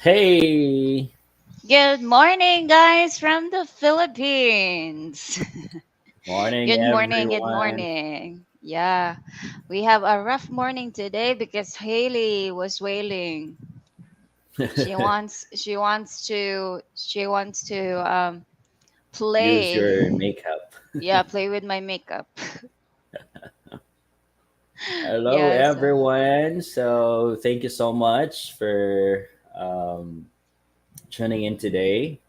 Hey, Good morning, guys, from the Philippines. morning Good morning, good everyone. morning. Yeah, we have a rough morning today because Haley was wailing. She wants to Use play. your makeup. Yeah, play with my makeup. Hello Yes, everyone. So thank you so much for um, tuning in today,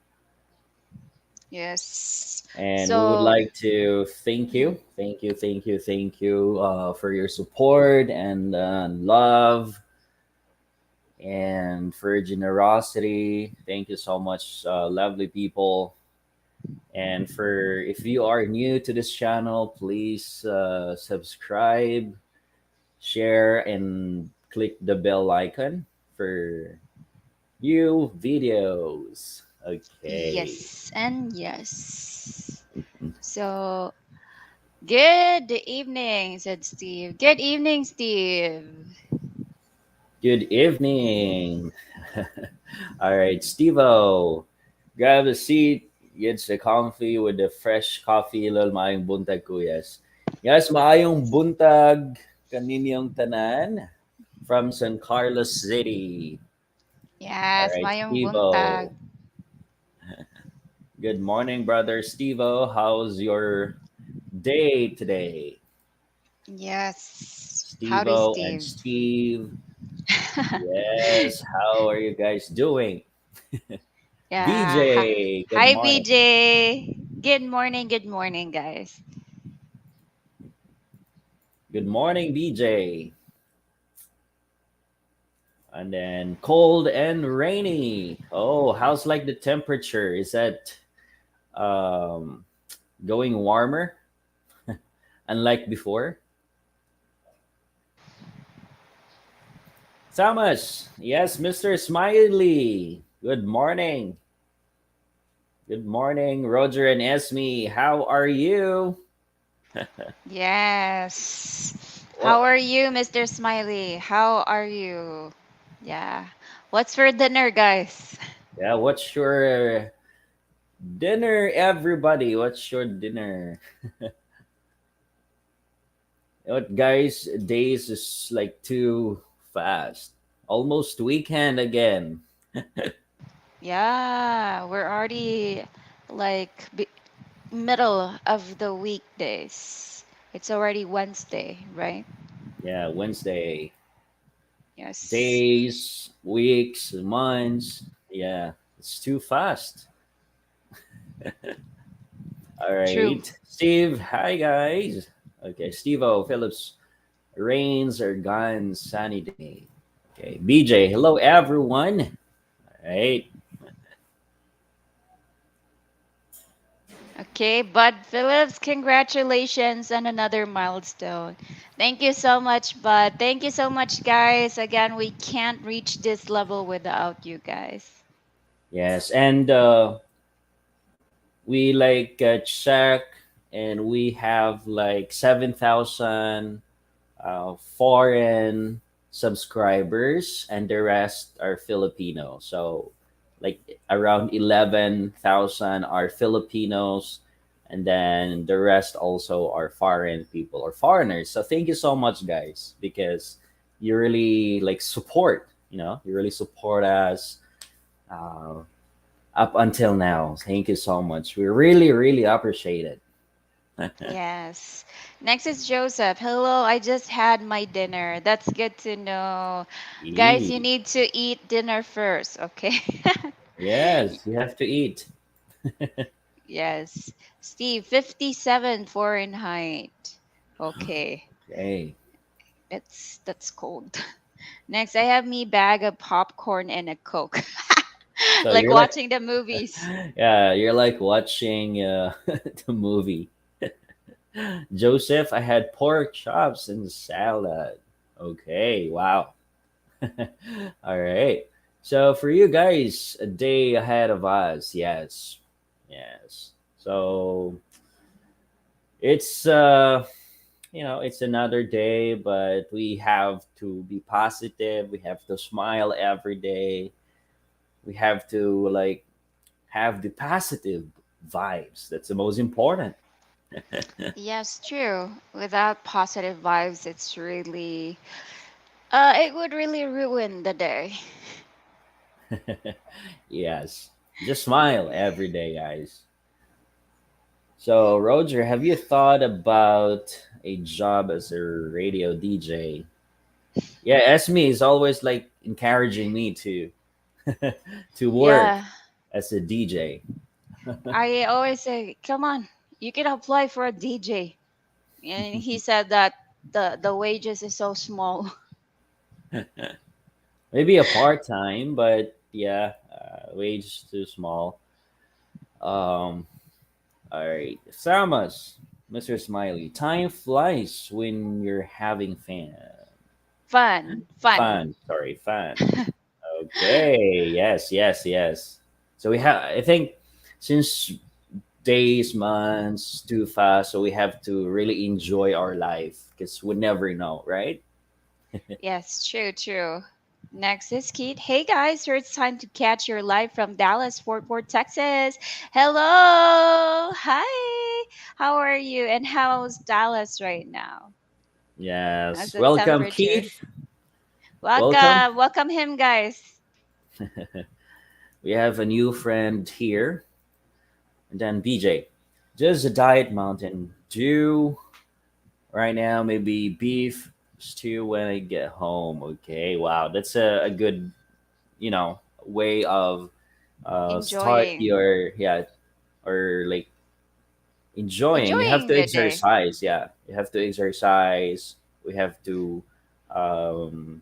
yes. and we would So, like to thank mhm. you, thank you for your support and love and for your generosity. Thank you so much, lovely people. And for if you are new to this channel, please subscribe, share, and click the bell icon for new videos. Okay. Yes, and yes. So, good evening, said Steve. Good evening, Steve. Good evening. All right, Stevo, grab a seat. Get the comfy with the fresh coffee. Lol, maayong buntag, kuyas. Yes, maayong buntag kaninyong tanan from San Carlos City. All Yes, right, mayong buntag. Stevo. Good morning, brother Stevo. How's your day today? Yes. Howdy, Stevo and Steve. Steve. Yes, how are you guys doing? Yeah. BJ, good Hi, morning. BJ. Good morning, guys. Good morning, BJ. And then cold and rainy. Oh, how's like the temperature? Is that um going warmer unlike before? Thomas, yes, Mr. Smiley. Good morning. Good morning, Roger and Esme. How are you? Yes. How Well, are you, Mr. Smiley? How are you? Yeah. What's for dinner, guys? yeah, what's your dinner, everybody? What's your dinner? What, guys, days is like too fast. Almost weekend again. Yeah, we're already like middle of the weekdays. It's already Wednesday, right? Yeah, Wednesday. Yes. Days, weeks, months. Yeah, it's too fast. All True. right. Steve, hi guys. Okay, Steve O, Phillips, rains are gone, sunny day. Okay, BJ, hello everyone. All right. Okay, Bud Phillips, congratulations on another milestone. Thank you so much, Bud. Thank you so much, guys. Again, we can't reach this level without you guys. Yes, and we like check, and we have like 7,000 foreign subscribers, and the rest are Filipino. So, like around 11,000 are Filipinos, and then the rest also are foreign people or foreigners. So, thank you so much, guys, because you really like support. You really support us uh, up until now. Thank you so much. We really, really appreciate it. Yes. Next is Joseph. Hello, I just had my dinner. That's good to know. Guys, you Yee. need to eat dinner first, okay? Yes, you have to eat. Yes. Steve, 57 Fahrenheit. Okay. Okay. That's cold. Next, I have me bag of popcorn and a Coke. So Like you're like, watching the movies. yeah, you're like watching the movie. Joseph, I had pork chops and salad. Okay, wow. All right. So for you guys, a day ahead of us. Yes. Yes. So it's it's another day, but we have to be positive. We have to smile every day. We have to like have the positive vibes. That's the most important. Yes, true. Without positive vibes, it's really, it would really ruin the day. Yes. Just smile every day, guys. So, Roger, have you thought about a job as a radio DJ? Yeah, Esme is always like encouraging me to to work Yeah, as a DJ. I always say, come on, you can apply for a DJ. And he said that the wages is so small. Maybe a part time, but yeah, wage too small. Um, all right, Samas, Mr. Smiley. Time flies when you're having Fun, fun. fun. Sorry, fun. Okay. Yes. Yes. Yes. So we have. I think since days, months too fast, so we have to really enjoy our life because we never know, right? Yes, true, true. Next is Keith. Hey guys, here it's time to catch your live from Dallas, Fort Worth, Texas. Hello, hi. How are you? And how's Dallas right now? How's Yes. the Welcome, temperature? Keith. Welcome. Welcome, welcome him, guys. We have a new friend here, and then BJ. Just a diet mountain dew right now. Maybe beef stew when I get home. Okay. Wow, that's a good way of start Enjoying, your or like enjoying. You have enjoying to the day. exercise. Yeah, you have to exercise. We have to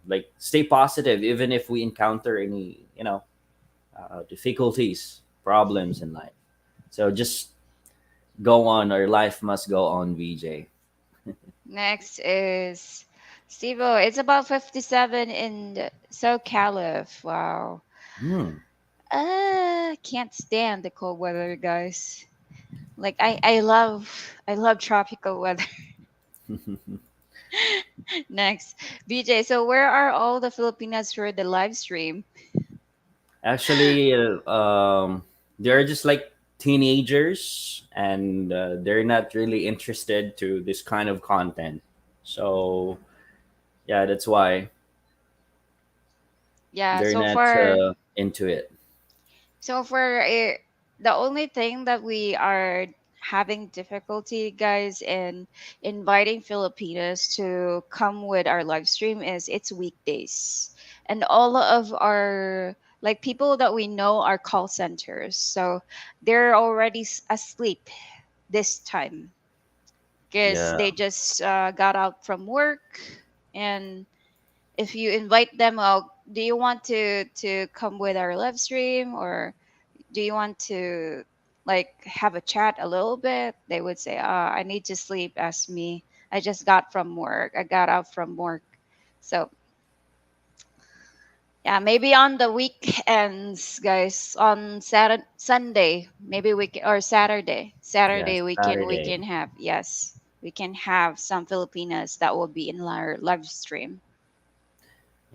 like stay positive even if we encounter any difficulties, problems in life. So just go on. Our life must go on, VJ. Next is Stevo. It's about 57 in SoCalif. Wow. Hmm. Can't stand the cold weather, guys. Like I love tropical weather. Next, BJ. So where are all the Filipinas for the live stream? Actually, they're just like teenagers, and they're not really interested to this kind of content. So yeah, that's why Yeah, they're so not far into it. So for the only thing that we are having difficulty, guys, in inviting Filipinos to come with our live stream is it's weekdays, and all of our like people that we know are call centers, so they're already asleep this time because Yeah, they just got out from work. And if you invite them out, do you want to come with our live stream, or do you want to like have a chat a little bit? They would say, I need to sleep as me. I just got from work. I got out from work. So yeah, maybe on the weekends, guys, on Saturday, Sunday, maybe we can, or Saturday, yeah, we can Saturday. have, yes, we can have some Filipinas that will be in our live stream.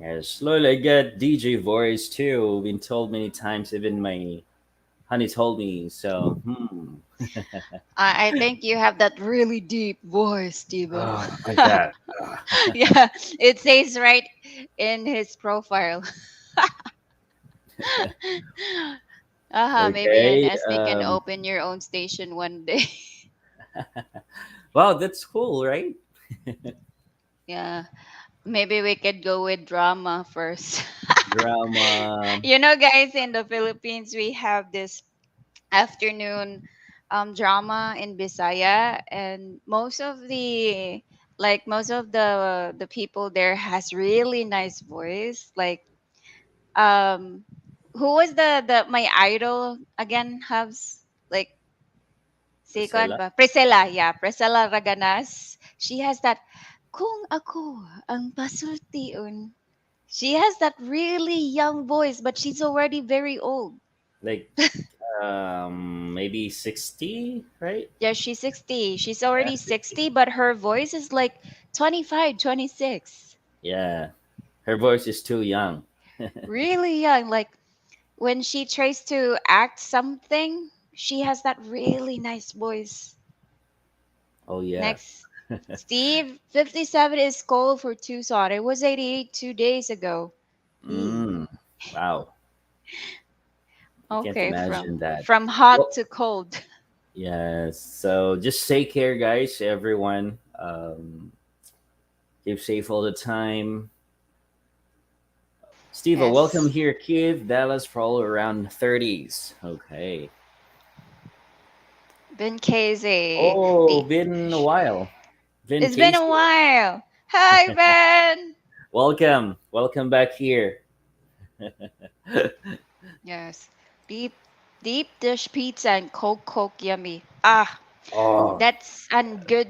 Yeah, slowly I get DJ voice too. Been told many times. Even my honey told me. So I think you have that really deep voice, Steve. like that. Yeah, it says right in his profile. Maybe you and Okay. Esme can open your own station one day. Wow, that's cool, right? Yeah, maybe we could go with drama first. Drama. Guys, in the Philippines, we have this afternoon drama in Bisaya, and most of the people there has really nice voice. Like, um, who was the my idol again? Has like si Kwan Priscilla. ba? Priscilla, yeah, Priscilla Raganas. She has that, kung ako ang pasultiun. She has that really young voice, but she's already very old. Like maybe 60, right? Yeah, she's 60. She's Yeah, already 60. 60, but her voice is like 25, 26. Yeah. Her voice is too young. Really young. Like, when she tries to act something, she has that really nice voice. Oh yeah. Next, Steve, 57 is cold for Tucson. It was 88 2 days ago. He. Mm, wow. I can't Okay, imagine from that. from hot Well, to cold. yes. So just take care, guys. Everyone, keep safe all the time. Steve, welcome Yes. here, Kiev, Dallas for all around 30s. Okay. Ben Casey. Oh, The been a while. Vin It's been a Casey. while. Hi Ben. Welcome. Welcome back here. Yes. Deep deep dish pizza and Coke yummy. Ah, Oh, that's a good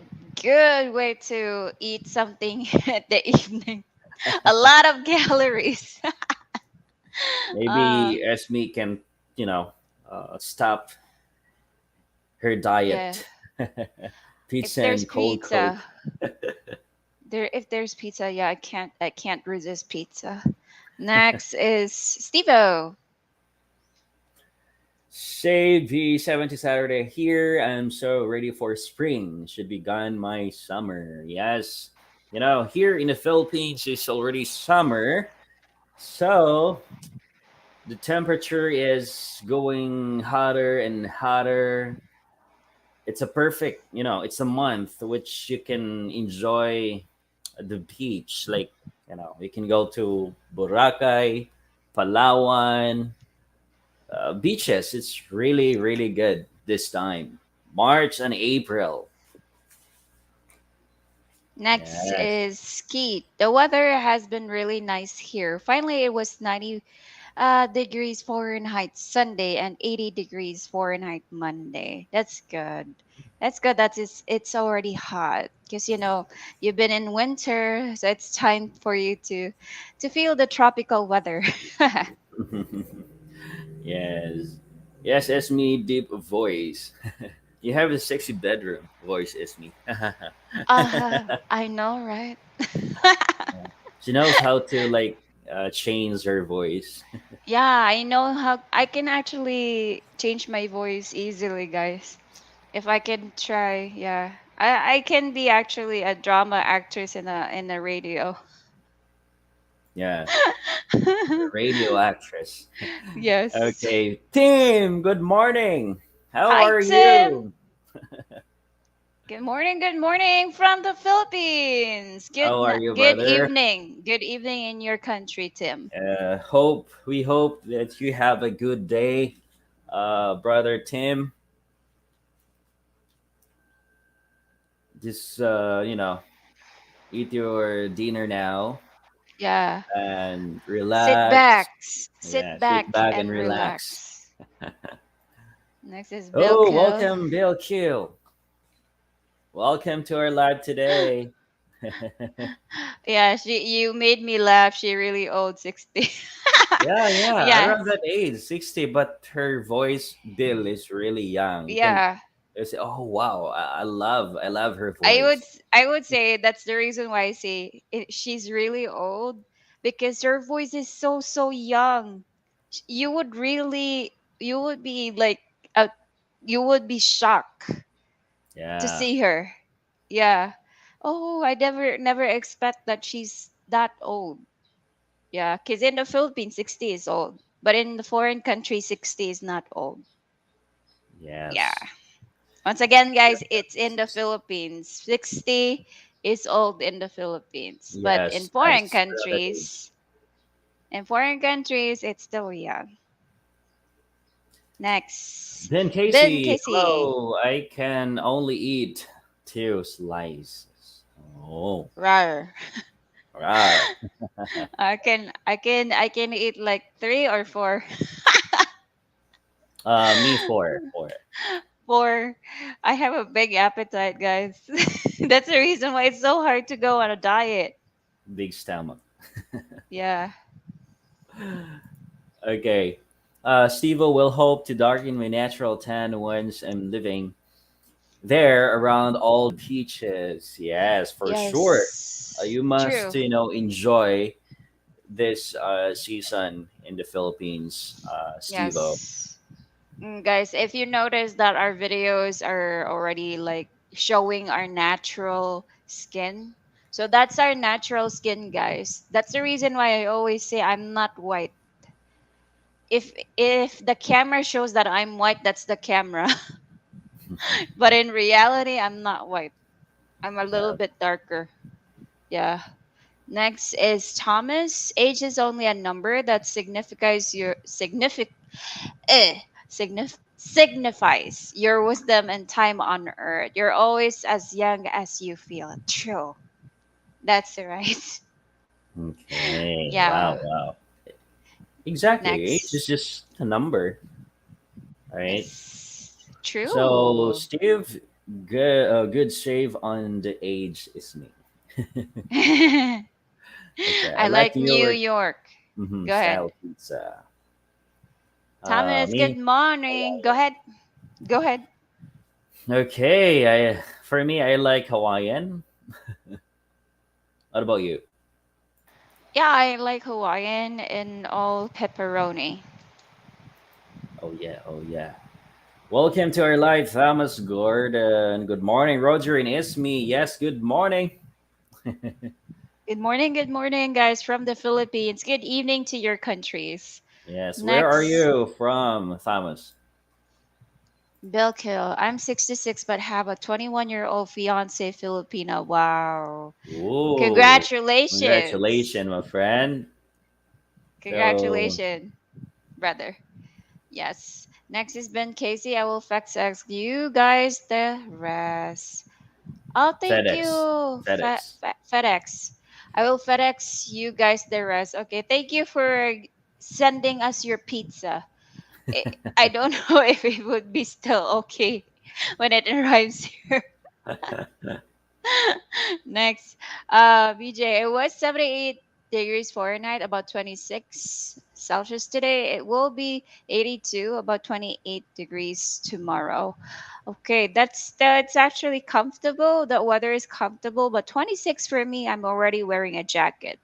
way to eat something at the evening. A lot of calories. uh maybe Esme can, you know, stop her yeah. diet. If Pizza there's and cold Coke. pizza, if there's pizza, yeah, I can't resist pizza. Next is Stevo. Save the 70 Saturday here. I'm so ready for spring. Should be gone my summer. Yes. You know, here in the Philippines, it's already summer. So the temperature is going hotter and hotter. It's a perfect, it's a month which you can enjoy the beach. Like, you can go to Boracay, Palawan, beaches. It's really, really good this time. March and April. Next Yes. is Skeet. The weather has been really nice here. Finally, it was 90 degrees Fahrenheit Sunday and 80 degrees Fahrenheit Monday. That's good. That's good. It's already hot because you've been in winter, so it's time for you to feel the tropical weather. Yes. Yes, Esme, deep voice. You have a sexy bedroom voice, Esme. I know, right? She knows how to like change her voice. Yeah, I know how I can actually change my voice easily, guys. If I can try, yeah. I can be actually a drama actress in a radio. Yeah, radio actress. Yes. Okay, Tim. Good morning. How Hi are Tim. you? Good morning from the Philippines. How are you, Good brother? evening. Good evening in your country, Tim. Hope we hope that you have a good day, brother Tim. Just eat your dinner now Yeah. and Sit relax. back. Sit Yeah, sit back back and and relax. relax. Next is Bill Oh, Kill. welcome, Bill Q. Welcome to our live today. Yeah, you made me laugh. She really owed 60. Yeah, yeah, Yeah. around that age, 60, but her voice bill is really young. Yeah. You say, oh wow, I love her I would voice. I would say that's the reason why I say she's really old because her voice is so young. You would be like uh, you would be shocked to Yeah, see her. Yeah. Oh, I never expect that she's that old. Yeah, cuz in the Philippines 60 is old, but in the foreign country 60 is not old. Yeah. yes, Once again, guys, it's in the Philippines. 60 is old in the Philippines. But yes, that is around that age. in foreign countries, it's still young. Next, Ben Ben Casey, Casey. hello. I can only eat two slices. Oh, Rar. rar. I can eat like three or four. Me four. Four. I have a big appetite, guys. That's the reason why it's so hard to go on a diet. Big stomach. Yeah. Okay. Steve will hope to darken my natural tan once I'm living there around all the beaches. Yes, for sure. Yes. You must, True. enjoy this season in the Philippines, Stevo. Yes. Guys, if you notice that our videos are already like showing our natural skin. So that's our natural skin, guys. That's the reason why I always say I'm not white. If the camera shows that I'm white, that's the camera. But in reality, I'm not white. I'm a little Uh, bit darker. Yeah. Next is Thomas. Age is only a number that eh, signifies your wisdom and time on earth. You're always as young as you feel. True. That's right. okay. Yeah. Wow. Wow. Exactly. Age is Next. just a number, right? Yes. So, True. Steve, good save on the age is me. I Okay, I like like New your York. Go ahead. style pizza. Thomas, good Me. morning. Go ahead. Go ahead. Okay, for me, I like Hawaiian. What about you? Yeah, I like Hawaiian and all pepperoni. Oh yeah, oh yeah. Welcome to our live, Thomas Gordon. Good morning, Roger and Ismi. Yes, good morning. Good morning, guys from the Philippines. Good evening to your countries. Yes, where are Next, you from, Thomas? Bill Kill. I'm 66 but have a 21-year-old fiance Filipina. Wow. Ooh, Congratulations. congratulations, my friend. So Congratulations, brother. Yes. Next is Ben Casey. I will fax ask you guys the rest. Oh, thank you, FedEx, FedEx. FedEx. I will FedEx you guys the rest. Okay, thank you for sending us your pizza. I I don't know if it would be still okay when it arrives here. Next, BJ, it was 78 degrees Fahrenheit, about 26 Celsius today. It will be 82, about 28 degrees tomorrow. Okay, that's actually comfortable. The weather is comfortable, but 26 for me, I'm already wearing a jacket.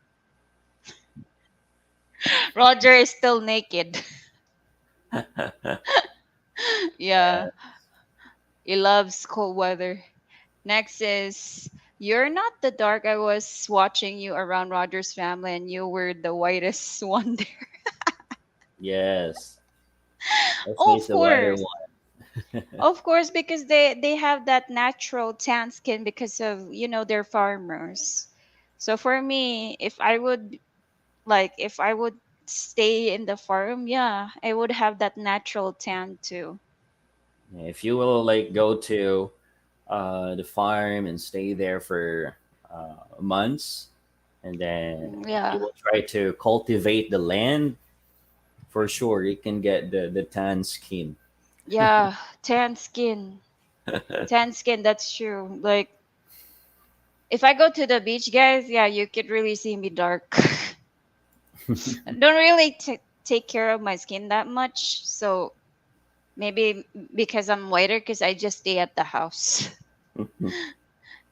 Roger is still naked. Yeah, Yeah, he loves cold weather. Next is you're not the dark. I was watching you around Roger's family, and you were the whitest one there. yes. That's me, Of the wider course, one. of course, because they have that natural tan skin because of they're farmers. So for me, if I would stay in the farm, yeah, I would have that natural tan too. If you will like go to the farm and stay there for months, and then you Yeah, will try to cultivate the land, for sure you can get the tan skin. yeah, tan skin, tan skin. That's true. Like if I go to the beach, guys, yeah, you could really see me dark. I don't really take care of my skin that much, so maybe because I'm whiter, because I just stay at the house.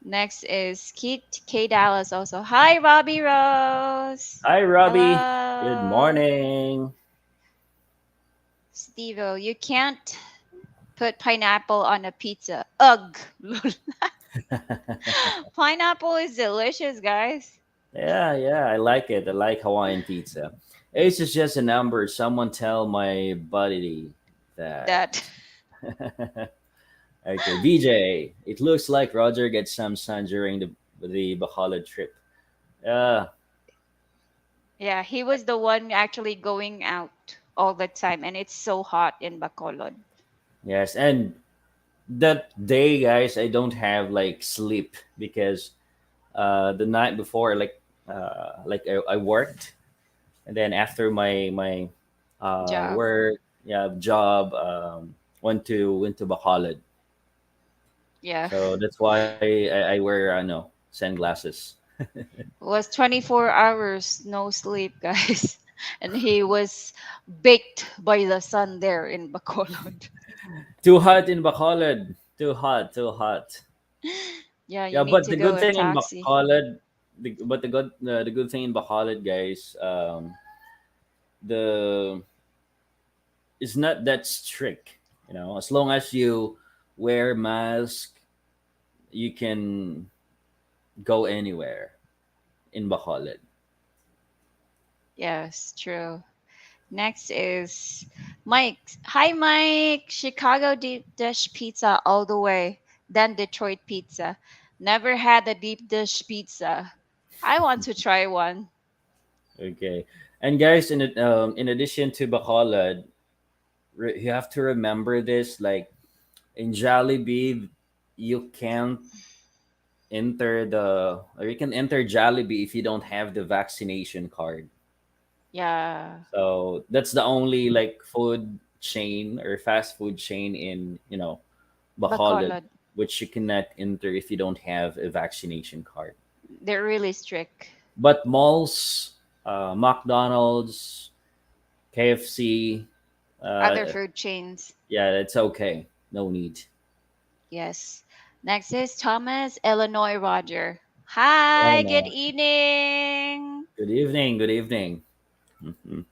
Next is Keith K Dallas also. Hi, Robbie Rose. Hi, Robbie. Good Hello, morning. Stevo. You can't put pineapple on a pizza. Ugh. Pineapple is delicious, guys. Yeah, yeah, I like it. I like Hawaiian pizza. Age is just a number. Someone tell my buddy that. That. Okay, VJ. It looks like Roger gets some sun during the Bacolod trip. Yeah, Yeah, he was the one actually going out all the time, and it's so hot in Bacolod. yes, and that day, guys, I don't have like sleep because the night before, I worked, and then after my Job. work, yeah, job, went to Bacolod. Yeah. So that's why I wear no sunglasses. Was 24 hours no sleep, guys. And he was baked by the sun there in Bacolod. Too hot in Bacolod. Too hot, too hot. Yeah, you Yeah, need but to the go good in thing in taxi. Bacolod, but the good thing in Bacolod, guys, the is not that strict. You know, as long as you wear mask, you can go anywhere in Bacolod. Yes, true. Next is Mike. Hi, Mike. Chicago deep dish pizza all the way. Then Detroit pizza. Never had a deep dish pizza. I want to try one. Okay, and guys, in addition to Bacolod, you have to remember this. Like in Jollibee, you can't enter the or you can enter Jollibee if you don't have the vaccination card. Yeah, So that's the only like food chain or fast food chain in Bacolod, Bacolod. which you cannot enter if you don't have a vaccination card. They're really strict. But malls, McDonald's, KFC, Other uh, food chains. yeah, it's okay. No need. Yes. Next is Thomas, Illinois Roger. Hi, good Uh, evening. Good evening. Good evening. Mhm.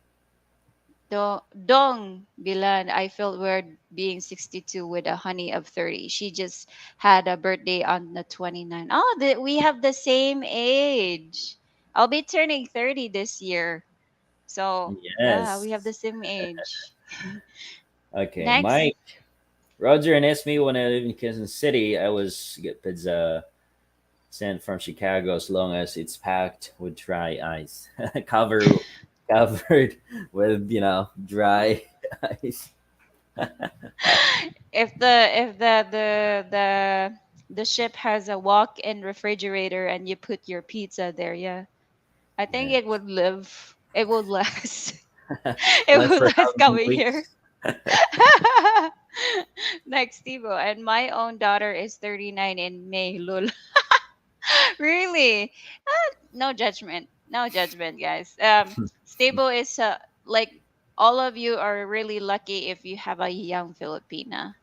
Dong Bilan, I felt weird being 62 with a honey of 30. She just had a birthday on the 29th. Oh, we have the same age. I'll be turning 30 this year. So, yeah, we have Yes. the same age. Okay, Next. Mike, Roger, and Esme. When I lived in Kansas City, I was get pizza sent from Chicago as long as it's packed with dry ice, covered with dry ice. If the ship has a walk-in refrigerator and you put your pizza there, yeah, I think Yeah, it would live. It would last. It last would for last how many coming here. weeks? Next, Tivo. And my own daughter is 39 in May. Lul. Really? No judgment. No judgment, guys. Stable is like all of you are really lucky if you have a young Filipina.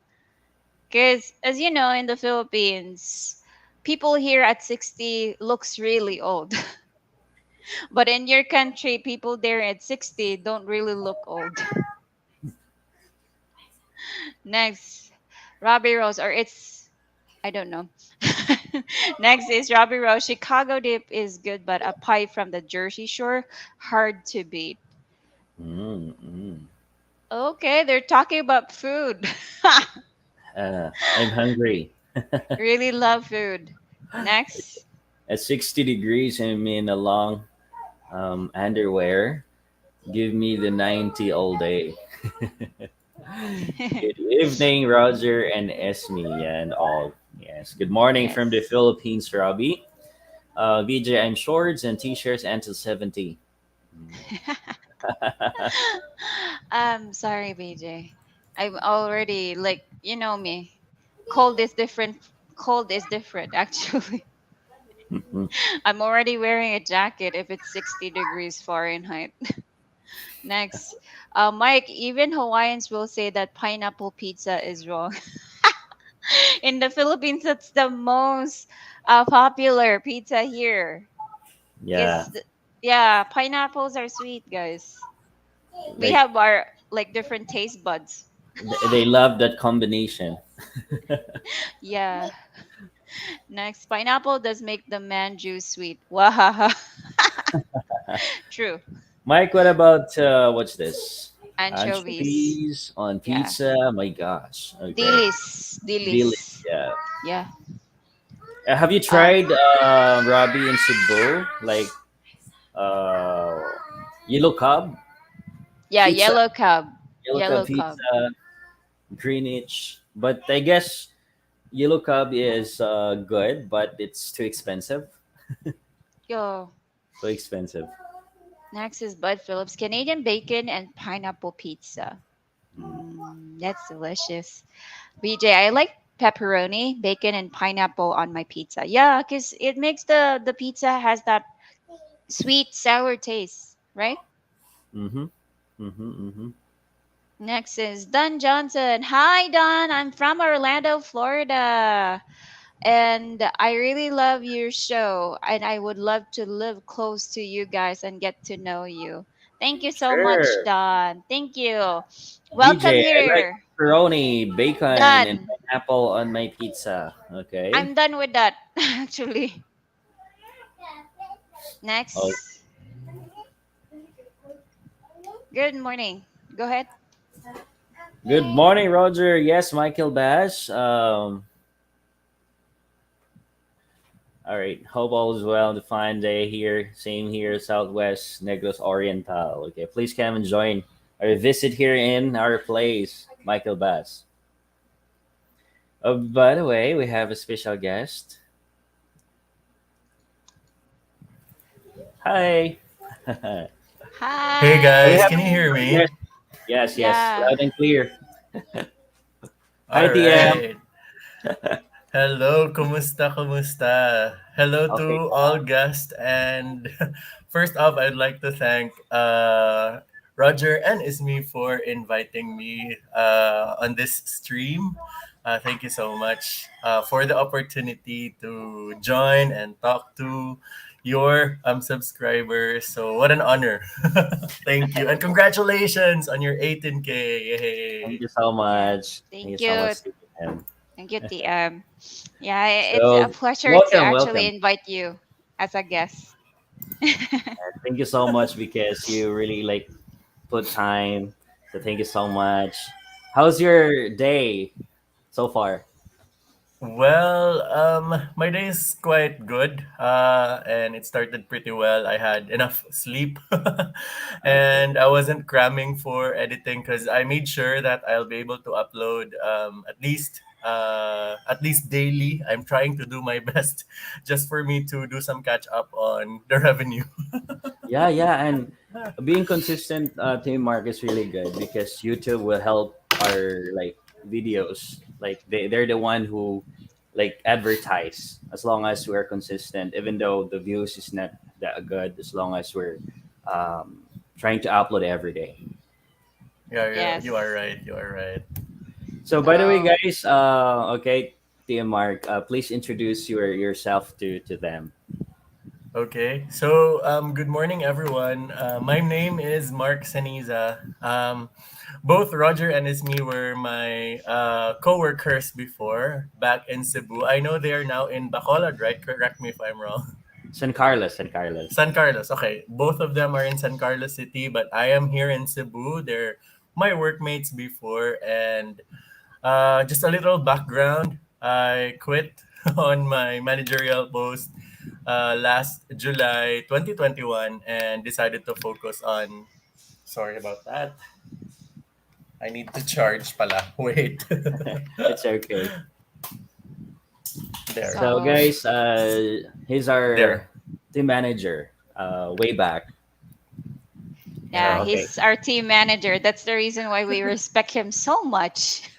Because as you know, in the Philippines, people here at 60 looks really old. But in your country, people there at 60 don't really look old. Next, Robbie Rose, or it's I don't know. Next is Robbie Rose. Chicago dip is good, but a pie from the Jersey Shore, hard to beat. Mm. Okay, they're talking about food. I'm hungry. Really love food. Next. At 60 degrees, I'm in a long underwear. Give me the 90 all day. Good evening, Roger and Esme and all. Yes. Good morning from the Yes. Philippines, Robbie. VJ, I'm shorts and t-shirts until 70. Sorry, BJ. I'm already like you know me. Cold is different. Cold is different, actually. I'm already wearing a jacket if it's 60 degrees Fahrenheit. Next, Mike, even Hawaiians will say that pineapple pizza is wrong. In the Philippines, that's the most popular pizza here. Yeah. Cause yeah, pineapples are sweet, guys. We Like have our like different taste buds. they love that combination. Yeah. Next, pineapple does make the man juice sweet. Wahaha. True. Mike, what about what's this? Anchovies. Anchovies on Yeah. pizza. My gosh. Okay. Dilis. Really? Dilis. Yeah. Yeah. Have you Um. tried Robbie in Cebu? Like uh, yellow cub Yeah. pizza, Yellow cub. yellow cub Yellow cub. pizza, Greenwich. But I guess yellow cub is good, but it's too expensive. Yo. So expensive. Next is Bud Phillips Canadian bacon and pineapple pizza. Mm. That's delicious. BJ, I like pepperoni, bacon, and pineapple on my pizza. Yeah, because it makes the pizza has that sweet sour taste, right? Mm-hmm. Mm-hmm. Mm-hmm. Next is Don Johnson. Hi, Don. I'm from Orlando, Florida. And I really love your show, and I would love to live close to you guys and get to know you. Thank you so much, Sure. Don. Thank you. Welcome DJ, I like here. pepperoni, bacon, and Done. pineapple on my pizza. Okay. I'm done with that, actually. Oh, Next. Good morning. Go ahead. good morning, Roger. Yes, Michael Bash. All right. Hope all is well. The fine day here. Same here, Southwest Negros Oriental. Okay. Please come and join our visit here in our place, Michael Bass. Oh, by the way, we have a special guest. Hi. So Hey we guys, have can you Hi. hear a me? guest. Yes, yes, Yeah. loud and clear. Hi, All TM. right. Hello, kumusta, kumusta? Hello Okay. to all guests. And first off, I'd like to thank Roger and Ismi for inviting me on this stream. Thank you so much for the opportunity to join and talk to your subscribers. So, what an honor. Thank you. And congratulations on your 18K. Thank Yay. you so much. Thank you Thank so you. much, TM. Thank you, TM. Yeah, it's a So, pleasure to welcome, actually welcome. invite you as a guest. Thank you so much because you really like put time. So thank you so much. How's your day so far? Well, my day is quite good, and it started pretty well. I had enough sleep, Okay. and I wasn't cramming for editing because I made sure that I'll be able to upload at least daily. I'm trying to do my best just for me to do some catch up on the revenue. Yeah, yeah, and being consistent, Team Mark is really good because YouTube will help our like videos. Like they're the one who like advertise as long as we're consistent, even though the views is not that good, as long as we're um, trying to upload every day. Yeah, yeah, you are Yes. right. You are right. So by the way, So, guys, okay, Team Mark, please introduce yourself to them. Okay, so good morning, everyone. My name is Mark Saniza. Both Roger and Ismi were my co-workers before back in Cebu. I know they are now in Bacolod, right? Correct me if I'm wrong. San Carlos, San Carlos. San Carlos. Okay, both of them are in San Carlos City, but I am here in Cebu. They're my workmates before, and just a little background. I quit on my managerial post last July 2021 and decided to focus on. Sorry about that. I need to charge pala. Wait. It's okay. There. So, so guys, he's our There. team manager. Way back. yeah, Yeah. Okay. he's our team manager. That's the reason why we respect him so much.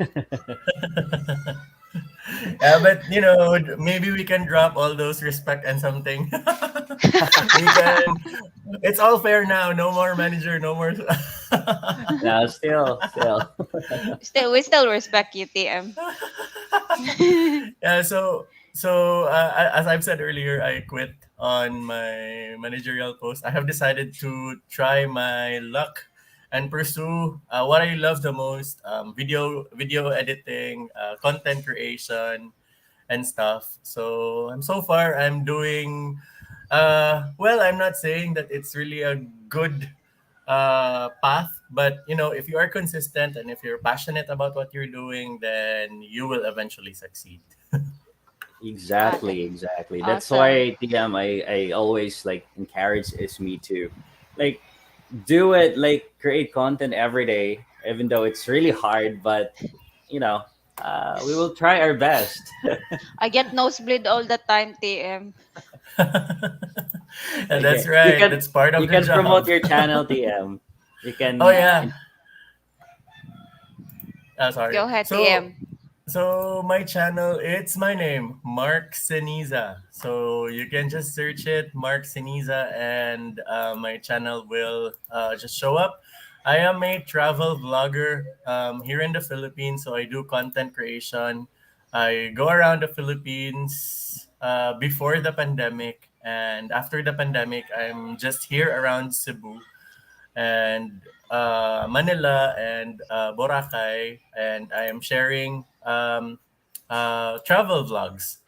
Yeah, but maybe we can drop all those respect and something. We can. It's all fair now. No more manager. No more. No, still. Still, we still respect you, TM. Yeah, as I've said earlier, I quit on my managerial post. I have decided to try my luck and pursue what I love the most: video editing, content creation, and stuff. So far I'm doing well. I'm not saying that it's really a good path, but if you are consistent and if you're passionate about what you're doing, then you will eventually succeed. Exactly, Okay. exactly. That's Awesome. why TM I always like encourage is me to like do it, like create content every day, even though it's really hard, but you know, we will try our best. I get nosebleed all the time, TM. And that's Okay. You right, can that's part of you the can promote job. your channel, TM. You Oh can yeah. Yeah. Sorry. Go ahead, So TM. my channel, it's my name, Mark Seniza. So you can just search it, Mark Seniza, and my channel will just show up. I am a travel vlogger here in the Philippines, so I do content creation I go around the Philippines before the pandemic, and after the pandemic, I'm just here around Cebu and Manila and Boracay, and I am sharing travel vlogs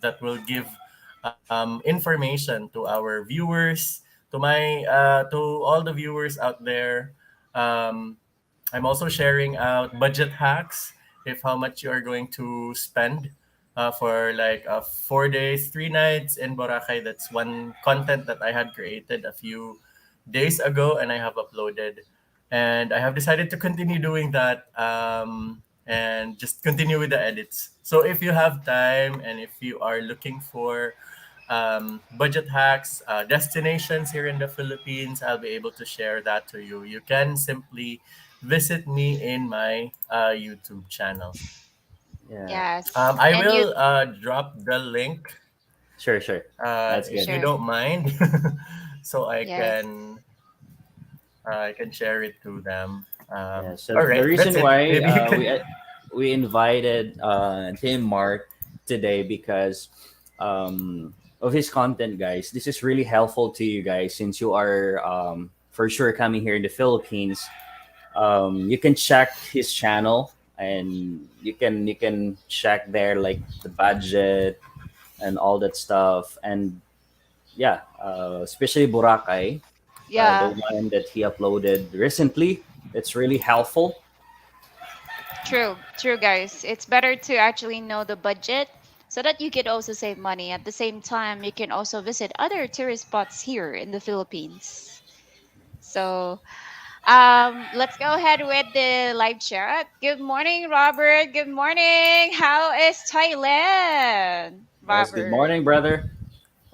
that will give information to our viewers, to all the viewers out there. Um, I'm also sharing out budget hacks if how much you are going to spend for like 4 days, 3 nights in Boracay. That's one content that I had created a few days ago and I have uploaded. And I have decided to continue doing that and just continue with the edits. So if you have time and if you are looking for budget hacks, destinations here in the Philippines, I'll be able to share that to you. You can simply visit me in my YouTube channel. Yeah. Yes. I And you, will drop the link Sure, sure. That's if good. you sure. don't mind, so Yes. I can share it to them. Yeah. So All the right, that's reason it. why Maybe you we invited Tim Mark today because of his content, guys. This is really helpful to you guys since you are for sure coming here in the Philippines. You can check his channel and you can check there like the budget and all that stuff. And yeah, especially Boracay, the Yeah, one that he uploaded recently. It's really helpful. true. True, guys. It's better to actually know the budget so that you could also save money. At the same time, you can also visit other tourist spots here in the Philippines. So, let's go ahead with the live chat. Good morning, Robert. Good morning. How is Thailand, Yes, good Robert? morning, brother.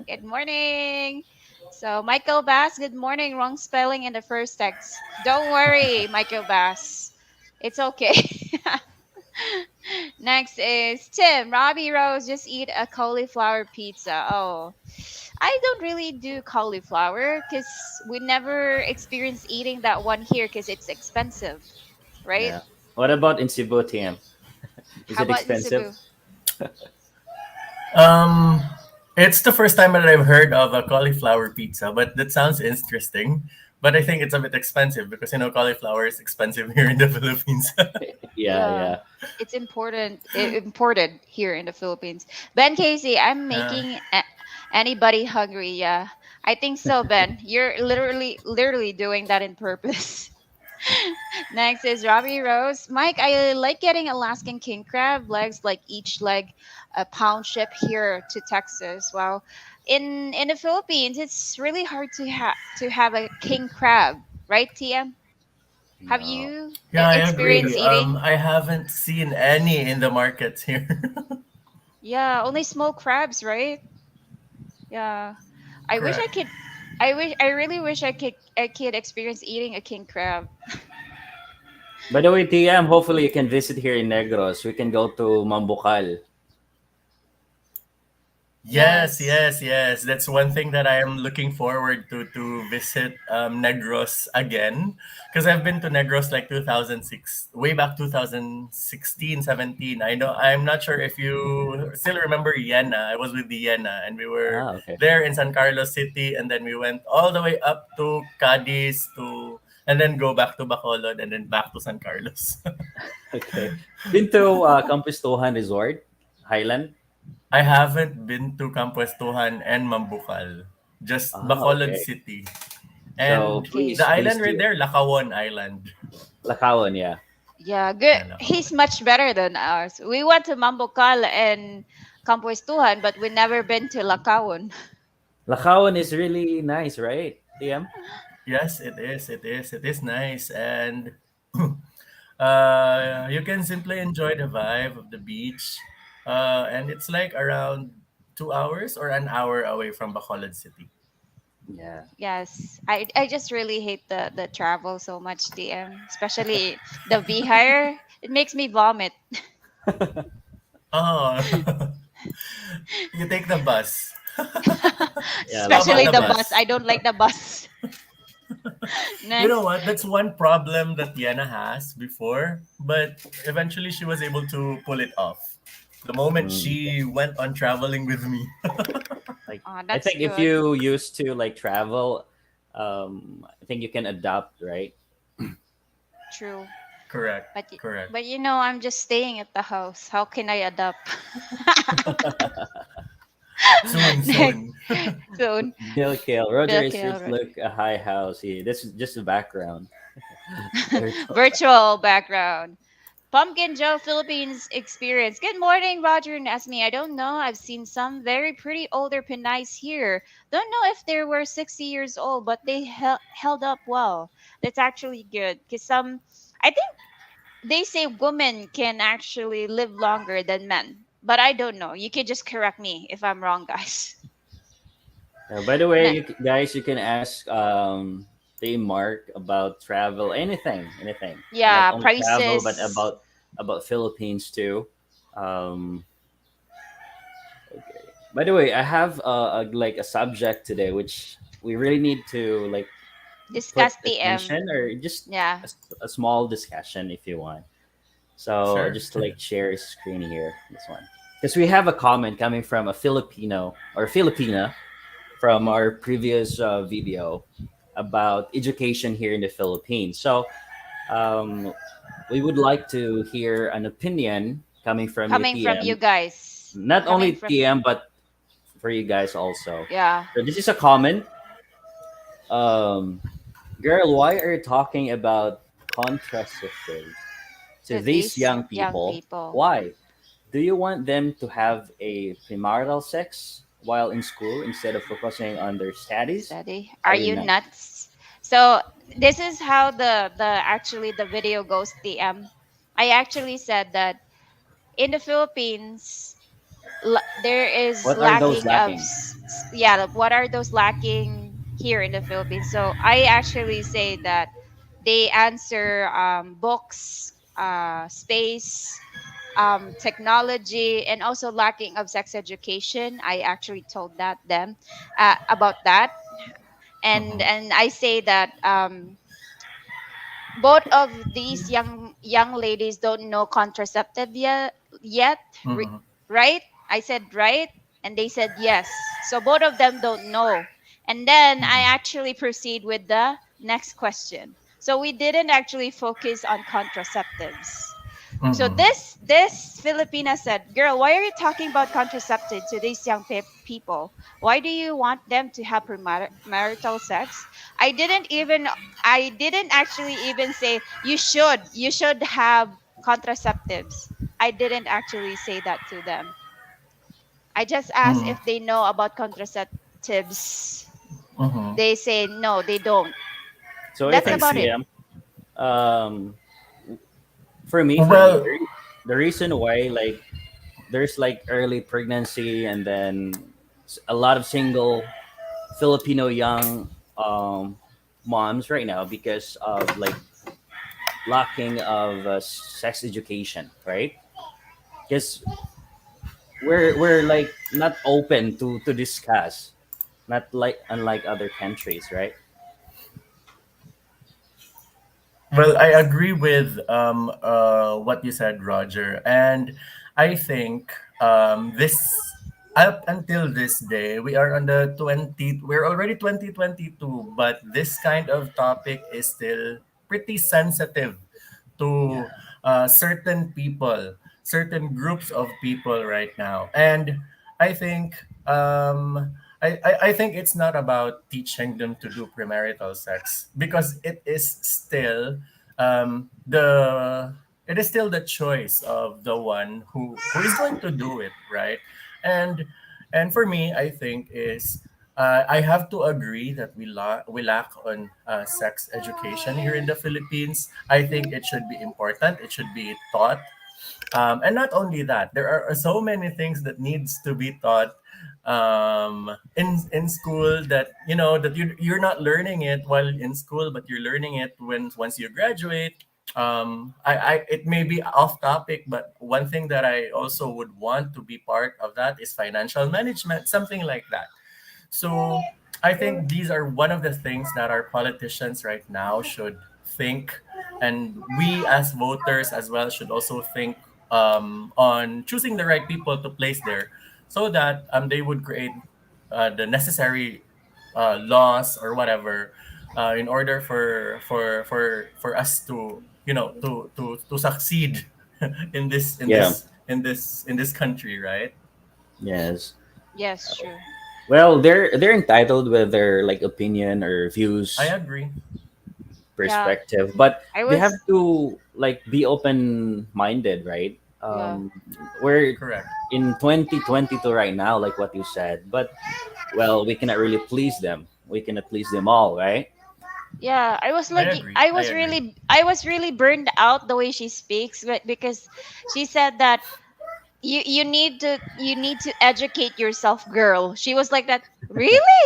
Good morning. So, Michael Bass, good morning. Wrong spelling in the first text. Don't worry, Michael Bass. It's okay. Next is Tim. Robbie Rose just eat a cauliflower pizza. Oh, I don't really do cauliflower because we never experienced eating that one here because it's expensive, right? Yeah. What about in Cebu, TM? Is How it about in expensive? Cebu? um, it's the first time that I've heard of a cauliflower pizza, but that sounds interesting. But I think it's a bit expensive because cauliflower is expensive here in the Philippines. Yeah, Yeah, yeah. it's imported here in the Philippines. Ben Casey, I'm uh, making anybody hungry. Yeah, I think so, Ben. You're literally doing that in purpose. Next is Robbie Rose. Mike, I like getting Alaskan king crab legs, like each leg a pound ship here to Texas. Wow. In the Philippines, it's really hard to have a king crab, right, TM? Have No. you yeah, I experienced agree. eating? I haven't seen any in the markets here. Yeah, only small crabs, right? Yeah. I wish I Correct. could I really wish I could experience eating a king crab. By the way, TM, hopefully you can visit here in Negros. We can go to Mambucal. Yes, Yes. yes, yes. That's one thing that I am looking forward to visit Negros again because I've been to Negros like 2006, way back 2016, 17. I know I'm not sure if you still remember Yena. I was with the Yena and we were Ah, okay. there in San Carlos City and then we went all the way up to Cadiz to and then go back to Bacolod and then back to San Carlos. Okay. Been to Campus Tuhan Resort, Highland? I haven't been to Campo Estuhan and Mambucal, just Ah, Bacolod okay. City. So And Okay. the please island right do. there, Lakawan Island. Lakawan, yeah. Yeah, good. Yeah, He's Lakawan. much better than ours. We went to Mambucal and Campo Estuhan, but we never been to Lacawon. Lakawan is really nice, right, TM? Yes, it is. It is. It is nice. And you can simply enjoy the vibe of the beach. And it's like around 2 hours or an hour away from Bacolod City. Yeah. Yes, I just really hate the travel so much, DM, especially the V hire. It makes me vomit, Oh, you take the bus. Yeah, How about especially the the Lakawan. bus. bus? I don't like the bus. You know Next, what? That's one problem that Yana has before, but eventually she was able to pull it off. the moment Mm, she went on traveling with me. like I That's think if good. you used to like travel, I think you can adapt, right? True. Correct, But correct. I'm just staying at the house. How can I adapt? Soon, Next, soon. soon. Bill Kale. Roger Bill is just Kilroy. look a high house here. This is just the background. Virtual Virtual background. Pumpkin Joe Philippines experience. Good morning, Roger and Esme. I don't know. I've seen some very pretty older Pinays here. Don't know if they were 60 years old, but they held up well. That's actually good. Because I think they say women can actually live longer than men. But I don't know. You can just correct me if I'm wrong, guys. By the way, Na- guys, you can ask Dave Mark about travel, anything, not yeah, only travel but prices. about Philippines too. Um, okay. By the way, I have like a subject today which we really need to like put Discuss TM. attention or just Yeah. a small discussion if you want. So I Sure. just like share screen here. This one because we have a comment coming from a Filipino or Filipina from our previous video about education here in the Philippines. So um, we would like to hear an opinion coming from you, Coming from you TM. guys. Not Coming only from TM, but for you guys also. yeah. So this is a comment. Um, Girl, why are you talking about contraceptives to To these these young young people? people. Why? Do you want them to have a premarital sex while in school instead of focusing on their studies? Study. Are Are you you nuts? nuts? So this is how the video goes, TM. I actually said that in the Philippines there is What are those lacking of lacking? yeah, what are those lacking here in the Philippines? So I actually say that they answer books, space, technology, and also lacking of sex education. I actually told that them about that, Mm-hmm. and I say that both of these young ladies don't know contraceptive yet, Mm-hmm. right? I said right, and they said yes. So both of them don't know. And then I Mm-hmm. actually proceed with the next question. So we didn't actually focus on contraceptives. So Mm-hmm. this Filipina said, "Girl, why are you talking about contraceptive to these young people? Why do you want them to have premarital sex?" I didn't actually even say you should have contraceptives. I didn't actually say that to them. I just asked Mm-hmm. if they know about contraceptives. Mm-hmm. They say no, they don't. So I That's I think about it. see. TM, um, for me, Well, the reason why like there's like early pregnancy and then a lot of single Filipino young moms right now because of like lacking of sex education, right? Because we're like not open to discuss, not like unlike other countries, right? well, I agree with what you said, Roger, and I think this up until this day we are on the 20. We're already 2022, but this kind of topic is still pretty sensitive to Yeah. certain people, certain groups of people right now. And I think I think it's not about teaching them to do premarital sex because the it is still the choice of the one who is going to do it, right? And and for me, I think is I have to agree that we lack on sex education here in the Philippines. I think it should be important. It should be taught, and not only that, there are so many things that needs to be taught in school that that you're not learning it while in school, but you're learning it when once you graduate. I it may be off topic, but one thing that I also would want to be part of that is financial management, something like that. So I think these are one of the things that our politicians right now should think, and we as voters as well should also think. on choosing the right people to place there, so that they would create the necessary laws or whatever, in order for us to, to succeed in this in Yeah. this in this in this country, right? Yes. Yes, true. Well, they're entitled with their like opinion or I views, agree. Yeah, perspective, but I they have was. to like be open minded, right? Yeah, We're Correct. in 2022 right now, like what you said, but well, we cannot really please them. We cannot please them all, right? yeah. I was I like, agree. I agree. I was really burned out the way she speaks, but because she said that you need to educate yourself, girl. She was like that. Really?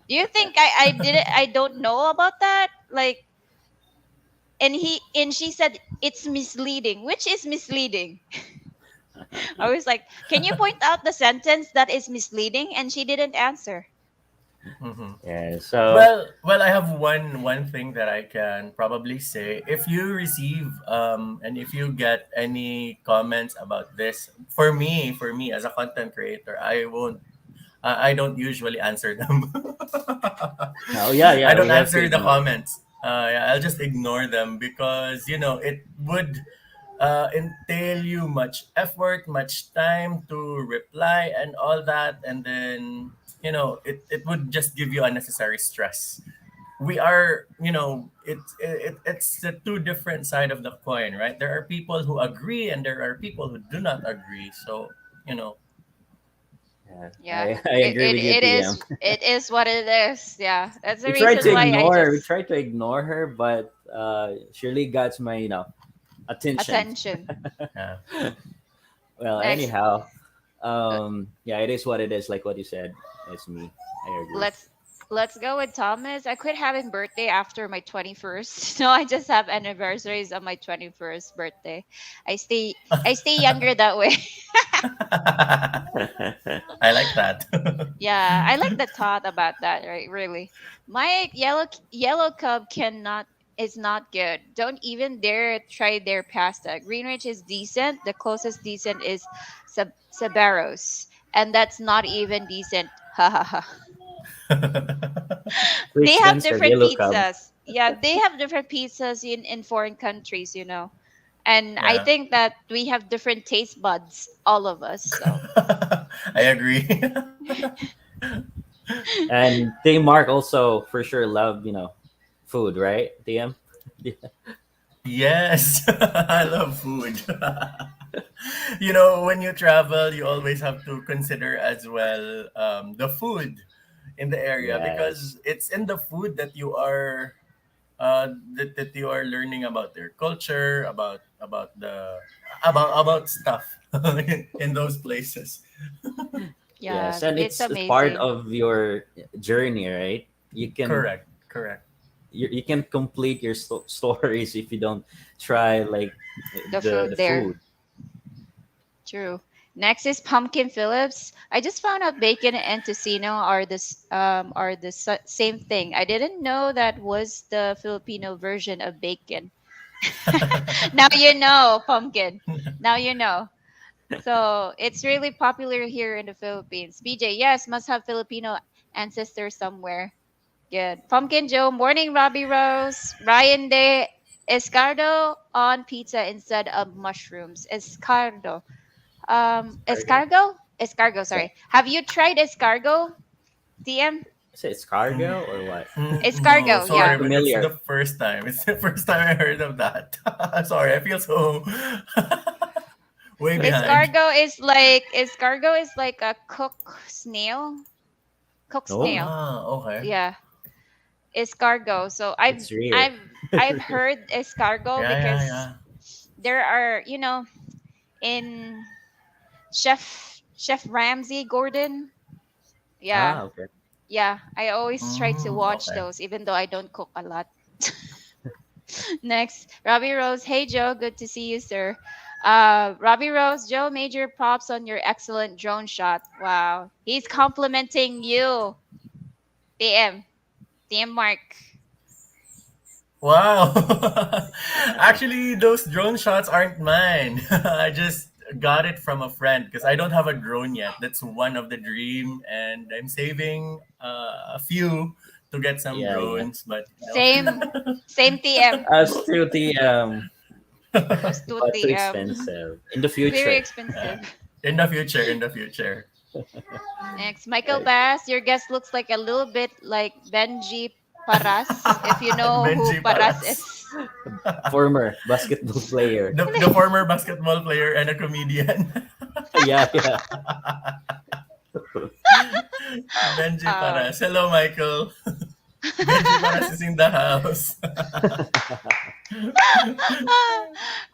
Do you think I didn't I don't know about that? Like, and she said it's misleading. Which is misleading? I was like, can you point out the sentence that is misleading? And she didn't answer. Hmm. Yeah. So Well, I have one thing that I can probably say. If you receive and if you get any comments about this, for me as a content creator, I don't usually answer them. oh yeah, I yeah, we don't have to answer the ignore. comments. Yeah, I'll just ignore them, because it would entail you much effort, much time to reply and all that, and then it would just give you unnecessary stress. We are, it's the two different side of the coin, right? There are people who agree and there are people who do not agree. So, you know, Yeah, Yeah, I agree with you, TM. it is what it is. Yeah, that's the We tried reason to why I ignore, we just tried to ignore her, but Shirley got my attention. attention. yeah. Well, Next, anyhow, uh, yeah, it is what it is. Like what you said, it's me. I agree. let's let's go with Thomas. I quit having birthday after my 21st. No, I just have anniversaries on my 21st birthday. I stay younger that way. I like that. Yeah, I like the thought about that, right? Really. My yellow cub cannot is not good. Don't even dare try their pasta. Greenwich is decent. The closest decent is Sabaros, and that's not even decent. Ha ha ha. Too They have expensive, different yellow cub. pizzas. Yeah, they have different pizzas in foreign countries, And I Yeah. think that we have different taste buds, all of us. So I agree. And Dame Mark also for sure love food, right? DM. Yes, I love food. When you travel, you always have to consider as well the food in the area, Yes. because it's in the food that that you are learning about their culture, about stuff in those places. yeah, Yes, and it's it's part amazing. of your journey, right? Correct, correct. You can complete your stories if you don't try like The the food there. food. True. Next is pumpkin Phillips. I just found out bacon and tocino are the same thing. I didn't know that was the Filipino version of bacon. Now you know, pumpkin. Now you know. So it's really popular here in the Philippines. BJ, yes, must have Filipino ancestors somewhere. Good. Pumpkin Joe, morning, Robbie Rose. Ryan Day, escargot on pizza instead of mushrooms. Escargot. Cargo? Escargot, Is that sorry. Have you tried escargot, TM? is it escargot or what? No, Escargot, Not sorry, yeah. but it's the familiar. first time. It's the first time I heard of that. Sorry, I feel so way behind. Escargot is like a snail. Cooked No, snail. Ah, okay. Yeah. Escargot. So it's rare. I've heard escargot Yeah, yeah, because yeah. there are, in Chef Ramsay Gordon. Yeah. Ah, okay. Yeah. I always try to watch Okay. those even though I don't cook a lot. Next, Robbie Rose. Hey Joe, good to see you, sir. Robbie Rose, Joe, major props on your excellent drone shot. Wow. He's complimenting you. DM. DM Mark. Wow. Actually, those drone shots aren't mine. I just got it from a friend because I don't have a drone yet. That's one of the dream, and I'm saving a few to get some Yeah, yeah. drones. But Same, same TM. As to the Us two but too TM. expensive in the Very future. expensive. in the future, in the future, Next, Michael Uh, Bass. Your guest looks like a little bit like Benji Paras, if you know who Benji Paras Paras, is. Former basketball player. the former basketball player and a comedian. Yeah, yeah. Benji um, Paras. Hello, Michael. Benji Paras is in the house.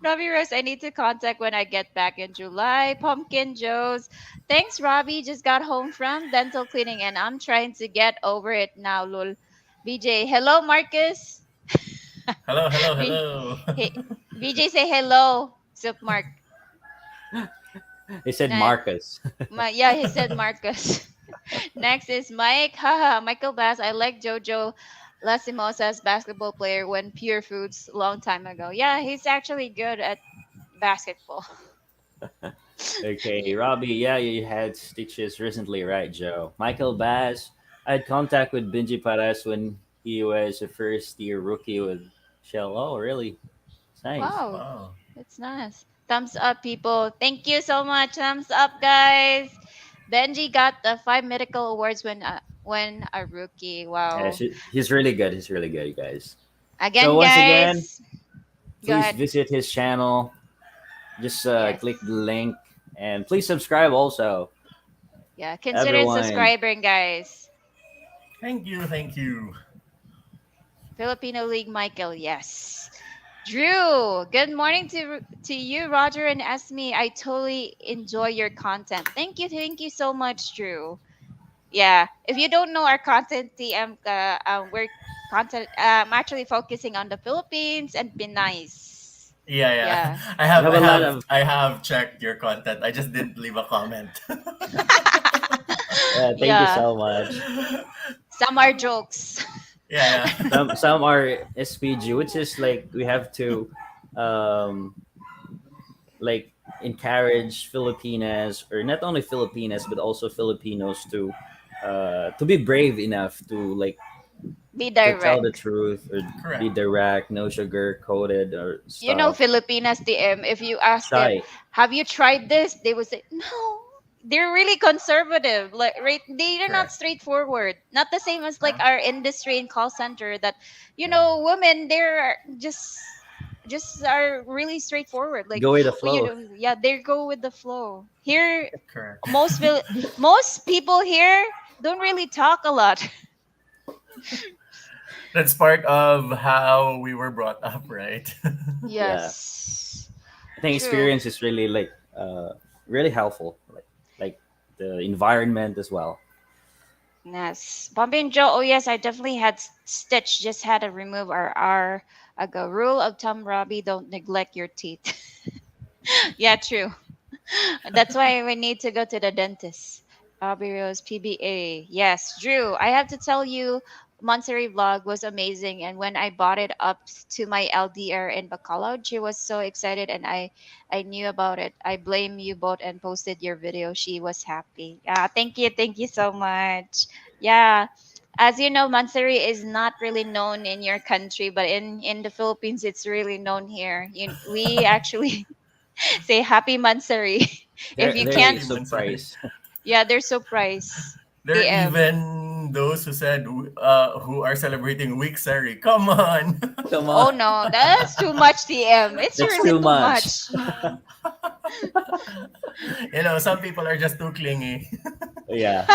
Robbie Rose, I need to contact when I get back in July. Pumpkin Joe's. Thanks, Robbie. Just got home from dental cleaning and I'm trying to get over it now, lol. BJ, hello, Marcus. Hello, hello, B- hello. hey, BJ, say hello. Sup, Mark. He said Na- Marcus. yeah, he said Marcus. Next is Mike. Haha, Michael Bass. I like Jojo Lasimosa's basketball player when Pure Foods long time ago. Yeah, he's actually good at basketball. Okay, Yeah. Robbie. Yeah, you had stitches recently, right, Joe? Michael Bass. I had contact with Benji Paras when he was a first year rookie with Shell. Oh, really? It's nice. Wow, Wow. that's nice. Thumbs up, people. Thank you so much. Thumbs up, guys. Benji got the 5 medical awards when a rookie. Yeah, Wow. he's really good. He's really good, you guys. So Again, once again, guys. Go please ahead. visit his channel. Just Yes. click the link and please subscribe also, Yeah. Consider everyone. subscribing, guys. Thank you, thank you. Filipino League, Michael. Yes. Drew, good morning to you, Roger and Esme. I totally enjoy your content. Thank you so much, Drew. Yeah, if you don't know our content, TM, we're content. I'm actually focusing on the Philippines and Pinay's. Yeah, Yeah. yeah. We have a lot of I have checked your content. I just didn't leave a comment. thank you Yeah. so much. Some are jokes. Yeah, yeah. Some are SPG, which is like we have to um like encourage Filipinas, or not only Filipinas but also Filipinos to be brave enough to Be to tell the direct. truth or be Correct. direct, no sugar coated or You know, stuff. Filipinas, TM, if you ask them, Shy. have you tried this? They would say, no. They're really conservative. Like, right? They're not Correct. straightforward. Not the same as like Yeah. our industry and call center that, Yeah. women, they're just are really straightforward. Like, Go with the when you flow. do, yeah, they go with the flow. Here, Correct. most most people here don't really talk a lot. That's part of how we were brought up, right? Yeah. Yes, I think true. experience is really really helpful. Like the environment as well. Yes. Bumpy and Joe, oh yes, I definitely had Stitch, just had to remove our R ago. Rule of thumb, Robbie, don't neglect your teeth. Yeah, true. That's why we need to go to the dentist. Bobby Rose, PBA. Yes, Drew, I have to tell you, Monterey vlog was amazing. And when I bought it up to my LDR in Bacolod, she was so excited and I knew about it. I blame you both and posted your video. She was happy. Yeah, thank you. Thank you so much. Yeah. As you know, Monterey is not really known in your country, but in the Philippines, it's really known here. We actually say happy Mansari. If you They're can't, Happy Mansari. surprised. yeah, they're surprised. There are TM. even those who said who are celebrating week Sari. Come on. Come on. Oh no, that's too much, TM. It's That's really too too much. much. Some people are just too clingy. Yeah.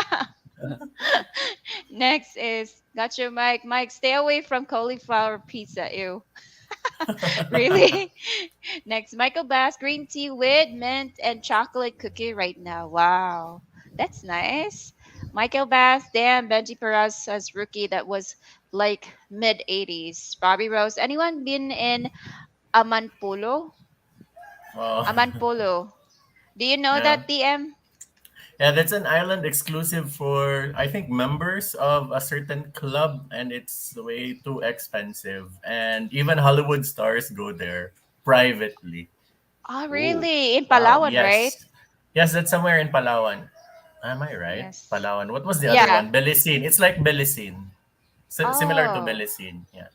Next is gotcha, Mike. Mike, stay away from cauliflower pizza. Ew. Really? Next, Michael Bass, green tea with mint and chocolate cookie right now. Wow, that's nice. Michael Bass, damn, Benji Perez as rookie that was like mid 80s. Bobby Rose, anyone been in Amanpulo? Oh, Amanpulo. Do you know yeah. that, DM? Yeah, that's an island exclusive for, I think, members of a certain club, and it's way too expensive. And even Hollywood stars go there privately. Oh, Ooh, really? In wow. Palawan, right? Yes. Yes, that's somewhere in Palawan. Am I right? Yes. Palawan. What was the other Yeah. one? Belicin. It's like Belicin. Similar to Oh. Belicin. Yeah.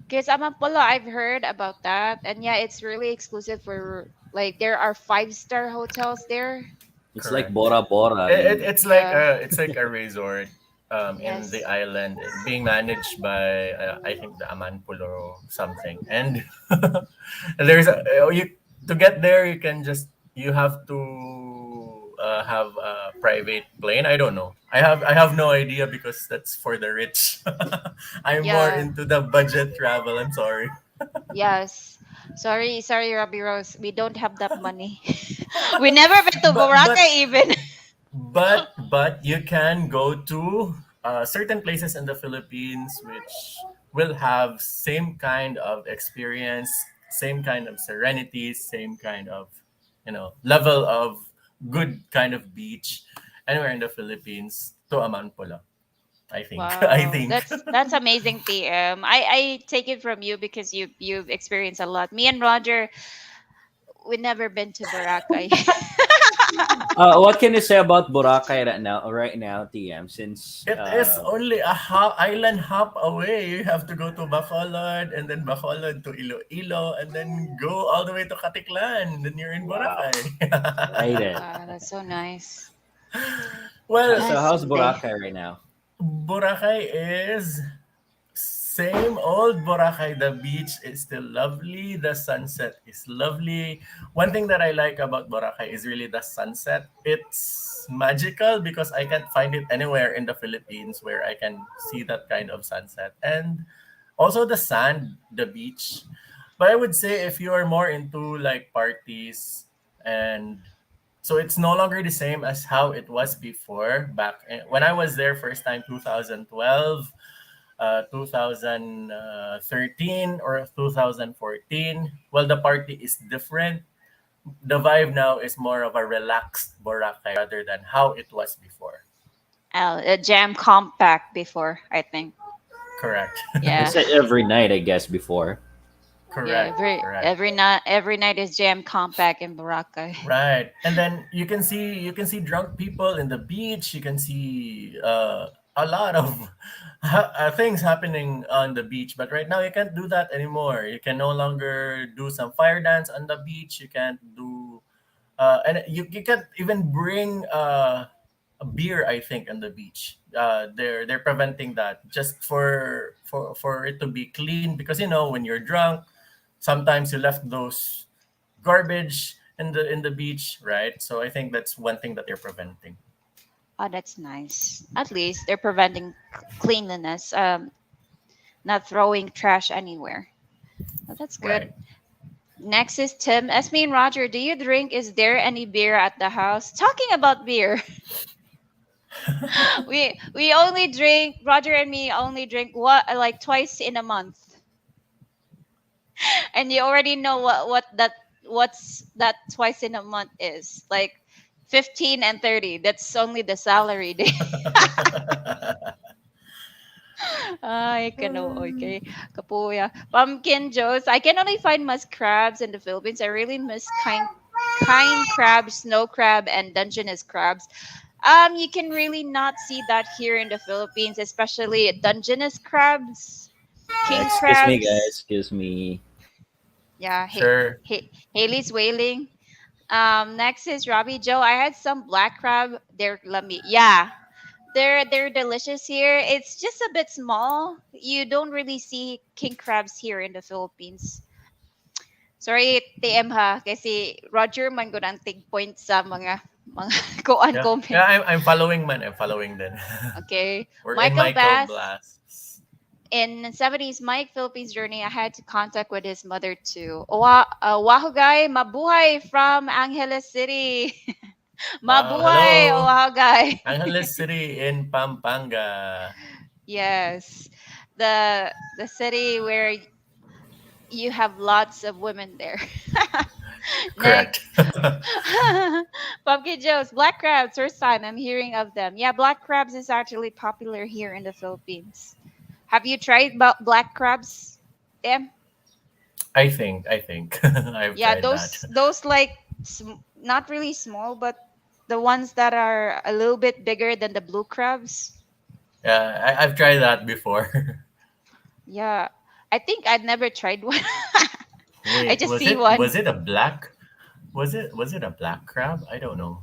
Because Amapolo, I've heard about that. And yeah, it's really exclusive for, like, there are five-star hotels there. It's like Correct. Bora Bora, really. Yeah. It's like a resort in the Yes. island being managed by I think the Amanpulo something. And there's a you to get there you can just you have to have a private plane. I don't know. I have no idea because that's for the rich. I'm more Yeah. into the budget travel. I'm sorry. Yes. Sorry, Robbie Rose. We don't have that money. We never been to But Boracay even. but you can go to certain places in the Philippines which will have same kind of experience, same kind of serenity, same kind of level of good kind of beach anywhere in the Philippines to Amanpola. I think I Wow, think. that's amazing, TM. I take it from you because you've experienced a lot. Me and Roger, we never been to Boracay. What can you say about Boracay right now, TM? Since It is only a island hop away. You have to go to Bacolod and then Bacolod to Iloilo and then go all the way to Katiklan. Then you're in wow, Boracay. excited. Wow, that's so nice. Well, So Ah, how's someday. Boracay right now? Boracay is same old Boracay. The beach is still lovely. The sunset is lovely. One thing that I like about Boracay is really the sunset. It's magical because I can't find it anywhere in the Philippines where I can see that kind of sunset. And also the sand, the beach. But I would say if you are more into like parties and so it's no longer the same as how it was before when I was there first time 2012 2013 or 2014. Well, the party is different. The vibe now is more of a relaxed Boracay rather than how it was before. A jam compact before, I think. Correct. Yeah. It's like every night, I guess. Before, Yeah, Correct. Correct. every night is jam compact in Boracay. Right. And then you can see drunk people in the beach. You can see a lot of things happening on the beach. But right now you can't do that anymore. You can no longer do some fire dance on the beach. You can't do and you can't even bring a beer. I think on the beach. They're preventing that just for it to be clean because when you're drunk, sometimes you left those garbage in the beach, right? So I think that's one thing that they're preventing. Oh, that's nice. At least they're preventing cleanliness, not throwing trash anywhere. Oh, that's Right. good. Next is Tim. Esme and Roger, do you drink? Is there any beer at the house? Talking about beer, we only drink. Roger and me only drink what, like, twice in a month, and you already know what's that twice in a month is like 15 and 30. That's only the salary day. Ay, kano, okay. Kapuya. Pumpkin Joes. I can only find musk crabs in the Philippines. I really miss kind crab, snow crab, and Dungeness crabs. You can really not see that here in the Philippines, especially Dungeness crabs, king excuse me, guys. crabs. Excuse me. Yeah, Sure. Haley's wailing. Next is Robbie Joe. I had some black crab. They're lummy. Yeah, they're delicious here. It's just a bit small. You don't really see king crabs here in the Philippines. Sorry, TM ha, kasi Roger man ko ng tig point sa mga kuan Yeah. Yeah, comment. I'm following man. I'm following then. Okay, We're in Michael Michael Bass. Blasts. In 70s Mike Philippines journey, I had to contact with his mother too. Oahu guy, mabuhay from Angeles City. Wow, Mabuhay, hello. Oahu guy. Angeles City in Pampanga. Yes, the city where you have lots of women there. Correct. Next. Pumpkin Joe's black crabs. First time I'm hearing of them. Yeah, black crabs is actually popular here in the Philippines. Have you tried black crabs? Em? I think I've Yeah, tried that. those like not really small, but the ones that are a little bit bigger than the blue crabs. Yeah, I've tried that before. Yeah, I think I'd never tried one. I Wait, just was see it one. was it a black? Was it a black crab? I don't know.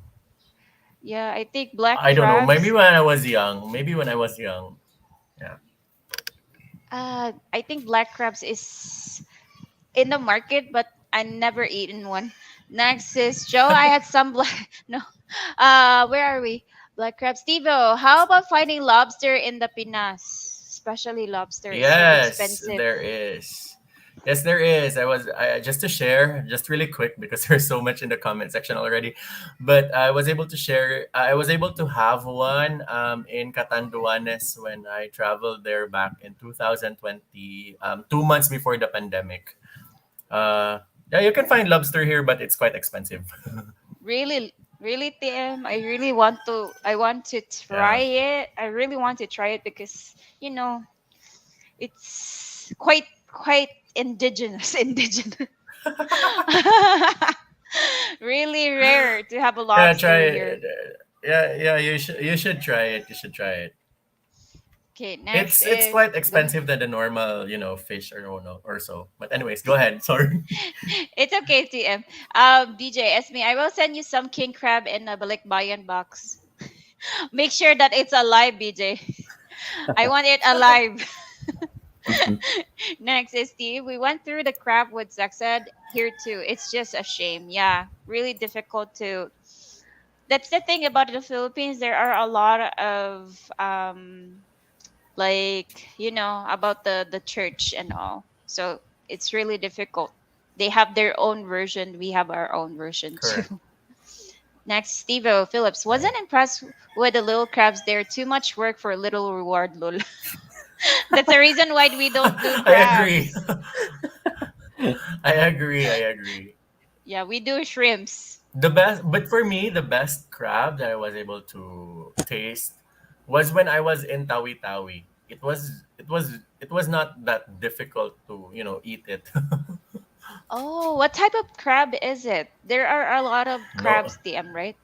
Yeah, I think black I don't know. Maybe crabs. when I was young. Maybe when I was young. Yeah. I think black crabs is in the market, but I never eaten one. Next is Joe. I had some black. No, where are we? Black crab. Stevo, how about finding lobster in the Pinas? Especially lobster is so Yes, expensive. there is. Yes, there is. Just to share, just really quick because there's so much in the comment section already, but I was able to share. I was able to have one in Catanduanes when I traveled there back in 2020, 2 months before the pandemic. Yeah, you can find lobster here, but it's quite expensive. Really, really, TM. I really want to. I want to try Yeah, it. I really want to try it because you know it's quite indigenous. Indigenous. Really rare to have a yeah, try lobster it. here. Yeah, yeah, you should try it. You should try it. Okay, next It's is quite go ahead. expensive than the normal, fish or no or so. But anyways, go ahead. Sorry. It's okay, TM. DJ Esme, I will send you some king crab in a balikbayan box. Make sure that it's alive, BJ. I want it alive. Next is Steve. We went through the crab with Zexed here too. It's just a shame. Yeah, really difficult to. That's the thing about the Philippines. There are a lot of like about the church and all. So it's really difficult. They have their own version. We have our own version too. Correct. Next, Steve Phillips Right. wasn't impressed with the little crabs. They're too much work for a little reward, lol. That's the reason why we don't do I agree. crabs. I agree. I agree. Yeah, we do shrimps. But for me, the best crab that I was able to taste was when I was in Tawi Tawi. It was not that difficult to eat it. Oh, what type of crab is it? There are a lot of No, crabs, DM, right?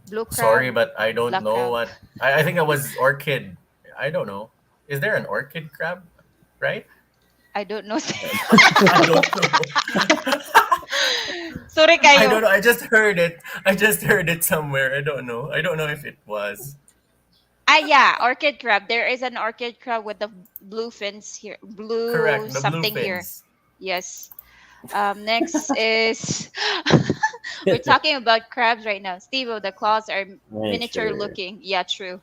Blue sorry, crab, but I don't black know crab. what. I think it was orchid. I don't know. Is there an orchid crab? Right? I don't know. I don't know. Sorry I kayo. don't know. I just heard it. I just heard it somewhere. I don't know. I don't know if it was Ah, yeah, orchid crab. There is an orchid crab with the blue fins here, blue correct. The blue something here. fins. Yes. Next is we're talking about crabs right now. Steve, the claws are miniature Nature. looking. Yeah, true.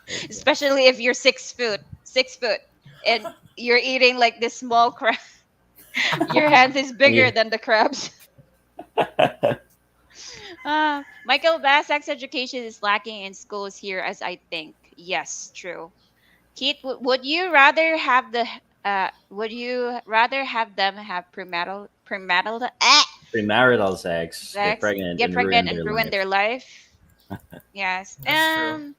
Okay. Especially if you're 6 foot, 6 foot, and you're eating like this small crab. Your hands is bigger Yeah. than the crabs. Michael Bass, sex education is lacking in schools here, as I think. Yes, true. Keith, would you rather have would you rather have them have premarital Premarital sex, get sex, pregnant, get and pregnant ruin and their ruin life. their life? Yes. That's true.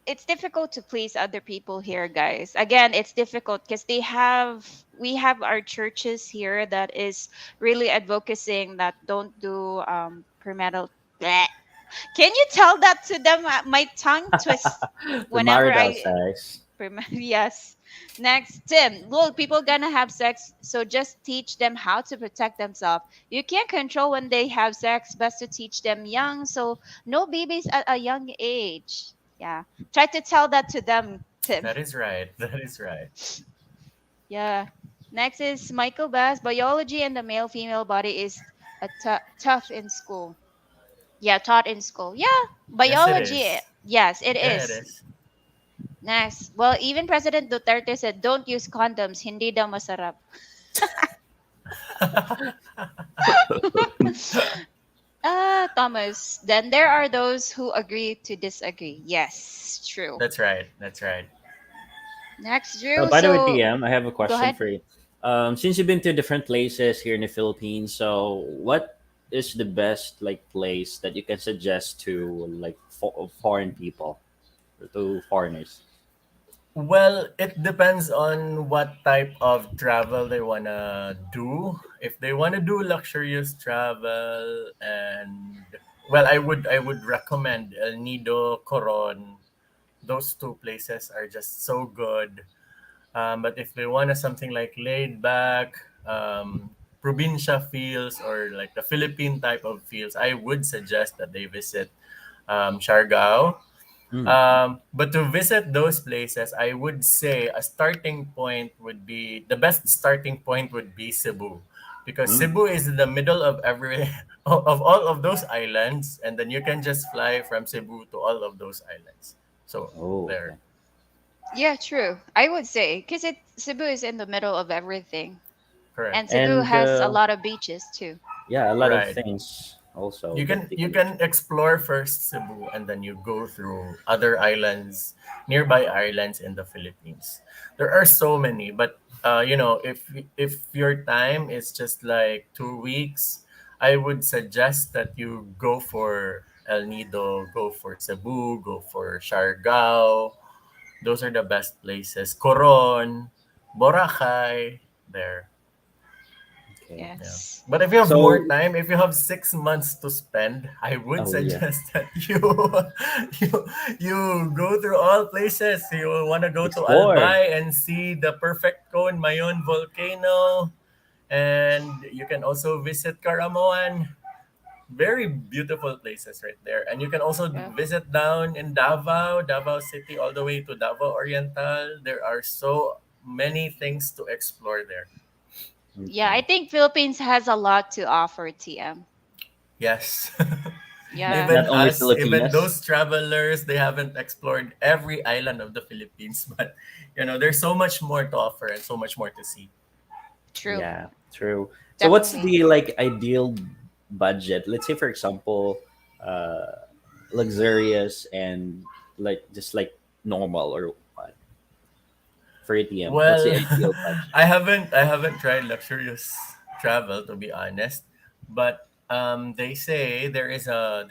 It's difficult to please other people here, guys. Again, it's difficult because we have our churches here that is really advocating that don't do premarital. Bleh. Can you tell that to them? My tongue twists whenever Premarital I sex. yes. Next, Tim. Well, people gonna have sex, so just teach them how to protect themselves. You can't control when they have sex. Best to teach them young, so no babies at a young age. Yeah. Try to tell that to them, Tim. That is right. That is right. Yeah. Next is Michael Bass. Biology and the male female body is tough in school. Yeah, taught in school. Yeah, Yes, it biology. is. Yes, it Yeah, it is. is. Next. Well, even President Duterte said, don't use condoms. Hindi daw masarap. Thomas. Then there are those who agree to disagree. Yes, true. That's right. That's right. Next, Oh, Drew. by the way, So TM, I have a go question ahead. for you. Since you've been to different places here in the Philippines, so what is the best like place that you can suggest to like foreign people or to foreigners? Well, it depends on what type of travel they wanna do. If they wanna do luxurious travel, and well, I would recommend El Nido, Coron. Those two places are just so good. But if they wanna something like laid back, probinsya feels, or like the Philippine type of feels, I would suggest that they visit Siargao. Mm. But to visit those places, I would say a starting point would be the best starting point would be Cebu, because Mm. Cebu is in the middle of every of all of those islands, and then you can just fly from Cebu to all of those islands. So Oh, there, okay. Yeah, true. I would say because it Cebu is in the middle of everything, correct, and Cebu And has a lot of beaches too. yeah, a lot of right. things also you that can they you can can explore. explore first Cebu, and then you go through other islands, nearby islands in the Philippines. There are so many, but if your time is just like 2 weeks, I would suggest that you go for El Nido, go for Cebu, go for Siargao. Those are the best places. Coron, Boracay, there. Okay. Yeah. Yes. But if you have more So, time, if you have 6 months to spend, I would oh yeah, suggest that you you go through all places. You want to go to explore. Albay and see the perfect cone Mayon volcano, and you can also visit Caramoan. Very beautiful places right there. And you can also Yeah. visit down in Davao, Davao City, all the way to Davao Oriental. There are so many things to explore there. Yeah, I Okay. think Philippines has a lot to offer, TM. Yes. Yeah. Not Even only us, even Filipinas. those travelers, they haven't explored every island of the Philippines, but there's so much more to offer and so much more to see. True. Yeah, true. So what's Definitely. the like ideal budget? Let's say for example, luxurious and like just like normal or what for ATM. What's the Well, ideal budget? I haven't tried luxurious travel, to be honest, but they say there is a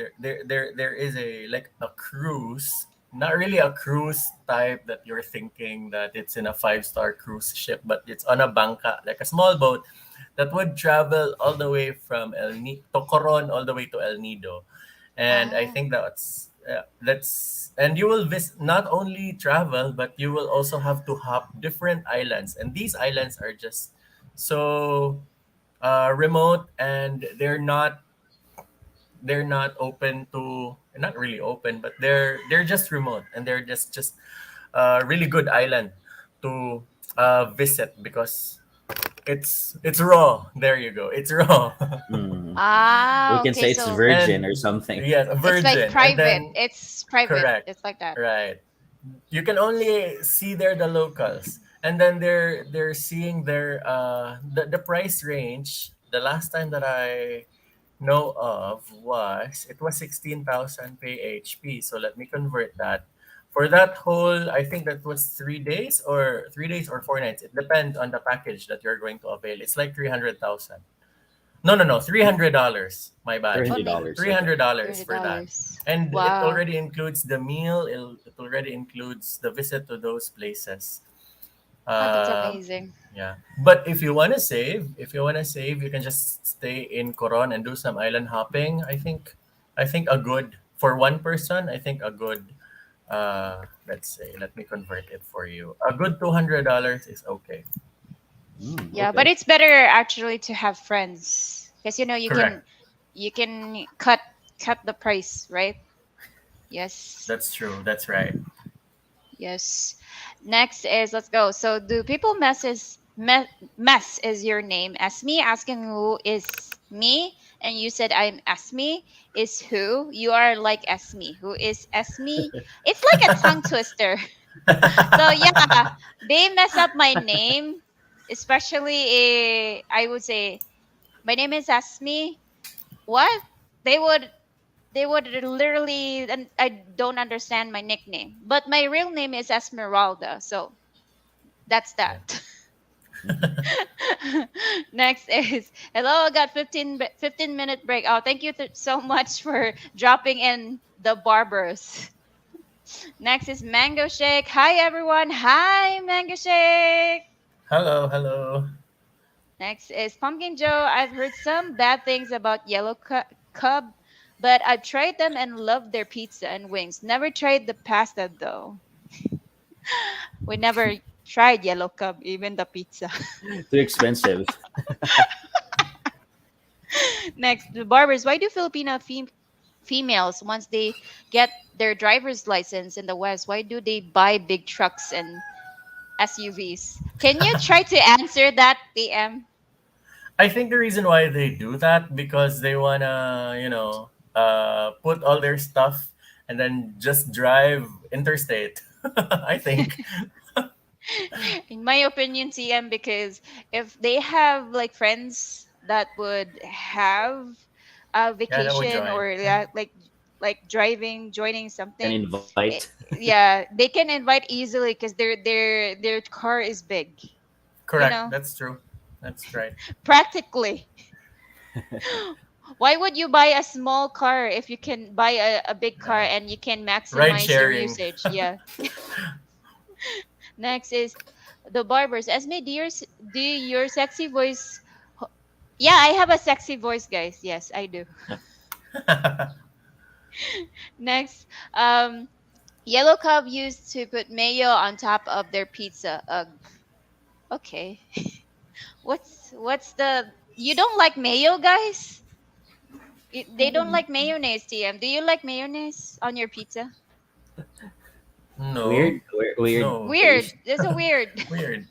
like a cruise, not really a cruise type that you're thinking that it's in a five-star cruise ship, but it's on a bangka, like a small boat that would travel all the way from to Coron all the way to El Nido. And I Oh. think that's and you will visit, not only travel, but you will also have to hop different islands, and these islands are just so remote, and they're not open to, not really open, but they're just remote, and they're just really good island to visit, because it's raw. There you go, it's raw. Hmm. We Ah, can okay. say it's So virgin or And something. yes, a it's like virgin, and private. then It's private. correct, It's like that. right. You can only see there the locals, and then they're seeing their the price range. The last time that I know of was, it was 16,000 php. So let me convert that. For that whole, I think that was 3 days or 4 nights. It depends on the package that you're going to avail. It's like 300,000. No, $300. My Three bad. hundred Only dollars. three Okay. hundred three dollars hundred for that, dollars. and it Wow. already includes the meal. It already includes the visit to those places. Oh, that's Uh, amazing. yeah. But if you wanna save, you can just stay in Coron and do some island hopping. I think a good, for one person. I think a good. Let's say, let me convert it for you. A good $200 is okay. Mm, Yeah, but okay. it's better actually to have friends because Correct. you can cut the price, right? Yes. That's true. That's right. Yes. Next is let's go. So do people mess is your name? Esme asking who is me, and you said I'm Esme. Is who? You are like Esme. Who is Esme? It's like a tongue twister. So yeah, they mess up my name, especially I would say my name is Esme. What? They would they would literally, and I don't understand my nickname. But my real name is Esmeralda. So that's Yeah. that. Next is hello. I got 15-minute break. Oh, thank you so much for dropping in the barbers. Next is Mango Shake. Hi everyone. Hi Mango Shake. Hello, hello. Next is Pumpkin Joe. I've heard some bad things about Cub, but I've tried them and loved their pizza and wings. Never tried the pasta though. We never tried Yellow Cub, even the pizza. Too expensive. Next, the barbers. Why do females, once they get their driver's license in the West, why do they buy big trucks and SUVs? Can you try to answer that, TM? I think the reason why they do that because they wanna, put all their stuff and then just drive interstate. I think. In my opinion, TM, because if they have like friends that would have a Yeah, that would vacation join. or Yeah. like driving, joining Can something, invite. eh, yeah, they can invite easily because their car is big, you Correct. know, That's true. That's right. practically. Why would you buy a small car if you can buy a big car Yeah. and you can Ride maximize your sharing. usage? Yeah. Next is the barbers. Esme, do your sexy voice? Yeah, I have a sexy voice, guys. Yes, I do. Next, Yellow Cub used to put mayo on top of their pizza. Ugh. Okay. What's the? You don't like mayo, guys? They don't like mayonnaise, TM. Do you like mayonnaise on your pizza? No. Weird No. Weird. taste. That's a weird. Weird.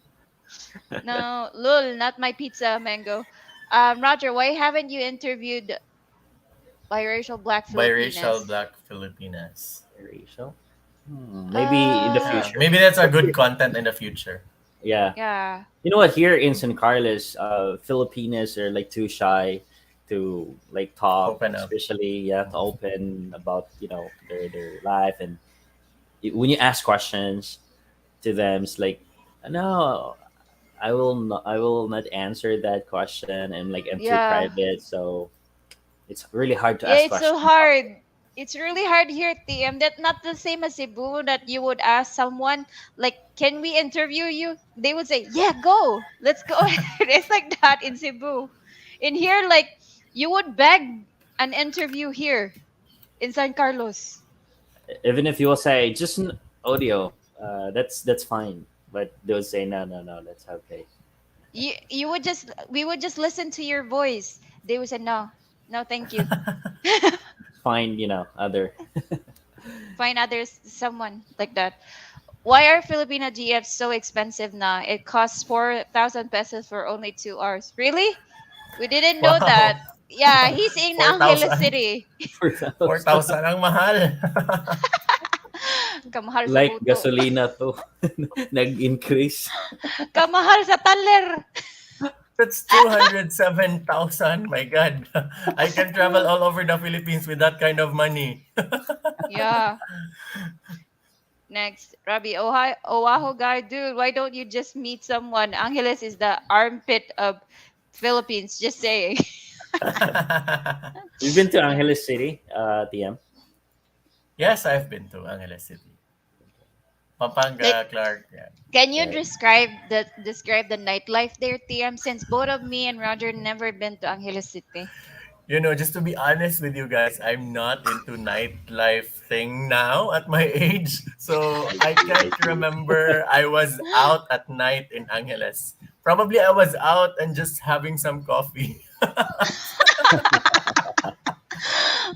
No, lol, not my pizza, mango. Roger, why haven't you interviewed biracial black Biracial Filipinas? black Filipinas. Racial. Maybe in the Uh, Yeah. future. Maybe that's a But good content in the future. yeah, yeah. you know what? Here in San Carlos, Filipinos are like too shy to like talk, Open up. especially yeah, to open about their life, and when you ask questions to them, it's like, no, I will not answer that question, and like I'm too Yeah. private, so it's really hard to Yeah, ask it's so questions. hard. It's really hard here, TM. That not the same as Cebu that you would ask someone like, "Can we interview you?" They would say, "Yeah, go. Let's go." It's like that in Cebu. In here, like you would beg an interview here in San Carlos. Even if you will say just an audio, that's fine, but they'll say no, no, no, that's okay. You would just we would just listen to your voice. They would say, "No, no, thank you." Find other. Find others, someone like that. Why are Filipino GFs so expensive now? It costs 4,000 pesos for only 2 hours. Really? We didn't know that. Wow. Yeah, he's in Angeles 4,000. City. 4,000 ang mahal. Kamahal sa Like buto. gasolina to nag-increase. Kamahal sa taler. That's 207,000. My God. I can travel all over the Philippines with that kind of money. Yeah. Next, Rabi Oahu guy, dude, why don't you just meet someone? Angeles is the armpit of Philippines. Just saying. You've been to Angeles City, TM? Yes, I've been to Angeles City. Like, Pampanga, Clark. Yeah. can you Right. describe the nightlife there, TM? Since both of me and Roger never been to Angeles City. Just to be honest with you guys, I'm not into nightlife thing now at my age. So I I see, I can't see. remember I was out at night in Angeles. Probably I was out and just having some coffee.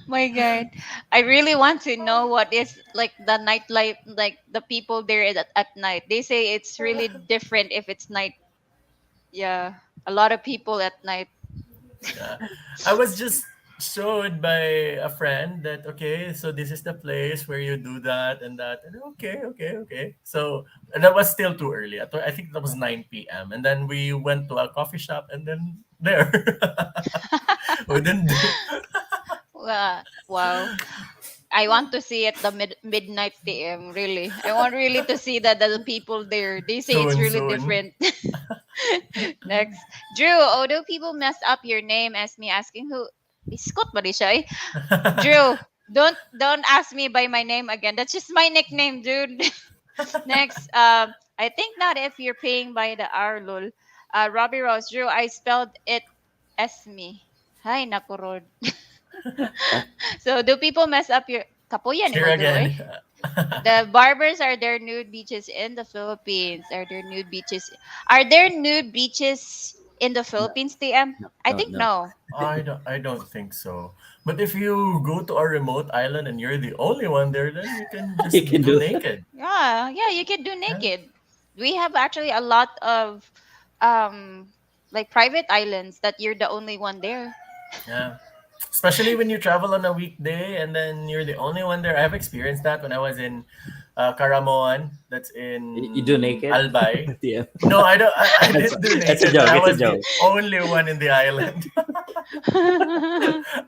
My God, I really want to know what is like the nightlife, like the people there at night. They say it's really different if it's night. Yeah, a lot of people at night. Yeah. I was just showed by a friend that okay, so this is the place where you do that and that. And okay, okay, okay. So that was still too early. I think that was 9 p.m. And then we went to a coffee shop and then there. We didn't do Wow. I want to see it the midnight PM. Really, I want really to see that the people there. They say it's Soon, really soon. different. Next, Drew. Although people mess up your name, as me asking who. Scott ba di siya, eh? Drew, don't ask me by my name again. That's just my nickname, dude. Next, I think not if you're paying by the hour, lol. Robbie Rose, Drew, I spelled it Esme. Hi, nakurod. Uh, So, do people mess up your kapuyan ni Here mo, Drew, eh? again. The barbers are there nude beaches in the Philippines? Are there nude beaches in the no, Philippines, TM? no, I no, think no. no. I don't think so. But if you go to a remote island and you're the only one there, then you can You just can do do that. naked. Yeah, yeah, you can do Yeah. naked. We have actually a lot of um like private islands that you're the only one there. Yeah. Especially when you travel on a weekday and then you're the only one there. I've experienced that when I was in Caramoan. That's You do in naked. Albay. Yeah, No, I don't. I that's didn't do that's a naked, but joke. I It's a was the joke. only one in the island.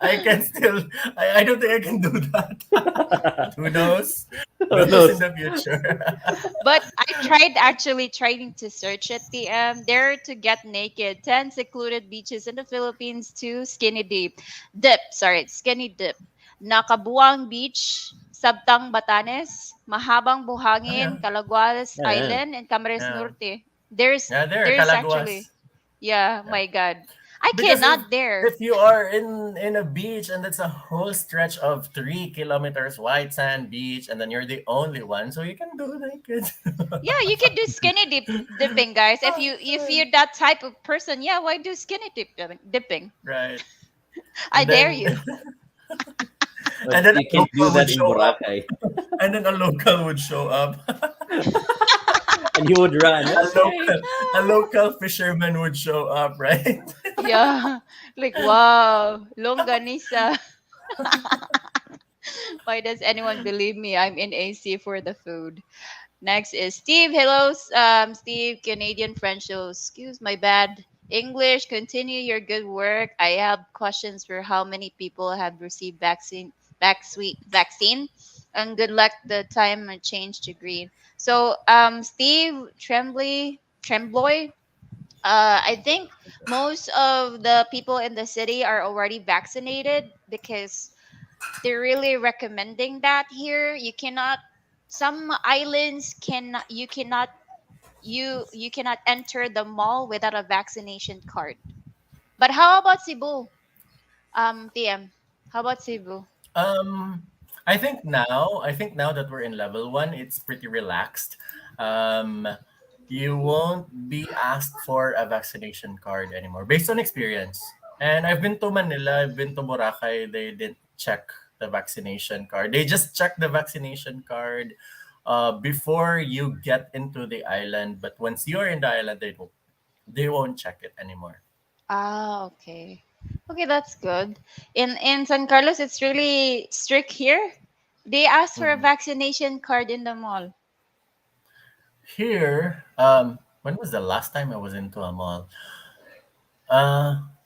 I can still. I don't think I can do that. But who knows? Who Who knows in knows? the future? But I tried actually trying to search it. There to get naked. 10 secluded beaches in the Philippines to skinny dip. Nakabuang Beach, Sabtang Batanes, Mahabang Oh, yeah. Buhangin, Calaguas Yeah, yeah. Island, and Camarines Yeah. Norte. There's Yeah, there, there's actually, Calaguas. yeah, Yeah. my God. I Because if cannot there. if you are in a beach and it's a whole stretch of 3 kilometers white sand beach and then you're the only one, so you can do naked. Yeah, you can do dipping, guys. If you're that type of person, yeah, why do dipping? Right. I And dare then you. But and then you a can't do local that would in show up. Boracay. And then a local would show up. And you would run. A Okay. local a local fisherman would show up, right? Yeah, like wow, longanisa. Why does anyone believe me? I'm in AC for the food. Next is Steve. Hello, Steve, Canadian French. So, excuse my bad English. Continue your good work. I have questions for how many people have received vaccine, and good luck the time and change to green. So, Steve Trembloy. I think most of the people in the city are already vaccinated because they're really recommending that here. You cannot, some islands cannot, you cannot enter the mall without a vaccination card. But how about Cebu? TM, how about Cebu? Um, I think now that we're in level one, it's pretty relaxed. Um, you won't be asked for a vaccination card anymore, based on experience. And I've been to Manila, I've been to Boracay. They didn't check the vaccination card. They just check the vaccination card before you get into the island. But once you're in the island, they won't check it anymore. Ah, okay. Okay, that's good. In San Carlos, it's really strict here. They ask for a Mhm. vaccination card in the mall. Here, when was the last time I was into a mall?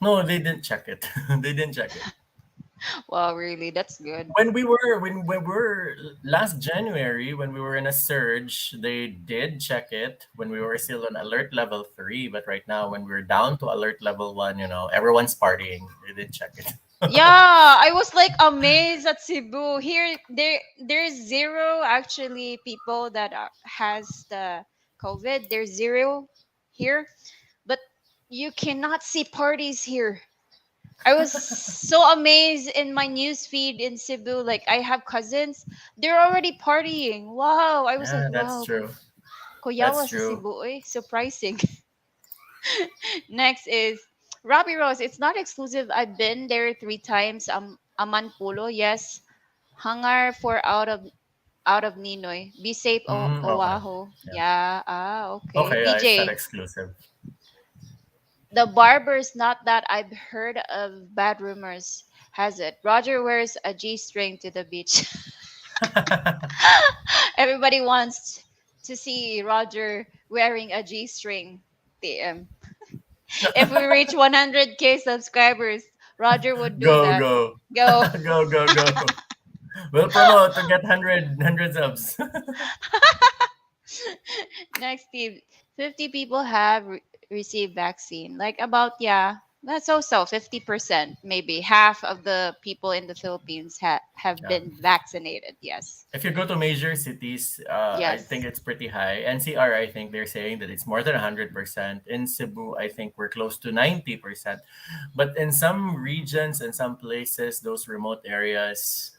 No, they didn't check it. They didn't check it. Wow, really, that's good. When we were last January, when we were in a surge, they did check it when we were still on alert level 3. But right now, when we're down to alert level 1, everyone's partying. They didn't check it. Yeah, I was like amazed at Cebu. Here, there's zero actually people that has the COVID. There's zero here, but you cannot see parties here. I was so amazed in my news feed in Cebu. Like I have cousins, they're already partying. Wow, I was like, Yeah, that's wow, true. That's kuyawa sa true. Cebu, eh? Surprising. Next is Robbie Rose. It's not exclusive. I've been there 3 times. Amanpulo, yes. Hangar for out of Ninoy. Be safe, Okay. Oahu. Yeah. Yeah. Okay. Okay, yeah, it's not BJ, exclusive. the barber's not that I've heard of bad rumors. Has it? Roger wears a G string to the beach. Everybody wants to see Roger wearing a G string. TM. If we reach 100K subscribers, Roger would do Go, that. go. Go. Go, go, go. We'll promote to get hundred subs. Next, Steve, 50 people have received vaccine. Like about, yeah, that's also 50%, maybe half of the people in the Philippines have Yeah. been vaccinated. Yes. If you go to major cities, I think Yes. it's pretty high. NCR, I think they're saying that it's more than 100%. In Cebu, I think we're close to 90%. But in some regions and some places, those remote areas,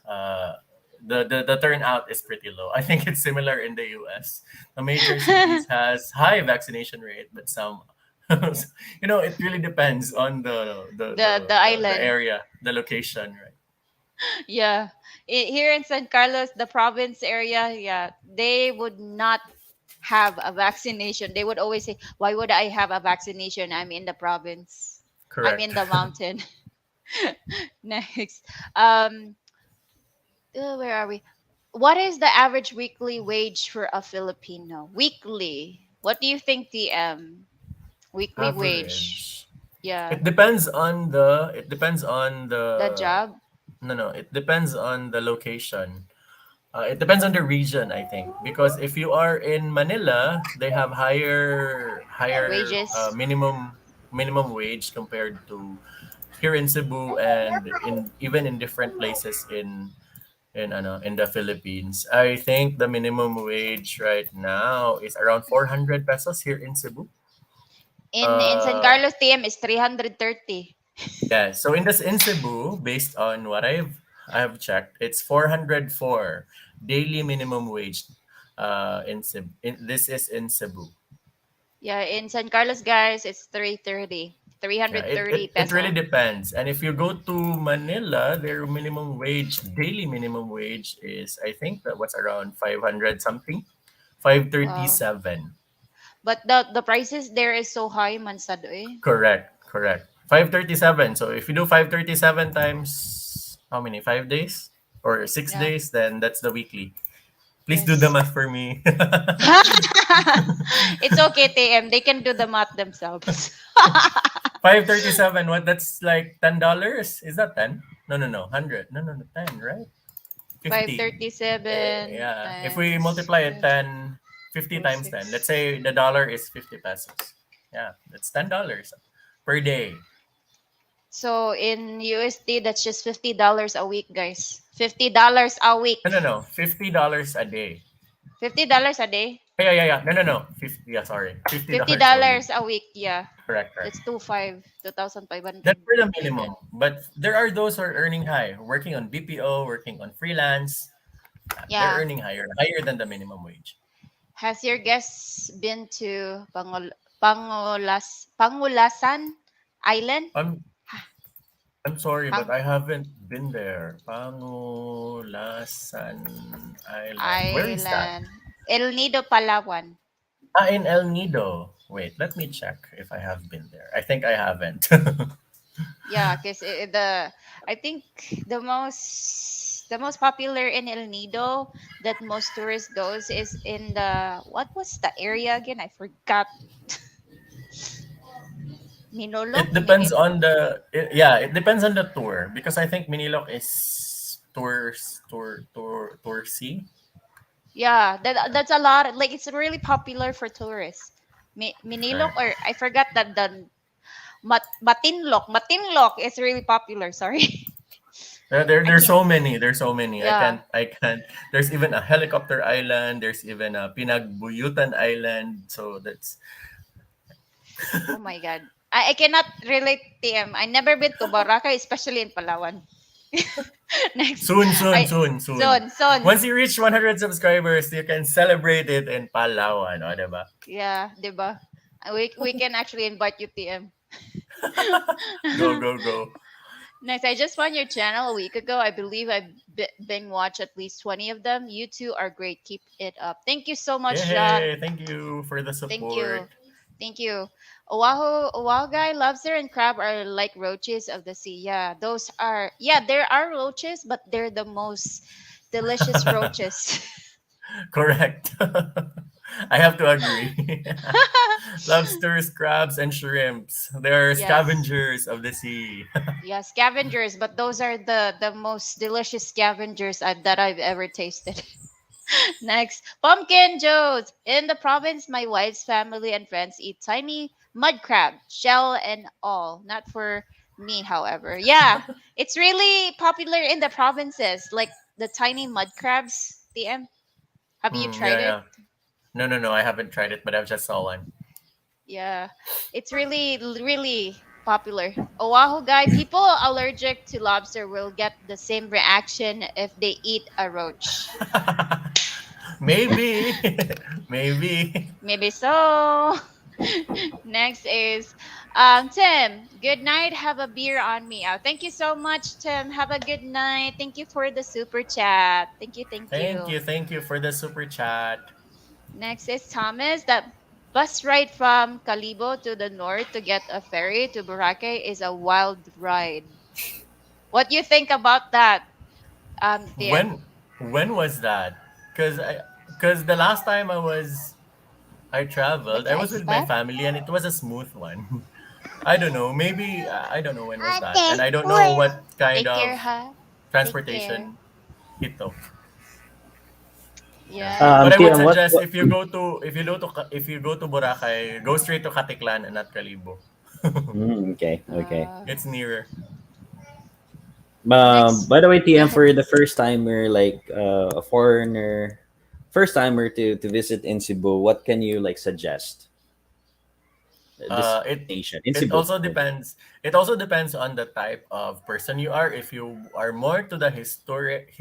the turnout is pretty low. I think it's similar in the US. The major cities has high vaccination rate, but some, it really depends on The the island. area, the location, right? Yeah. Here in San Carlos, the province area, yeah, they would not have a vaccination. They would always say, "Why would I have a vaccination? I'm in the province. I'm in Correct. the mountain." Next. Um, where are we? What is the average weekly wage for a Filipino? Weekly. What do you think, TM? Weekly wage. Average. Yeah. It depends on The the job. no no it depends on the location. It depends on the region, I think, because if you are in Manila, they have higher Wages. minimum wage compared to here in Cebu and in even in different places in the Philippines. I think the minimum wage right now is around 400 pesos here in Cebu. In San Uh, Carlos, TM is 330. Yeah, so in Cebu, based on what I have checked, it's 404 daily minimum wage. In Cebu, this is in Cebu. Yeah, in San Carlos, guys, it's 330. Yeah, 330 it really peso. depends. And if you go to Manila, their minimum wage, daily minimum wage is I think that what's around 500 something, Wow. 537. But the prices there is so high, Mansado eh. Correct. 537. So if you do 537 times how many? 5 days or six Yeah. days, then that's the weekly. Please do the Yes. math for me. It's okay, TM. They can do the math themselves. 537. What? That's like $10. Is that 10? No. 100. No. 10. Right? 50. 537 Yeah. If we times multiply it 10, 50 times 10. Let's 06. say the dollar is 50 pesos. Yeah, that's $10 per day. So in USD, that's just $50 a week, guys. $50 a week. No. $50 a day. $50 a day. Yeah. No. 50. Yeah, sorry. Fifty $50 a week. dollars a week. Yeah, Correct. that's 2,500. That's for the minimum. But there are those who are earning high, working on BPO, working on freelance. They're Yeah. earning higher than the minimum wage. Has your guests been to Pangulasan Island? I'm I'm sorry, but Pang I haven't been there. Pangulasan Island. Where is that? Island. El Nido, Palawan. In El Nido. Wait, let me check if I have been there. I think I haven't. Yeah, because I think the most popular in El Nido that most tourists goes is in the, what was the area again? I forgot. Minolok, It depends on it depends on the tour because I think Minilok is tour C. Yeah, that's a lot. Like it's really popular for tourists. Minilok, Right. or I forgot that the Matinlok is really popular. Sorry, I There's can't. so many. There's so many. Yeah. I can't. There's even a helicopter island. There's even a Pinagbuyutan island. So that's Oh my God. I cannot relate, TM. I never been to Boracay, especially in Palawan. Next, I soon. Son. Once you reach 100 subscribers, you can celebrate it in Palawan, o, diba? Yeah, 'di ba? We can actually invite you, TM. Go. Next, I just found your channel a week ago. I believe I've been watched at least 20 of them. You two are great. Keep it up. Thank you so much, John. Hey, thank you for the Thank support. you. Thank you. Oahu guy, lobster and crab are like roaches of the sea. Yeah, those are, yeah, there are roaches, but they're the most delicious roaches. Correct. I have to agree. Lobsters, crabs, and shrimps. They're Yes. scavengers of the sea. Yeah, scavengers, but those are the most delicious scavengers that I've ever tasted. Next, pumpkin joes. In the province, my wife's family and friends eat tiny mud crab, shell and all. Not for me, however. Yeah, it's really popular in the provinces, like the tiny mud crabs. TM, have you tried Yeah, it? yeah. No, no, no. I haven't tried it, but I just saw one. Yeah, it's really popular. Oahu guy, people allergic to lobster will get the same reaction if they eat a roach. Maybe. Maybe. Maybe so. Next is Tim. Good night. Have a beer on me. Thank you so much, Tim. Have a good night. Thank you for the super chat. Thank you. Thank Thank you. you. Thank you for the super chat. Next is Thomas. That bus ride from Calibo to the north to get a ferry to Boracay is a wild ride. What do you think about that, TM? When was that? Cause the last time I What traveled, I ka was with my expat? family and it was a smooth one. I don't know. Maybe I don't know when was that, and I don't know what kind Take care, of ha. Take care. transportation he took. Yeah. Yeah. But I would TM, what, suggest what if you go to Boracay, go straight to Katiklan and not Kalibo. okay, okay. Uh, It's nearer. Next, By the way, go TM, ahead. for the first timer, like a foreigner, first timer to visit in Cebu, what can you like suggest? Uh, it Destination in it Cebu. also depends. It also depends on the type of person you are. If you are more to the historic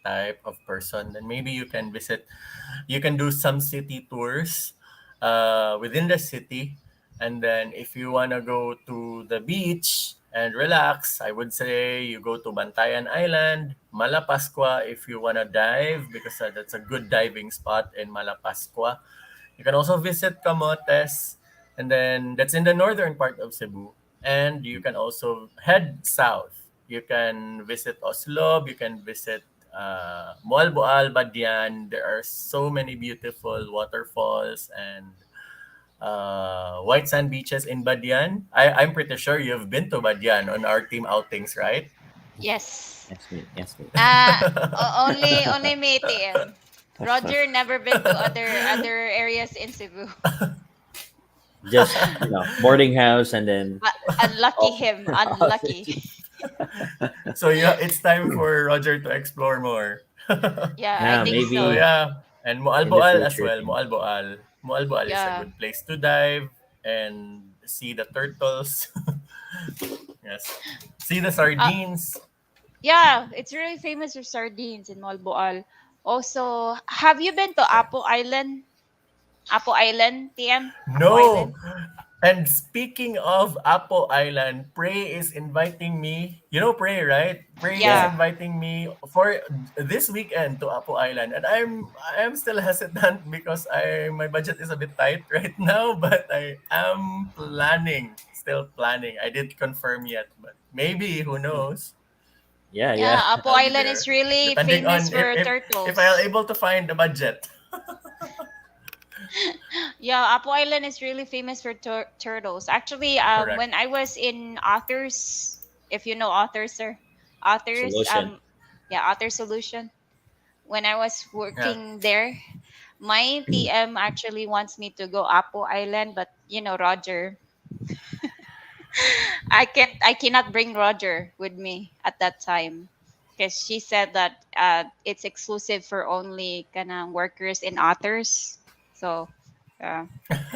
type of person, then maybe you can visit. You can do some city tours, within the city, and then if you wanna go to the beach and relax, I would say you go to Bantayan Island, Malapascua if you wanna dive because that's a good diving spot in Malapascua. You can also visit Camotes, and then that's in the northern part of Cebu. And you can also head south. You can visit Oslo, you can visit Moalboal, Badian. There are so many beautiful waterfalls and white sand beaches in Badian. I'm pretty sure you've been to Badian on our team outings, right? Yes. Yes, me. Yes, me. Only me, TM. Roger never been to other areas in Cebu. Just boarding house and then Unlucky off. him. Unlucky. So yeah, it's time for Roger to explore more. Yeah, I Yeah, think So so. maybe yeah, and in the Moalboal as future, well. TM. Moalboal. Moalboal is a Yeah. good place to dive and see the turtles. Yes. See the Uh, sardines. yeah, it's really famous for sardines in Malboal. Also, have you been to Yeah. Apo Island? Apo Island, TM? Apo No. Island? And speaking of Apo Island, Prey is inviting me. You know Prey, right? Prey is Yeah. Yeah. inviting me for this weekend to Apo Island, and I am still hesitant because I my budget is a bit tight right now. But I am planning, still planning. I didn't confirm yet, but maybe who Hmm. knows? Yeah, yeah. Yeah, Apo I'll be Island is there really depending famous on for if I'll turtles. able to find the budget. Yeah, Apo Island is really famous for turtles. Actually, Correct. when I was in Authors, if you know Authors, sir, Authors, Solution. yeah, Author Solution. When I was Yeah. working there, my TM actually wants me to go Apo Island, but Roger, I cannot bring Roger with me at that time because she said that it's exclusive for only kind of workers and authors. So, uh,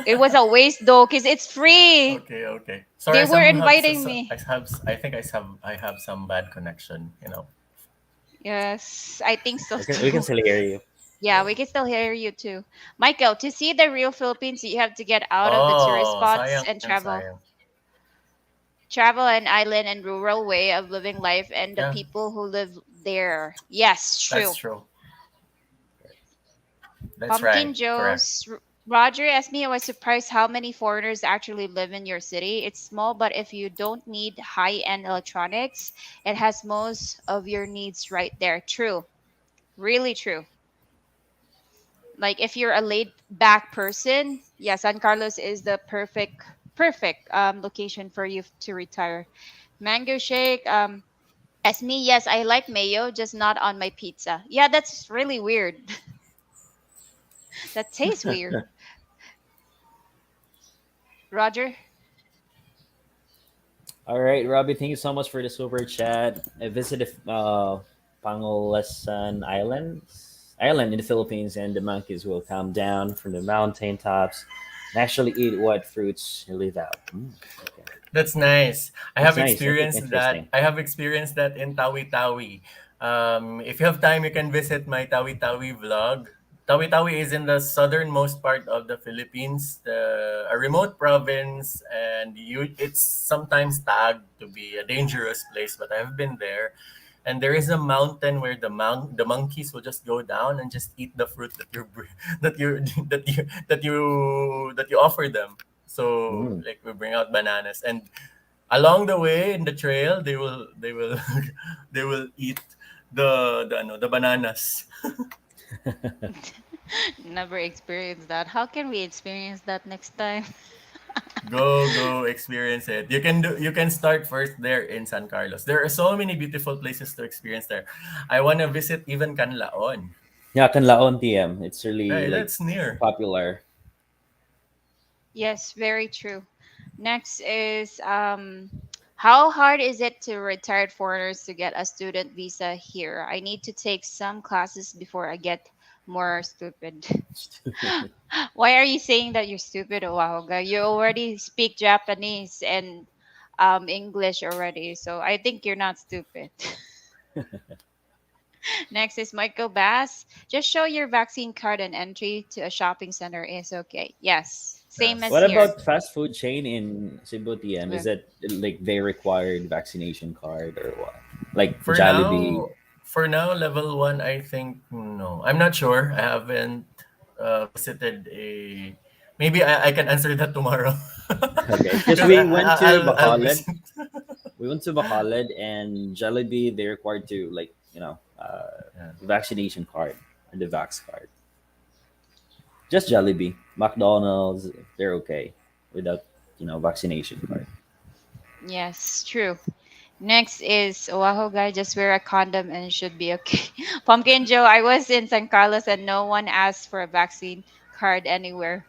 it was a waste though because it's free. Okay, okay. They Sorry, were some have inviting me. I think I have some bad connection. Yes, I think so We can too. still hear you. Yeah, we can still hear you too. Michael, to see the real Philippines, you have to get out of the tourist Oh, spots sayang, and sayang. travel an island and rural way of living life and the Yeah, people who live there. Yes, that's true. true. That's right. Pumpkin Correct. Joe's Roger asked me, I was surprised how many foreigners actually live in your city. It's small, but if you don't need high end electronics, it has most of your needs right there. True. Really true. Like if you're a laid back person, yeah, San Carlos is the perfect location for you to retire. Mango shake, as me, yes, I like mayo, just not on my pizza. Yeah, that's really weird. That tastes weird. Roger? All right, Robbie, thank you so much for the super chat. I visited Island in the Philippines, and the monkeys will come down from the mountain tops and actually eat what fruits you leave out. Okay, That's nice. I that's have nice. I think experienced that. interesting. I have experienced that in Tawi Tawi. If you have time, you can visit my Tawi Tawi vlog. Tawi Tawi is in the southernmost part of the Philippines, a remote province, and it's sometimes tagged to be a dangerous place. But I've been there, and there is a mountain where the monkeys will just go down and just eat the fruit that that you that you offer them. So Mm. like we bring out bananas, and along the way in the trail they will they will eat the bananas. Never experienced that. How can we experience that next time? Go experience it. You can start first there in San Carlos. There are so many beautiful places to experience there. I want to visit even Canlaon. Yeah, Canlaon TM. It's really Right, like that's near. popular. Yes, very true. Next is how hard is it to retired foreigners to get a student visa here? I need to take some classes before I get more stupid. Why are you saying that you're stupid, Oahoga? You already speak Japanese and English already, so I think you're not stupid. Next is Michael Bass. Just show your vaccine card and entry to a shopping center is okay. Yes, same as What Yes. here. about fast food chain in Cebu TM? Is Yeah. that like they required vaccination card or what? Like For Jollibee. now, for now, level one, I think no. I'm not sure. I haven't visited a. Maybe I can answer that tomorrow. Okay, because Because we went to I'll Bacolod. visit. We went to Bacolod and Jollibee. They required to like Yeah. vaccination card or the Vax card. Just Jollibee, McDonald's. They're okay without vaccination card. Yes, true. Next is Oahu guy, just wear a condom and should be okay. Pumpkin Joe, I was in San Carlos and no one asked for a vaccine card anywhere.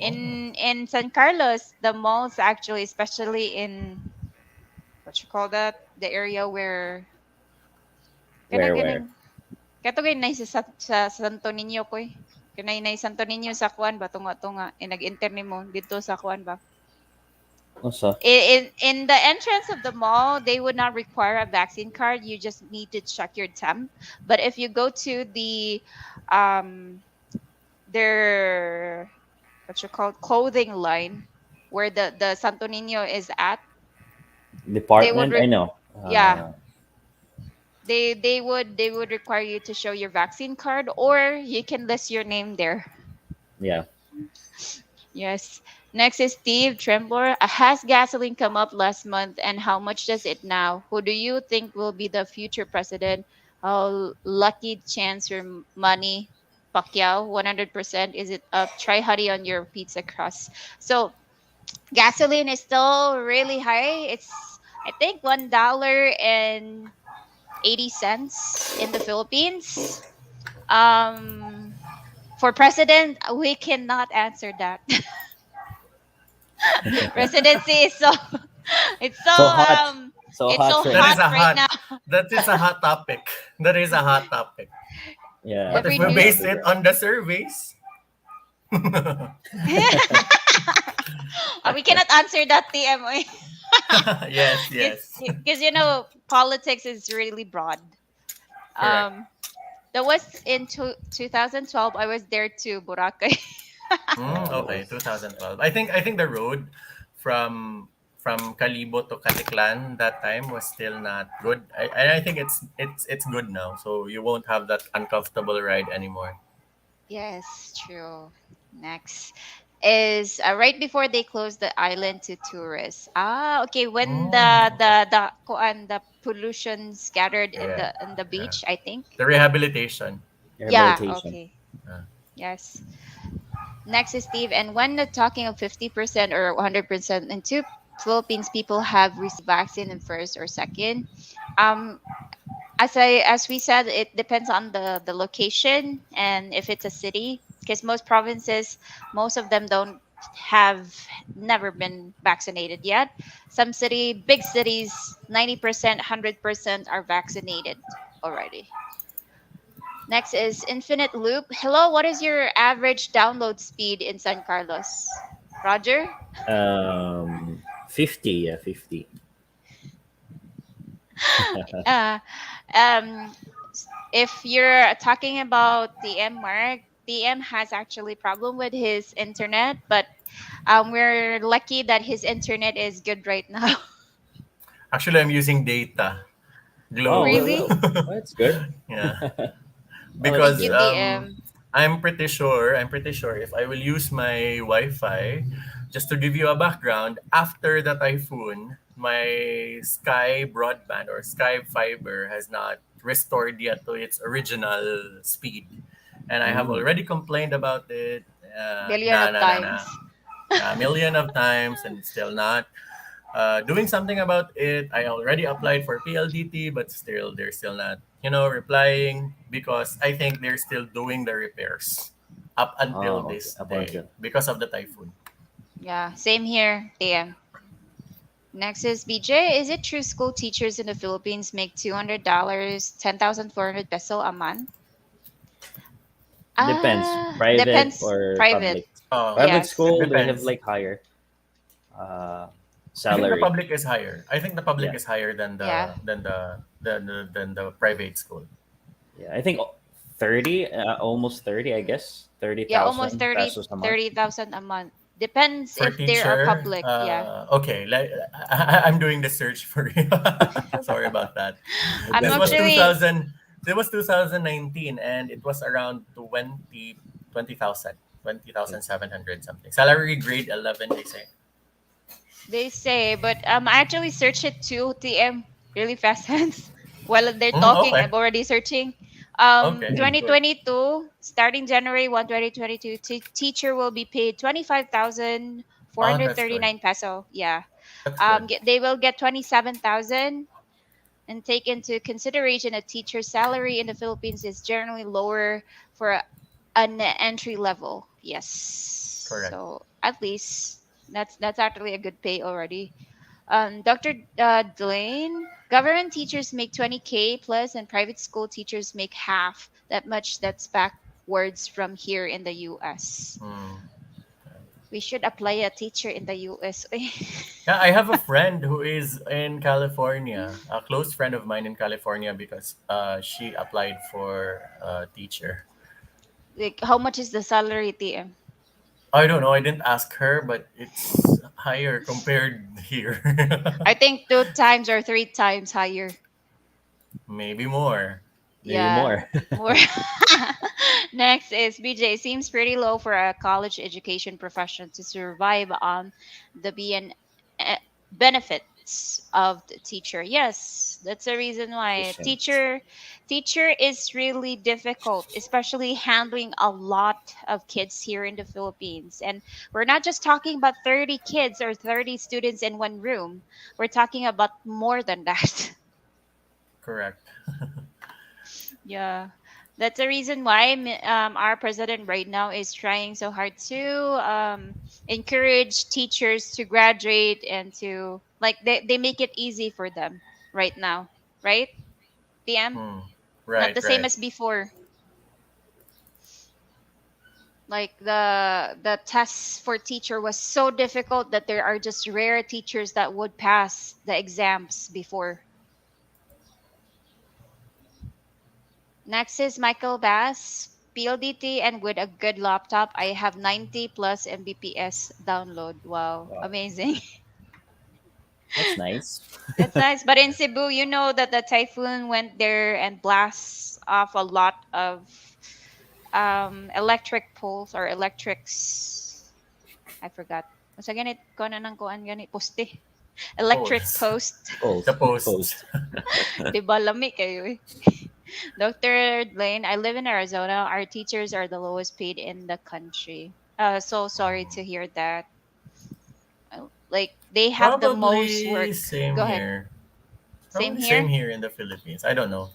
Oh. In San Carlos, the malls actually, especially in what you call that, the area where kana Where? ganing kato gay nay sa Santo Niño ko eh. Kanay nay Santo Niño sa kuan ba tunga-tunga nag-enter nimo dito sa kuan ba. Also, In the entrance of the mall, they would not require a vaccine card. You just need to check your temp. But if you go to the um their what you call clothing line where the Santo Niño is at, they would department. I know. yeah, they would require you to show your vaccine card or you can list your name there. Yeah. Yes. Next is Steve Trembler. Has gasoline come up last month and how much does it now? Who do you think will be the future president? Oh, lucky chance your money. Pacquiao, 100%. Is it up? Try honey on your pizza crust. So gasoline is still really high. It's I think $1.80 in the Philippines. Um, for president, we cannot answer that. Residency is so it's so So hot. So it's hot so right That hot now. is a right hot. now. That is a hot topic. That is a hot topic. Yeah, But if Every we no news. base doubt with it on the surveys, We cannot answer that TMO yes, yes, because politics is really broad. correct. Um, that was in 2012. I was there too, Boracay. Okay, Oh, 2012. I think the road from Kalibo to Katiklan that time was still not good. I think it's good now, so you won't have that uncomfortable ride anymore. Yes, true. Next is right before they close the island to tourists. Ah, okay. When Okay. the pollution scattered Yeah, in the yeah. beach, I think. The rehabilitation. Yeah. rehabilitation. Okay. Yeah. Yes. Next is Steve. And when not talking of 50% or 100%, in two Philippines, people have received vaccine in first or second. Um, as we said, it depends on the location and if it's a city. Because most provinces, most of them don't have never been vaccinated yet. Some big cities, 90%, 100% are vaccinated already. Next is Infinite Loop. Hello, what is your average download speed in San Carlos? Roger? 50, yeah, 50. Uh, um, if you're talking about TM Mark, TM has actually problem with his internet, but we're lucky that his internet is good right now. Actually, I'm using data Oh, Globe. Really? that's good. Yeah, Oh, that's Thank because you, good. TM. I'm pretty sure if I will use my Wi-Fi, just to give you a background, after the typhoon, my Sky broadband or Sky fiber has not restored yet to its original speed, and I have Mm. already complained about it. Billion Nah, of nah, nah, nah. times. A million of times, and still not doing something about it. I already applied for PLDT, but still, they're still not, replying because I think they're still doing the repairs up until Oh, okay. this Up day until. because of the typhoon. Yeah, same here, TM. Next is BJ. Is it true school teachers in the Philippines make $200, 10,400 peso a month? Depends. Private Depends. or Private. public. Public Yes. It school, they have depends. like higher uh, I think the salary. public is higher. I think the public Yeah. is higher than Yeah. the private school. Yeah. I think 30, almost 30, I guess. Yeah, almost 30,000 30 pesos a month. 30,000 a month. Depends For if they are teacher, public. Yeah. okay, I'm doing the search for you. Sorry about that. No I'm This was pressure. actually 2000. This was 2019, and it was around 20,700 something. Salary grade 11, they say. they say, but I actually search it too, TM, really fast hands. While they're talking, Okay. I'm already searching. Okay. Mm, good. 2022, starting January 1, 2022, teacher will be paid Oh, that's good. 25,439 peso. Yeah. That's good. They will get 27,000, and take into consideration a teacher's salary in the Philippines is generally lower for an entry level. Yes. Correct. So at least that's actually a good pay already. Dr. Delane, government teachers make 20K plus, and private school teachers make half that much. That's backwards from here in the US. Hmm. We should apply a teacher in the USA. Yeah, I have a friend who is in California, a close friend of mine in California, because she applied for teacher. Like, how much is the salary, TM? I don't know. I didn't ask her, but it's higher compared here. I think two times or three times higher. Maybe more. Maybe Yeah, more. more. Next is BJ. Seems pretty low for a college education profession to survive on the eh, benefits of the teacher. Yes, that's the reason why Efficient. teacher is really difficult, especially handling a lot of kids here in the Philippines. And we're not just talking about 30 kids or 30 students in one room. We're talking about more than that. Correct. Yeah, that's the reason why our president right now is trying so hard to encourage teachers to graduate and to like they make it easy for them right now, right? PM, Hmm. not Right, the same right. as before. Like the tests for teacher was so difficult that there are just rare teachers that would pass the exams before. Next is Michael Bass, PLDT, and with a good laptop, I have 90 plus Mbps download. Wow, Wow. amazing. That's nice. That's nice. But in Cebu, you know that the typhoon went there and blasts off a lot of electric poles or electrics. I forgot. Masa ganit ko na ng kuan ganit poste. Electric Posts. post. The Post. posts. Post. Di ba lami kayo eh? Dr. Lane, I live in Arizona. Our teachers are the lowest paid in the country. So sorry to hear that. Like they have the most Probably work. same Go ahead. here. Same Probably same here. here in the Philippines. I don't know.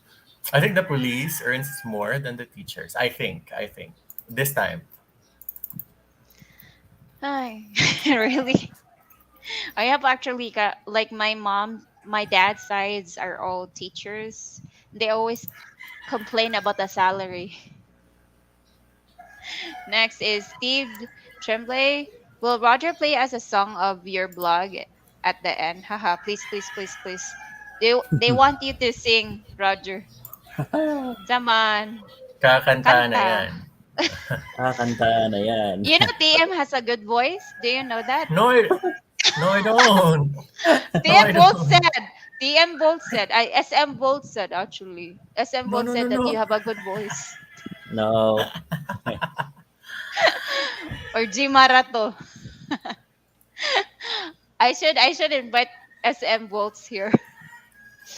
I think the police earns more than the teachers. I think. I think. This time. Ay, really? I have actually got like my mom, my dad's sides are all teachers. They always complain about the salary. Next is Steve Tremblay. Will Roger play as a song of your blog at the end? Haha, please, please, please, please. They want you to sing, Roger. Come on, Kakanta na kanta. yan. Kakanta na yan. You know TM has a good voice. Do you know that? No, no, I don't. No, I TM Bolt don't. said. TM Bolt said. SM Bolt said actually. SM No, Bolt no, no, said that you no. have a good voice. No. Or G Marato. I should invite SM Bolts here.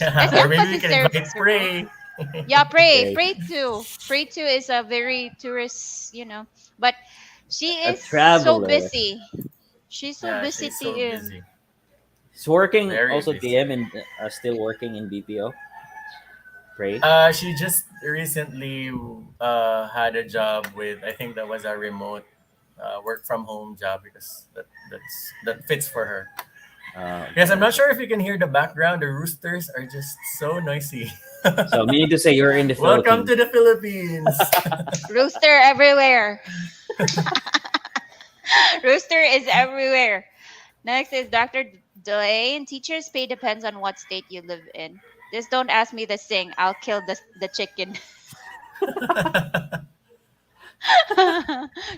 Or SM maybe we kasi can serves invite Cebu. Prey. Yeah, pray. Okay. Pray too. Pray too is a very tourist. But she A is so traveler. busy. She's so Yeah, busy, she's so TM. busy. He's working Very also busy. TM and still working in BPO. Pray. She just recently had a job with, I think that was a remote work from home job because that fits for her. Yes, I'm Okay. not sure if you can hear the background. The roosters are just so noisy. So meaning to say you're in the Welcome Philippines. to the Philippines. Rooster everywhere. Rooster is everywhere. Next is Dr. Delane. Teacher's pay depends on what state you live in. Just don't ask me to sing. I'll kill the chicken.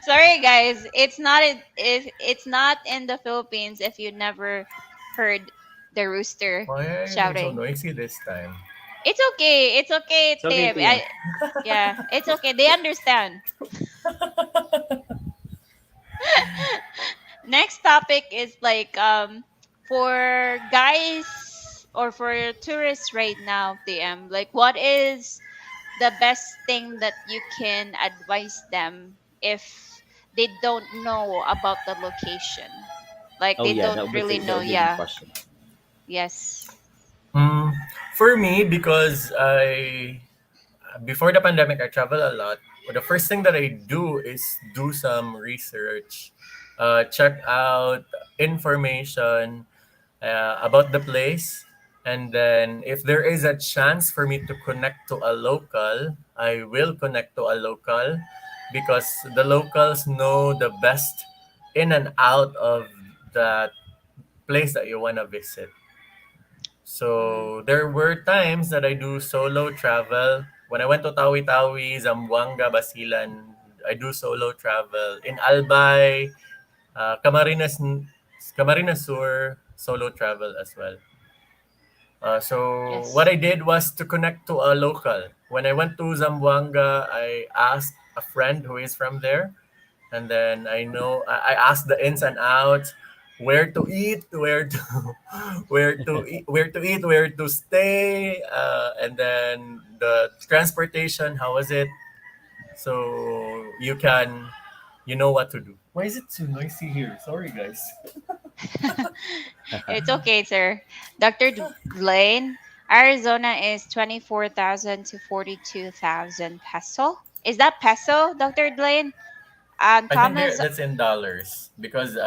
Sorry, guys. It's not in the Philippines if you never heard the rooster Why are you being so shouting. noisy this time? It's okay. It's okay, It's okay, Tim. TM. Yeah, it's okay. They understand. Next topic is like for guys or for tourists right now, TM. Like, what is the best thing that you can advise them if they don't know about the location? Like Oh they yeah, don't really that know. would be a good Yeah. question. Yes. Mm, for me, because I before the pandemic, I travel a lot. But the first thing that I do is do some research, check out information about the place, and then if there is a chance for me to connect to a local, I will connect to a local because the locals know the best in and out of that place that you want to visit. Mm, So there were times that I do solo travel. When I went to Tawi-Tawi, Zamboanga, Basilan, I do solo travel. In Albay, Camarines Sur, solo travel as well. So what yes. I did was to connect to a local. When I went to Zamboanga, I asked a friend who is from there, and then I asked the ins and outs, where to eat, where to where to stay, and then the transportation. How was it? So you know what to do. Why is it so noisy here? Sorry, guys. It's okay, sir. Dr. Lane, Arizona is 24,000 to 42,000 peso. Is that peso, Dr. Lane? I think Thomas, that's in dollars because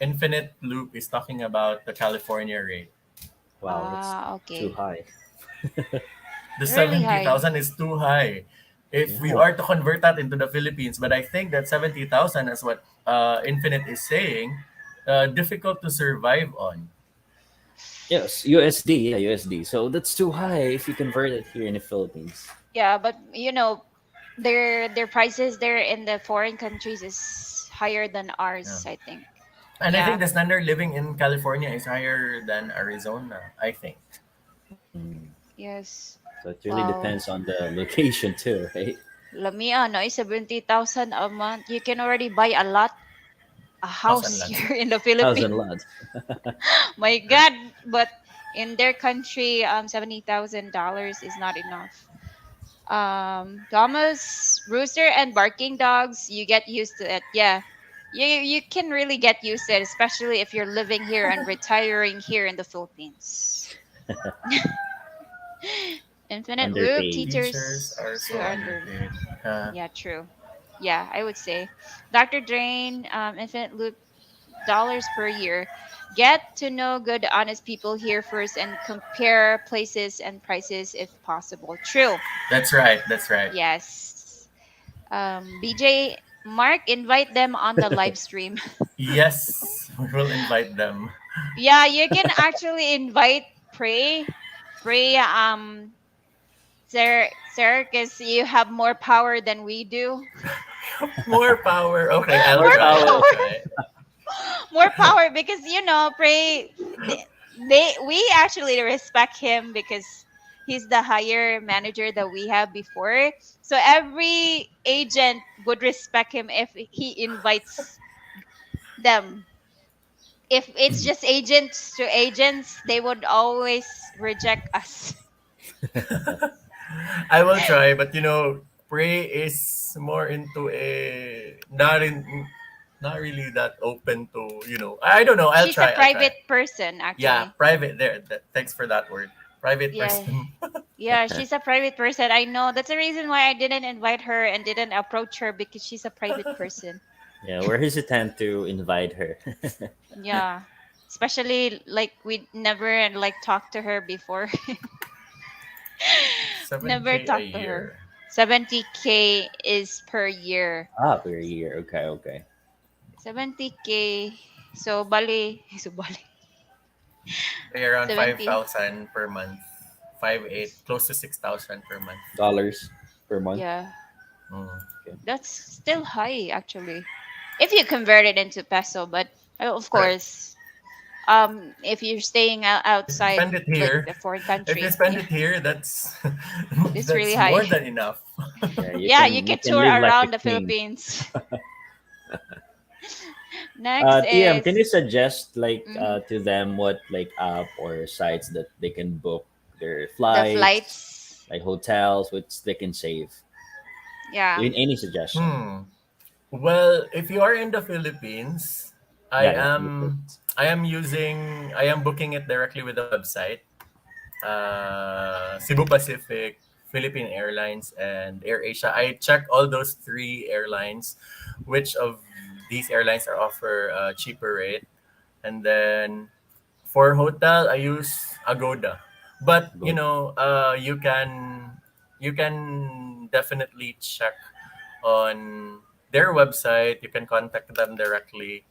Infinite Loop is talking about the California rate. Wow, that's too okay. high. The Really high. 70,000 is too high. If we Yeah. are to convert that into the Philippines, but I think that 70,000 is what Infinite is saying, difficult to survive on. Yes, USD. Yeah, USD. So that's too high if you convert it here in the Philippines. Yeah, but their prices there in the foreign countries is higher than Yeah. ours, I think. And I think Yeah. the standard living in California is higher than Arizona, I think. Mm. Yes. So it really Wow. depends on the location too, right? Lamia, no, is 70,000 a month. You can already buy a House house and lots. here in the House and Philippines. lots. My Yeah. God, but In their country, $70,000 is not enough. Thomas, rooster, and barking dogs, you get used to it. Yeah, you can really get used to it, especially if you're living here and retiring here in the Philippines. Infinite loop Underpaid. Teachers teachers are so so under. underpaid. Yeah, true. Yeah, I would say Dr. Drain, infinite loop dollars per year. Get to know good, honest people here first and compare places and prices if possible. True. That's right. That's right. Yes. BJ, Mark, invite them on the live stream. Yes, we will invite them. Yeah, you can actually invite Pray, Sarah, because you have more power than we do. More power. Okay, I'll More More try. power. I'll power. try. More power because Pray, we actually respect him because he's the higher manager that we have before. So every agent would respect him if he invites them. If it's just agents to agents, they would always reject us. I will try, but Prey is more into a not really that open to I don't know. I'll She's a try. I'll try. private person, Yeah, actually. private there. Thanks for that word. Private Yeah. person. Yeah, she's a private person. I know. That's the reason why I didn't invite her and didn't approach her because she's a private person. Yeah, we're hesitant to invite her. Yeah. Especially like we never like talked to her before. Never 7K a talked to her. year. 70K is per year. Ah, per year. Okay, okay. 70K. So bali, so bali. Pay around 70. 5,000 per month. 5 8, close to 6,000 per month. Dollars per month. Yeah. Mm. Okay. That's still high actually. If you convert it into peso, but of Right. course, if you're staying If you outside spend it like here, a foreign if you country, spend yeah, it here, that's it's really that's high. more than enough. Yeah, Yeah, you you can can tour live like a around the king. Philippines. Next TM, is can you suggest like mhm, to them what like app or sites that they can book their the flights, flights. like hotels, which they can save? Yeah, Any suggestion? Hmm. Well, if you are in the Philippines, I Yeah, yeah, in the am Philippines. I am booking it directly with the website. Cebu Pacific, Philippine Airlines, and AirAsia. I check all those three airlines, which of these airlines are offer a cheaper rate, and then for hotel I use Agoda. But Good. you can definitely check on their website. You can contact them directly,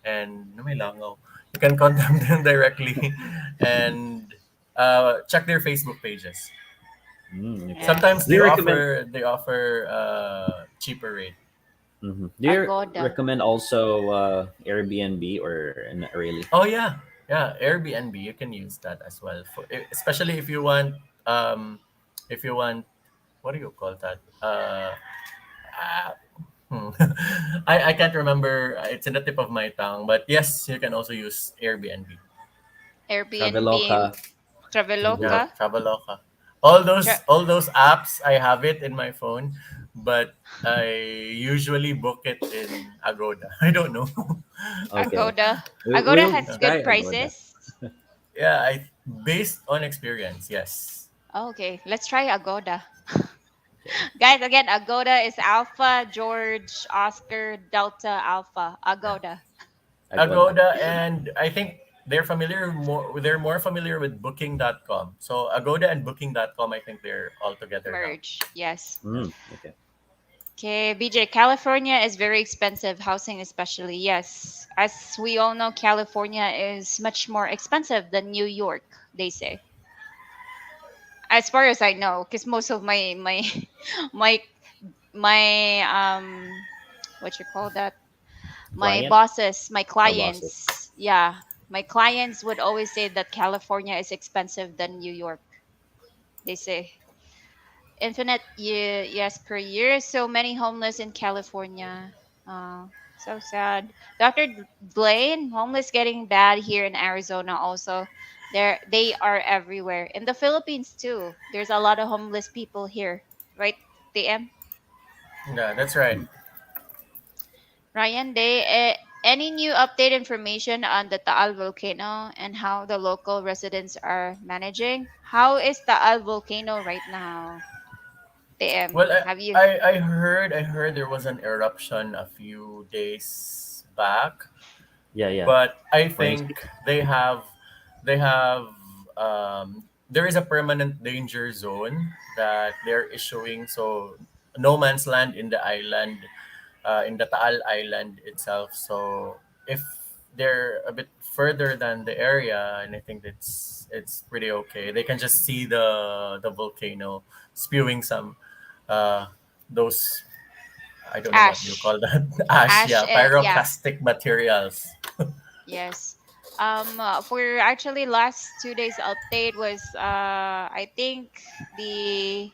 and no, may langaw. You can contact them directly and check their Facebook pages. Okay. Sometimes yes, Do you recommend? they offer cheaper rate. Do you Agoda recommend also Airbnb or not really? Oh yeah, yeah. Airbnb, you can use that as well for especially if you want, what do you call that? Uh, hmm. I can't remember. It's in the tip of my tongue, but yes, you can also use Airbnb. Airbnb, Traveloka can book Yeah, it. Traveloka. Traveloka. All Tra- those apps, I have it in my phone, but I usually book it in Agoda. I don't know. Okay. Agoda. Agoda We'll has try good Agoda. prices. Yeah, I based on experience, yes. Okay, let's try Agoda. Okay. Guys, again, Agoda is Alpha, George, Oscar, Delta, Alpha. Yeah. Agoda. Agoda. Agoda, and I think they're more familiar with booking.com. So Agoda and booking.com, I think they're all together now. Merge. Yes. Okay. Okay, BJ, California is very expensive, housing especially. Yes. As we all know, California is much more expensive than New York, they say. As far as I know, because most of my my my what you call that? My Client bosses, my or bosses? clients, yeah, my clients would always say that California is expensive than New York. They say infinite yes per year. So many homeless in California. So sad. Dr. Blaine, homeless getting bad here in Arizona also. They are everywhere. In the Philippines too. There's a lot of homeless people here, right? TM. Yeah, that's right. Ryan Day, any new update information on the Taal volcano and how the local residents are managing? How is Taal volcano right now? TM, Well, have you? I heard there was an eruption a few days back, Yeah, yeah. but I think 26. they have there is a permanent danger zone that they're issuing. So no man's land in the island, in the Taal Island itself. So if they're a bit further than the area, and I think it's pretty okay. They can just see the volcano spewing some uh, those, I don't know what you Ash. call that, ash, Ash, yeah, yeah, pyroclastic materials. yes. For actually last 2 days update was I think the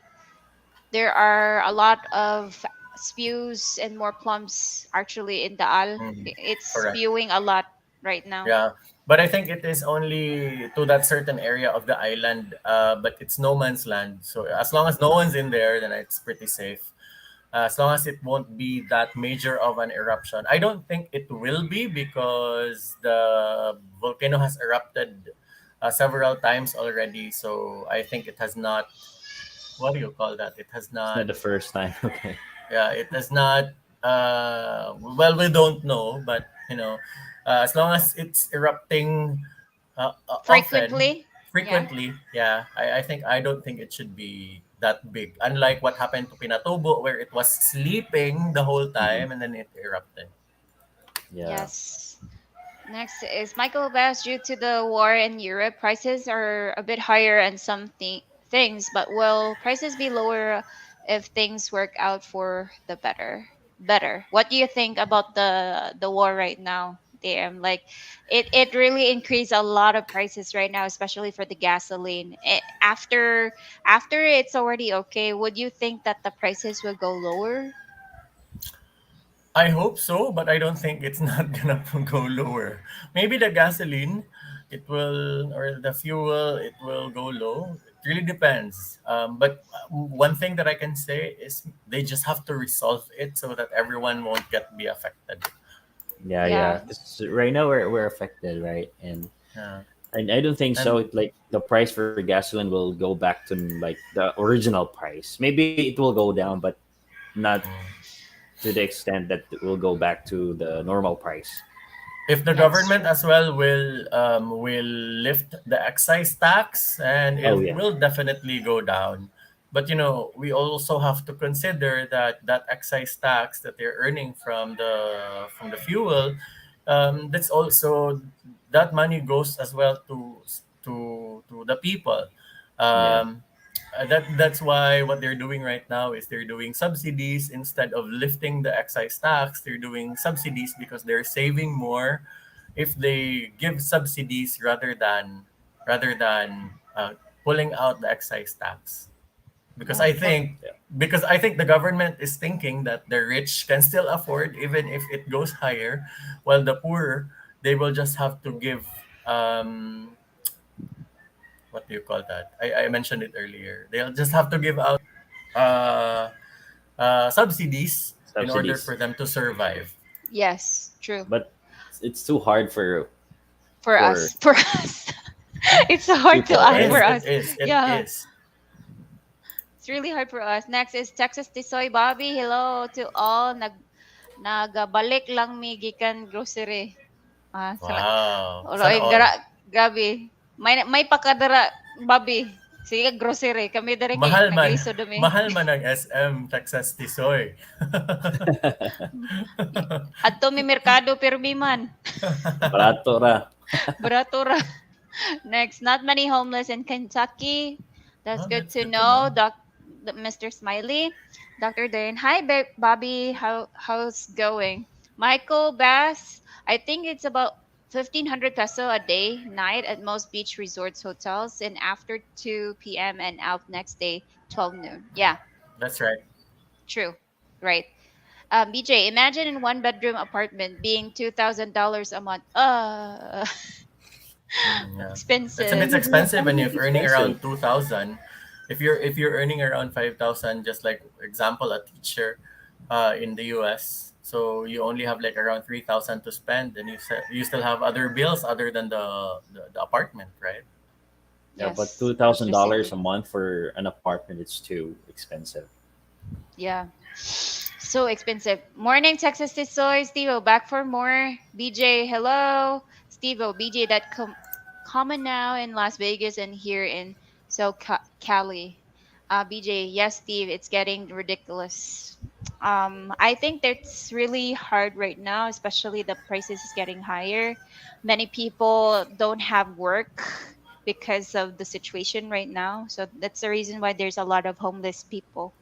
there are a lot of spews and more plums actually in the Al. Mhm. It's Correct. spewing a lot right now. Yeah, but I think it is only to that certain area of the island. But it's no man's land. So as long as no one's in there, then it's pretty safe. As long as it won't be that major of an eruption. I don't think it will be because the volcano has erupted several times already. So I think it has not. What do you call that? It has It's not not. the first time. Okay. Yeah, it has not. Well, we don't know, but as long as it's erupting often, Frequently, yeah. frequently, yeah, I don't think it should be that big. Unlike what happened to Pinatubo, where it was sleeping the whole Hmm. time and then it erupted. Yeah. Yes. Next is Michael Bass. Due to the war in Europe, prices are a bit higher on some things, but will prices be lower if things work out for the better? Better. What do you think about the war right now? Damn, like it really increased a lot of prices right now, especially for the gasoline. After it's already okay, would you think that the prices will go lower? I hope so, but I don't think it's not gonna go lower. Maybe the gasoline, it will, or the fuel, it will go low. It really depends. But one thing that I can say is they just have to resolve it so that everyone won't get be affected. Yeah, yeah. Yeah. Because right now we're affected, right? Yeah, And I don't think so. and Like the price for gasoline will go back to like the original price. Maybe it will go down, but not to the extent that it will go back to the normal price. if the That's government true. as well will lift the excise tax, and Oh it yeah, will definitely go down. But we also have to consider that that excise tax that they're earning from the fuel, that's also, that money goes as well to the people. yeah, um, that's why what they're doing right now is they're doing subsidies instead of lifting the excise tax. They're doing subsidies because they're saving more if they give subsidies rather than pulling out the excise tax. Because Yeah. I Well, think because I think the government is thinking that the rich can still afford even if it goes higher, while the poor, they will just have to give, what do you call that? I mentioned it earlier. They'll just have to give out uh, subsidies in order subsidies. for them to survive. yes, true. But it's too hard For for us. For us. It's so hard to people, It ask right? for is. It us. is. It Yeah. is. It's really hard for us. Next is Texas Tisoy Bobby. Hello to all. Nagabalik lang mi gikan grocery. Wow. Sana Oloy, all. grabe. May pakadara, Bobby. Sige, grocery. Kami dere kay Mahal man. naglisod dumi. Mahal man ang SM Texas Tisoy. Adto mi merkado pirmi man. Barato ra. Barato ra. Next, not many homeless in Kentucky. That's Oh, good that's to good to know, know. Mr. Smiley. Dr. Dane. Hi, Bobby. How's going? Michael Bass. I think it's about 1,500 peso a day night at most beach resorts hotels, and after 2 p.m. and out next day 12 noon. Yeah, That's right. true. Right. BJ, imagine in one bedroom apartment being $2,000 a month. Yeah, it's a bit Expensive. Yeah, expensive, and kind of if earning expensive. around 2,000, if you're earning around 5,000, just like example, a teacher, in the U.S., so you only have like around 3,000 to spend, and you still have other bills other than the apartment, right? Yeah, but Yes, $2,000 a electricity. month for an apartment, it's too expensive. Yeah. So expensive. Morning, Texas Soy. Steve-O, back for more. BJ, hello. Steve-O, BJ, that common now in Las Vegas and here in Cali. BJ, yes, Steve, it's getting ridiculous. I think that's really hard right now, especially the prices is getting higher. Many people don't have work because of the situation right now. So that's the reason why there's a lot of homeless people.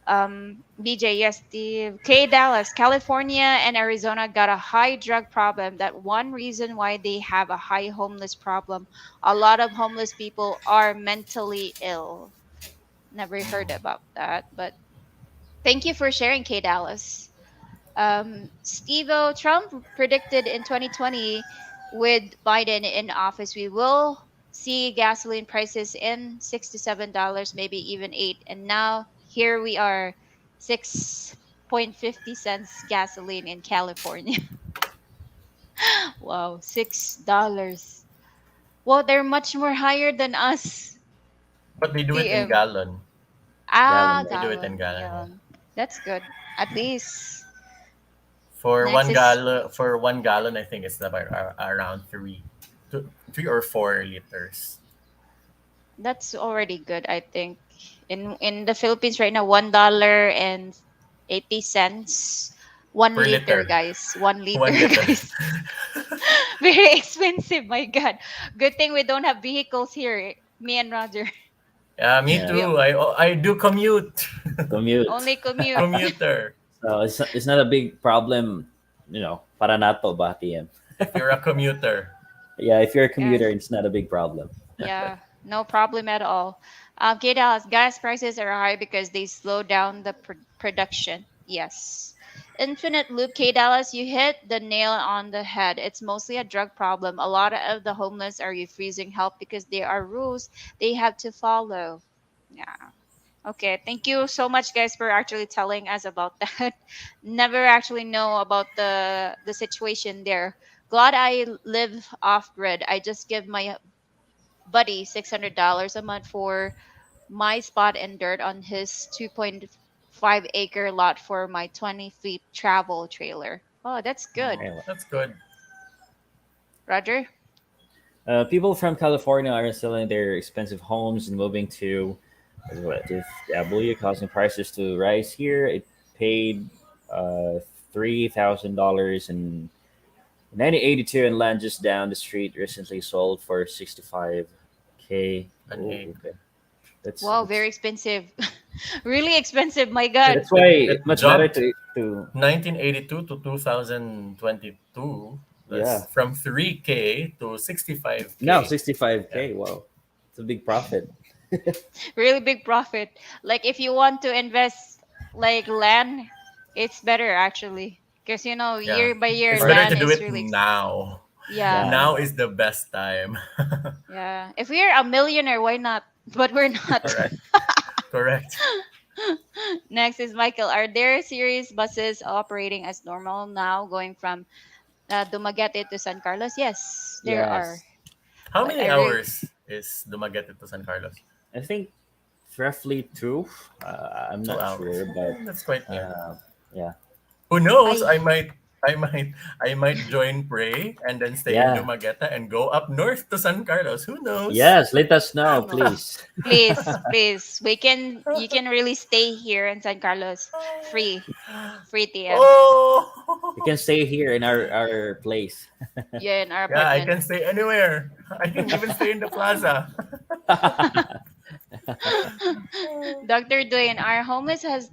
BJ, yes, Steve. K Dallas, California and Arizona got a high drug problem. That one reason why they have a high homeless problem. A lot of homeless people are mentally ill. Never heard about that, but thank you for sharing, K Dallas. Steve-O, Trump predicted in 2020 with Biden in office, we will see gasoline prices in $6 to $7, maybe even eight. And now here we are, 6.50 cents gasoline in California. Wow, $6. Well, they're much more higher than us. But they do it in TM. gallon. Ah, Gallon, They right? do it in gallon, gallon. Yeah. gallon. That's good. At least. For Next one is gallon, I think it's about around 3 or 4 liters. That's already good, I think. In the Philippines right now, $1.80. One Per liter, liter. guys. 1 liter, 1 liter. guys. Very expensive, my God. Good thing we don't have vehicles here. Me and Roger. Yeah, me Yeah, We too. I do commute. commute. only commute. Commuter. So it's not a big problem, para nato ba, TM? If you're a commuter. Yeah, if you're a commuter, Yes. it's not a big problem. Yeah, no problem at all. Okay, Dallas, gas prices are high because they slow down the production. Yes. Infinite loop, K Dallas, you hit the nail on the head. It's mostly a drug problem. A lot of the homeless are refusing help because there are rules they have to follow. Yeah. Okay, thank you so much, guys, for actually telling us about that. Never actually know about the situation there. Glad I live off grid. I just give my buddy $600 a month for my spot and dirt on his 2.5-acre lot for my 20 feet travel trailer. Oh, that's good. Oh, that's good. Roger? People from California are selling their expensive homes and moving to what if W, causing prices to rise here. It paid $3,000 in 1982, and land just down the street recently sold for 65K. An Oh, egg. okay. That's Wow, that's very expensive. Really expensive, my yeah, God. that's why It it's much better jumped to 1982 to 2022. yeah. That's from 3K to Now 65K. Yeah. 65K. Wow, it's a big profit. Really big profit. Like if you want to invest like land, it's better actually. Because Yeah. year by year It's better to land do is it really now. yeah. Yeah, Now no. is the best time. Yeah. If we're a millionaire, why not? But we're not. Correct. Correct. Next is Michael. Are there series buses operating as normal now, going from Dumaguete to San Carlos? Yes, there are. Yes, How But many hours is Dumaguete to San Carlos? I think roughly two. I'm two not hours. sure, but That's quite near. yeah, Who knows? I I might join Pray and then stay in yeah, Dumaguete and go up north to San Carlos. Who knows? yes. Let us know, who knows? please. Please, please. You can really stay here in San Carlos free. Free TM. You Oh, can stay here in our place. Yeah, in our yeah, I apartment. can stay anywhere. I can even stay in the plaza. Dr. Dwayne, our homeless has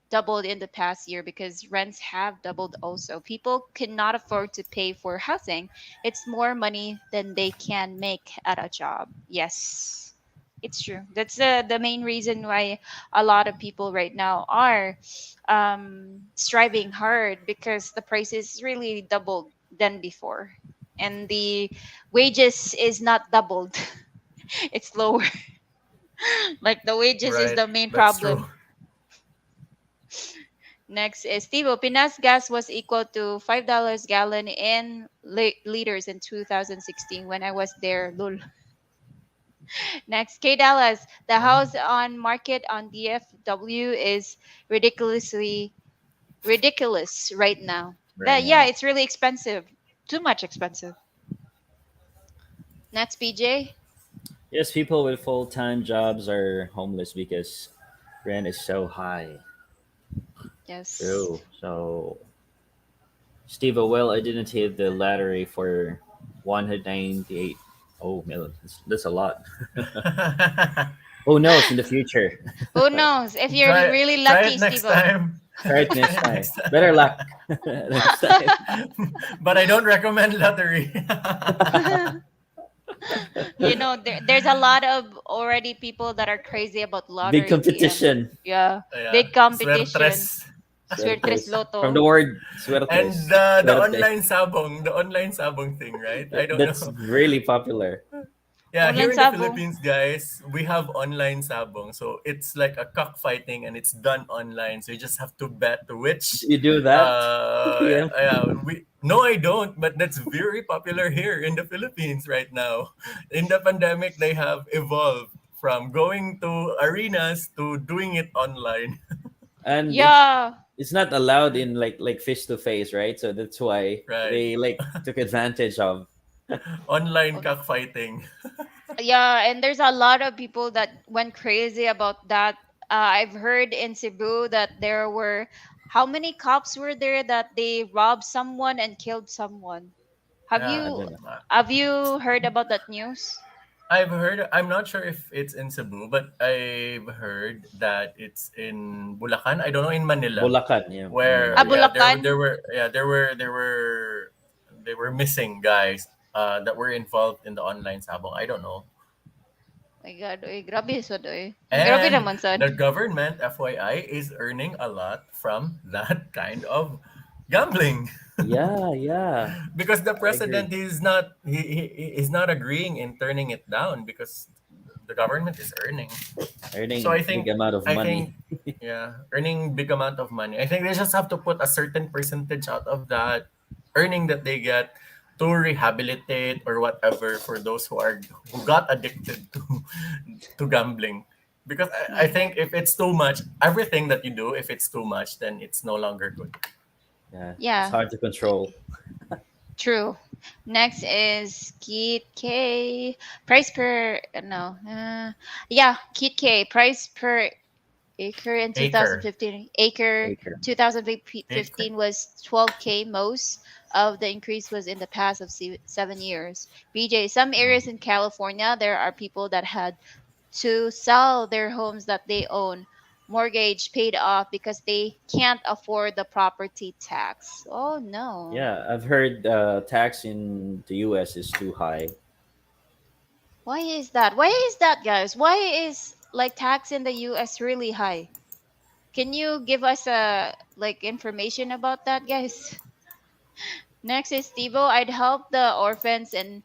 doubled in the past year because rents have doubled also. People cannot afford to pay for housing. It's more money than they can make at a job. Yes, it's true. That's the main reason why a lot of people right now are striving hard because the prices really doubled than before. and the wages is not doubled. It's lower. Like the wages is Right. the main That's true. problem. Next is Steve. Pinas gas was equal to $5 gallon in liters in 2016 when I was there. Lol. Next, K Dallas. The Oh, house on market on DFW is ridiculously ridiculous right now. right That yeah, now. it's really expensive. Too much expensive. Next, PJ. Yes, people with full time jobs are homeless because rent is so high. Yes. True. So, Steve, well, I didn't hit the lottery for 198. Oh, million. That's a lot. Who knows in the future? Who knows? If you're try really try it lucky, next Steve-O. time. Try it Try next it time. next time. Better luck next time. But I don't recommend lottery. There's a lot of already people that are crazy about Big lottery, TM. competition. Yeah, Yeah, big competition. suertres. Suertres Suertes. From the Loto. word And suertes. the Suerte. online sabong thing, right? I don't That's know. really popular. Yeah, here Online in the sabo. Philippines, guys, we have online sabong. So it's like a cockfighting and it's done online. So you just have to bet which You do that? Yeah. we no I don't, but that's very popular here in the Philippines right now. In the pandemic, they have evolved from going to arenas to doing it online. And Yeah. it's not allowed in like face to face, right? So that's why Right. they like took advantage of. Online Um, cockfighting. Yeah, and there's a lot of people that went crazy about that. I've heard in Cebu that there were how many cops were there that they robbed someone and killed someone? Have Yeah. I you don't know. have you heard about that news? I've heard. I'm not sure if it's in Cebu, but I've heard that it's in Bulacan. I don't know, in Manila, Bulacan, yeah, in where Manila. yeah, Abulacan? there were missing guys that were involved in the online sabong. I don't know. My God, oy, grabe sad oy. Grabe And naman sad. the government, FYI, is earning a lot from that kind of gambling. Yeah, yeah. Because the I agree. president is not he is not agreeing in turning it down because the government is earning. So Earning big amount of I money. think yeah, earning big amount of money. I think they just have to put a certain percentage out of that earning that they get to rehabilitate or whatever for those who got addicted to gambling. Because I My God. think if it's too much, everything that you do, if it's too much, then it's no longer good. Yeah, it's Yeah, hard to control. true. Next is Kit K. Price per no. Yeah, Kit K. Price per acre in Acre. 2015. Acre Acre. Acre. 2015 was 12K. Most of the increase was in the past of 7 years. BJ, some areas in California, there are people that had to sell their homes that they own, mortgage paid off because they can't afford the property tax. Oh no. Yeah, I've heard tax in the US is too high. Why is that? Why is that, guys? Why is like tax in the US really high? Can you give us a like information about that, guys? Next is Stevo. I'd help the orphans and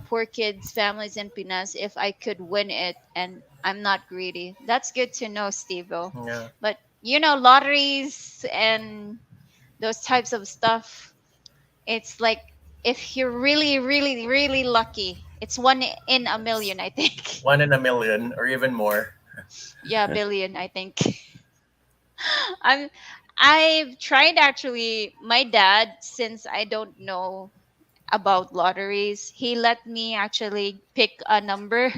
poor kids, families in Pinas if I could win it, and I'm not greedy. That's good to know, Stevo. Yeah. But lotteries and those types of stuff, it's like if you're really, really, really lucky, it's one in a million, I think. One in a million or even more. Yeah, billion, I think. I'm I've tried actually my dad since I don't know about lotteries. He let me actually pick a number.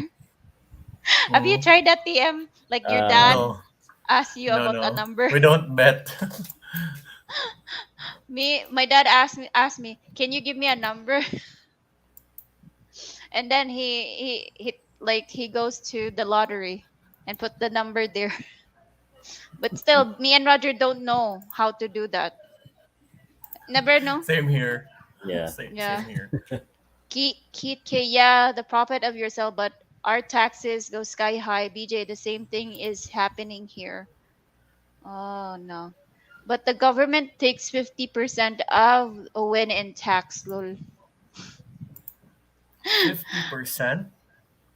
Have you Mm. tried that, TM? Like your dad Um, No, asks you no, about a no. number. We don't bet. My dad asked me, "Can you give me a number?" And then he goes to the lottery and put the number there. But still, me and Roger don't know how to do that. Never know. Same here. yeah, Yeah. Same here. Yeah, the profit of yourself, but our taxes go sky high. BJ, the same thing is happening here. Oh no. But the government takes 50% of a win in tax, lol. 50%.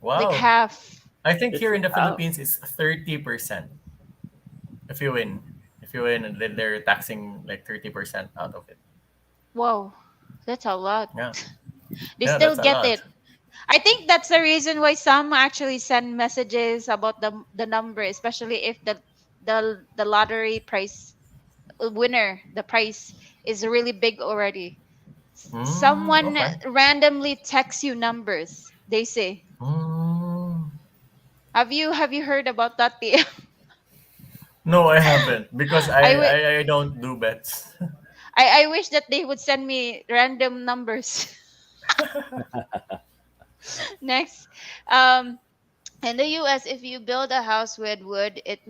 Like Wow. half. I think here in the Oh, Philippines it's 30% if you win. If you win, and then they're taxing like 30% out of it. Whoa, that's a lot. Yeah. They Yeah, still that's a get it. lot. I think that's the reason why some actually send messages about the number, especially if the lottery price winner, the price is really big already. Someone Okay. randomly texts you numbers. They say, Mm. have you heard about that? The No, I haven't because I, I, wi- I, I don't do bets. I wish that they would send me random numbers. Next, um, in the US, if you build a house with wood, it's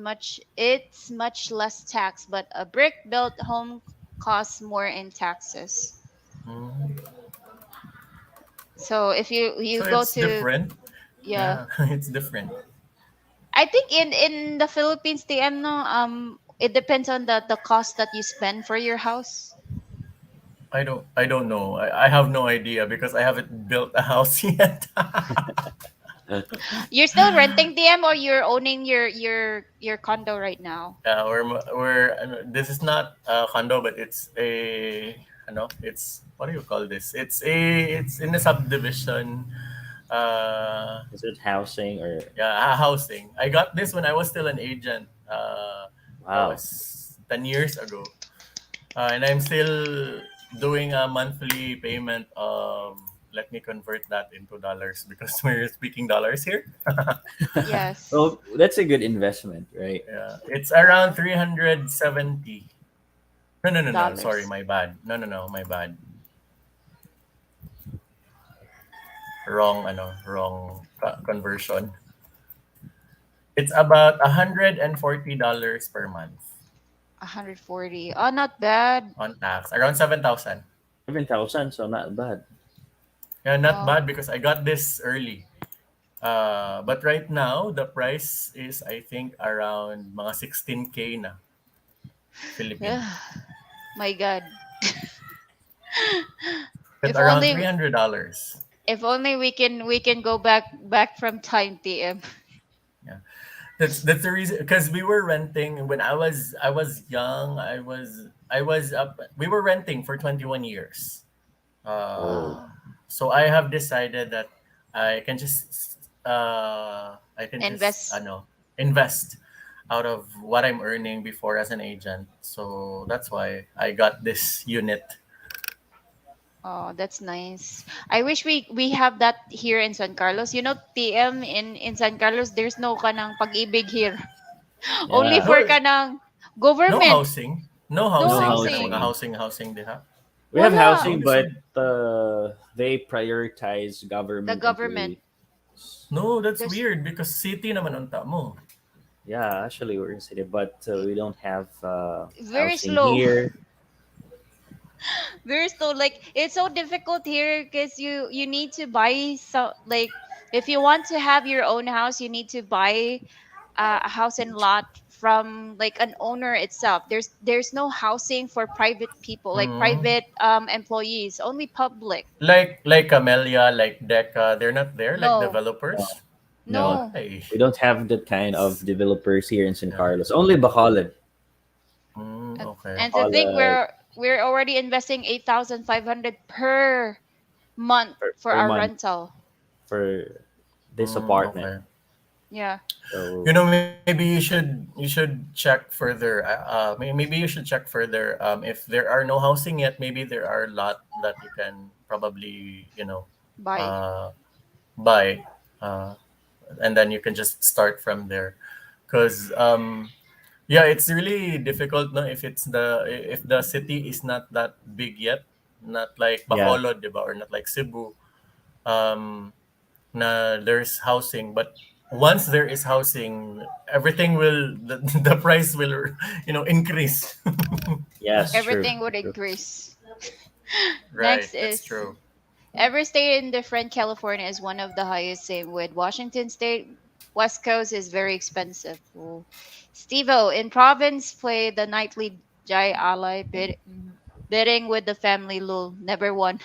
much less tax, but a brick built home costs more in taxes. Mm. So if you So go it's to, different. yeah, Yeah, it's different. I think in the Philippines, the no, it depends on the cost that you spend for your house. I don't know. I have no idea because I haven't built a house yet. You're still renting DM, or you're owning your condo right now? This is not a condo, but it's a it's what do you call this? It's in a subdivision. Uh, is it housing or yeah, housing. I got this when I was still an agent. That wow? was 10 years ago, and I'm still doing a monthly payment of. Let me convert that into dollars because we're speaking dollars here. Yes, Well, that's a good investment, right? Yeah, it's around 370. No, no, no, no. Sorry, dollars. my bad. No, no, no, my bad. Wrong, wrong conversion. It's about $140 per month 140. Oh, not bad. on tax. Around 7,000. 7,000, so not bad. Yeah, not Oh, bad because I got this early. But right now the price is I think around mga 16K na Philippine. yeah. My God. It's If around only $300. if only we can go back from time, TM. Yeah. That's the reason because we were renting when I was young. I was up. We were renting for 21 years. Oh, Oh, So I have decided that I can just invest. invest out of what I'm earning before as an agent. So that's why I got this unit. Oh, that's nice. I wish we have that here in San Carlos. TM in San Carlos, there's no kanang pag-ibig here. Only yeah. No, for kanang no government. housing, no No No housing. Kanang mga housing. housing. housing diha. We have Wala. housing, No, but so they prioritize The government government. employees. no, that's There's weird because city naman unta mo. Yeah, actually, we're in city, but we don't have very housing slow. here. Very slow. Like it's so difficult here because you need to buy, so like if you want to have your own house, you need to buy a house and lot from like an owner itself. There's no housing for private people, like Mm. private employees, only public. Like Camellia, like Deca, they're not there like No, No, developers. no, no. Why? we don't have that kind of developers here in San Yeah. Carlos. Only Bacolod. and, Okay. and to think Bacolod we're already investing 8,500 per month for per our month rental. for this apartment. Okay. Yeah. So Maybe you should check further. Maybe you should check further. If there are no housing yet, maybe there are a lot that you can probably Bye. uh, buy, uh, and then you can just start from there. Because yeah, it's really difficult. No, if the city is not that big yet, not like yeah, Bacolod, diba, or not like Cebu. Um, na there's housing, but once there is housing, everything will the price will increase. yes, true, Everything would true. increase. Right, Next that's is true. every state in different. California is one of the highest, same with Washington State. West Coast is very expensive. Oh. Steve-O, in province, play the nightly Jai Alai bidding with the family lul. Never won.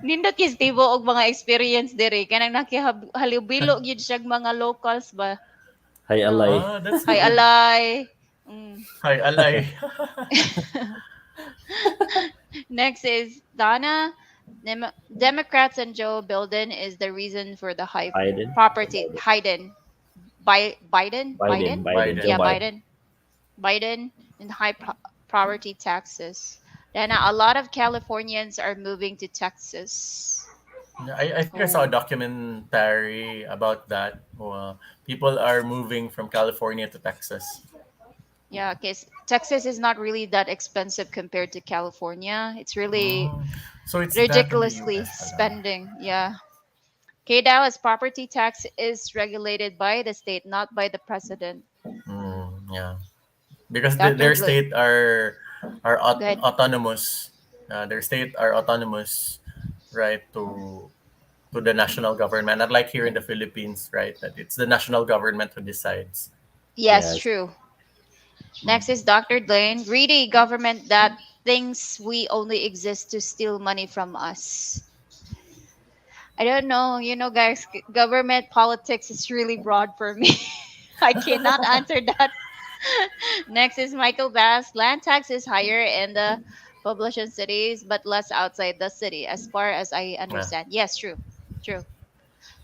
Nindot kay Steve og mga experience diri kanang nakihalubilo gyud siya mga locals ba. Hi, No. Alay. Ah, that's Hi good. alay. Mm. Hi, Alay. Next is Donna. Democrats and Joe Biden is the reason for the high Biden. property. Biden. Biden? Biden. Joe Yeah, Biden. Biden. Biden and property taxes. Then a lot of Californians are moving to Texas. Yeah, I think I saw a Oh, documentary about that. People are moving from California to Texas. yeah, because Texas is not really that expensive compared to California. It's really Mm. So it's that in the ridiculously US pala. spending. Yeah. Okay, Dallas property tax is regulated by the state, not by the president. Yeah. Because Dr. their Dl- state are Good. autonomous. Their state are autonomous, right, to the national government. Not like here in the Philippines, right, that it's the national government who decides. Yes, Yes. true. Next Mm. is Dr. Dlane. Greedy government that thinks we only exist to steal money from us. I don't know. You know, guys, government politics is really broad for me. I cannot answer that. Next is Michael Bass. Land tax is higher in the population cities, but less outside the city, as far as I Yeah, understand. Yes, true. True.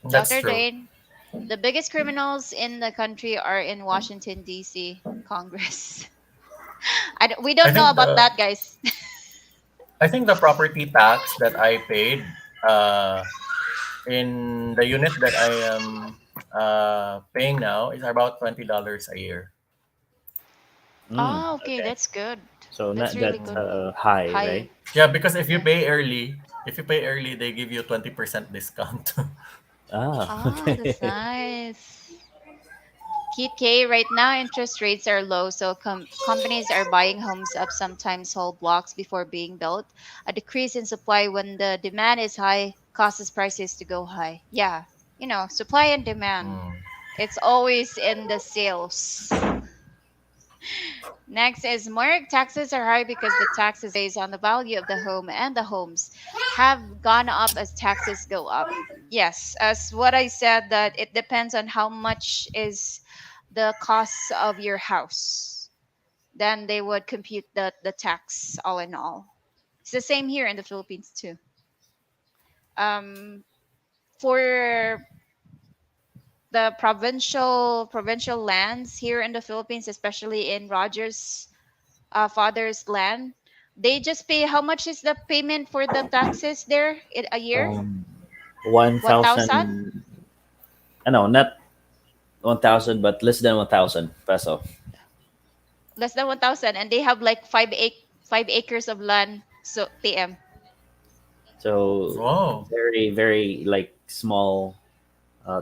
that's Dr. true. Dane, the biggest criminals in the country are in Washington, D.C., Congress. We I don't know think about the that, guys. I think the property tax that I paid in the unit that I am paying now is about $20 a year. Mm, Oh, okay, okay. that's good. So That's not really that good. high, High. right? Yeah, because Yeah. if you pay early, they give you 20% discount. Ah, Ah, that's okay. nice. Kit K, right now interest rates are low, so companies are buying homes up sometimes whole blocks before being built. A decrease in supply when the demand is high causes prices to go high. Yeah, supply and demand. Mm. It's always in the sales. Next is more taxes are high because the taxes based on the value of the home and the homes have gone up as taxes go up. Yes, as what I said that it depends on how much is the cost of your house. Then they would compute the tax all in all. It's the same here in the Philippines too. Um, for the provincial lands here in the Philippines, especially in Rogers father's land, they just pay how much is the payment for the taxes there in a year? um, 1,000. 1,000? No, not 1,000, but less than 1,000 peso. Less than 1,000, and they have like 5 acres of land. So TM, So Oh, very, very like small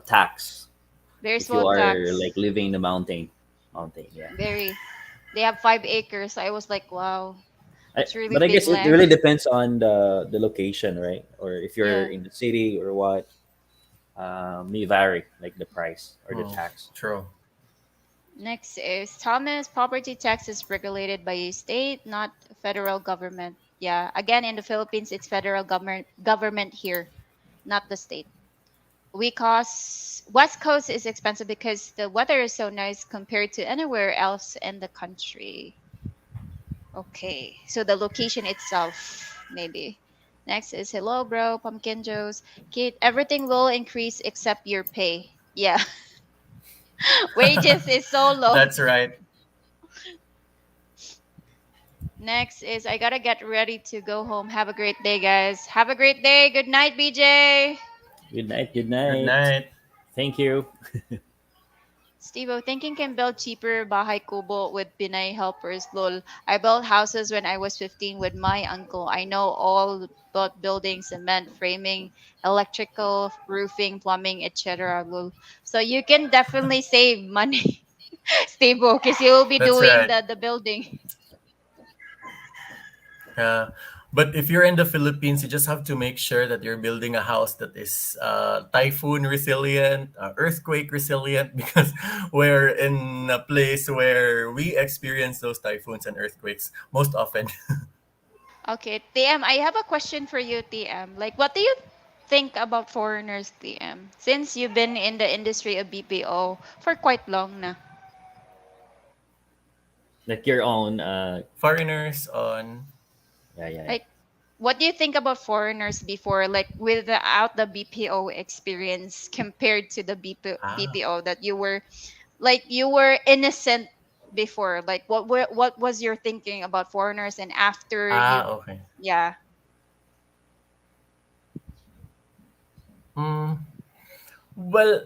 tax very if you small are tax. like living in the mountain. Mountain, yeah. Very. They have 5 acres. I was like, wow, that's really But I big guess it land. really depends on the location, right? Or if you're Yeah. in the city or what, may vary like the price or the oh, tax. true. Next is Thomas. Property tax is regulated by a state, not federal government. Yeah. Again, in the Philippines, it's federal government here, not the state. West Coast is expensive because the weather is so nice compared to anywhere else in the country. Okay, so the location itself, maybe. Next is hello, bro, Pumpkin Joe's. Kate, everything will increase except your pay. Yeah, wages is so low. That's right. Next is I gotta get ready to go home. Have a great day, guys. Have a great day. Good night, BJ. Good night. Good Good night. night. Thank you. Steve, thinking can build cheaper bahay kubo with Pinay helpers. Lol. I built houses when I was 15 with my uncle. I know all about building, cement, framing, electrical, roofing, plumbing, etc. Lol. So you can definitely save money, Steve, because you'll be That's doing right. the building. Yeah. But if you're in the Philippines, you just have to make sure that you're building a house that is typhoon resilient, earthquake resilient, because we're in a place where we experience those typhoons and earthquakes most often. Okay, TM, I have a question for you, TM. Like, what do you think about foreigners, TM? Since you've been in the industry of BPO for quite long now. Like your own, Foreigners on. yeah, yeah, yeah. Like, what do you think about foreigners before, like, without the BPO experience compared to the Ah, BPO that you were, like, you were innocent before? Like, what was your thinking about foreigners and after you, okay. yeah, Mm, well,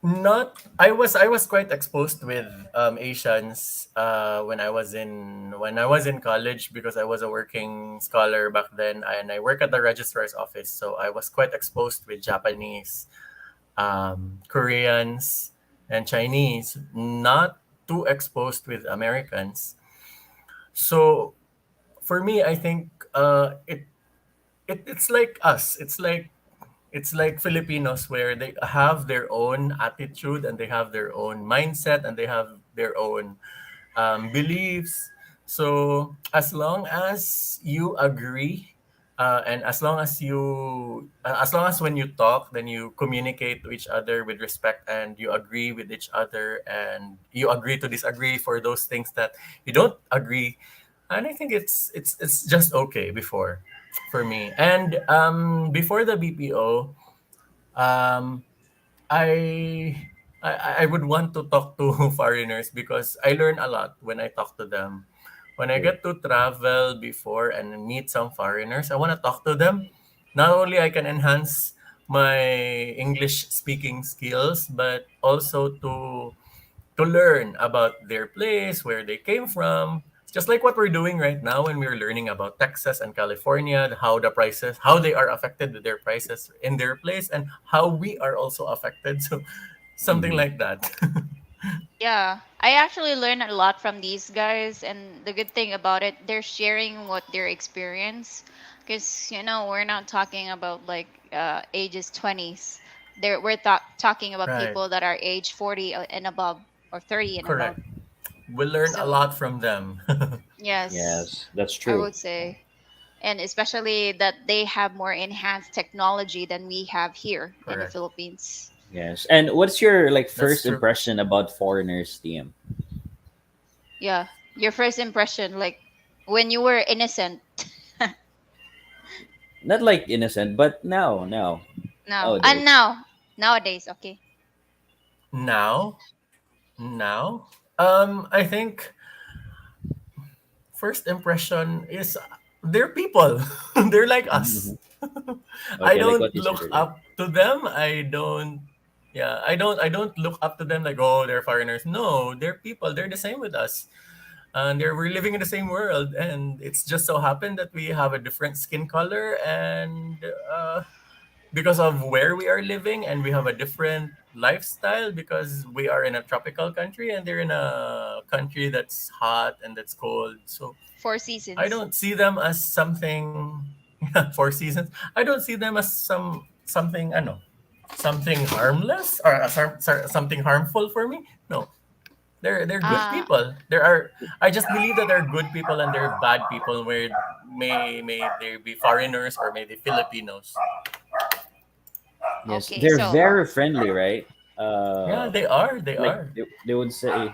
not. I was quite exposed with Asians when I was in college because I was a working scholar back then, and I work at the registrar's office. So I was quite exposed with Japanese, Koreans, and Chinese. Not too exposed with Americans. So for me, I think it's like us. It's like Filipinos where they have their own attitude and they have their own mindset and they have their own beliefs. So as long as you agree, and as long as when you talk, then you communicate to each other with respect and you agree with each other and you agree to disagree for those things that you don't agree, and I think it's just okay before for me. And before the BPO, um, I I would want to talk to foreigners because I learn a lot when I talk to them. When I True. get to travel before and meet some foreigners, I want to talk to them. Not only I can enhance my English speaking skills, but also to learn about their place, where they came from. Just like what we're doing right now when we're learning about Texas and California, how the prices, how they are affected with their prices in their place, and how we are also affected. So something Hmm. like that. yeah, I actually learned a lot from these guys, and the good thing about it, they're sharing what their experience. Because we're not talking about like ages 20s. We're talking about Right. people that are age 40 and above, or 30 and above. Correct. We learn a So lot from them. yes, Yes, that's I true. would say, and especially that they have more enhanced technology than we have here in the Correct. Philippines. Yes. And what's your like That's first true. impression about foreigners, TM? Yeah, your first impression, like when you were innocent. Not like innocent, but now, Now and nowadays. nowadays, okay. Now, now, I think first impression is they're people. They're like us. Mhm. I Okay, like don't what you said look earlier. up to them. I don't look up to them like, oh, they're foreigners. No, they're people. They're the same with us. And we're living in the same world, and it's just so happened that we have a different skin color, and because of where we are living, and we have a different lifestyle because we are in a tropical country and they're in a country that's hot and that's cold. So Four I seasons. don't see them as something yeah, 4 seasons. I don't see them as something something harmless or something harmful for me. No. They're good Uh people. There are I just believe that there are good people and there are bad people where may they be foreigners or maybe Filipinos. Yes, okay, they're so very friendly, right? Yeah, Uh, they are. They like are. they would say,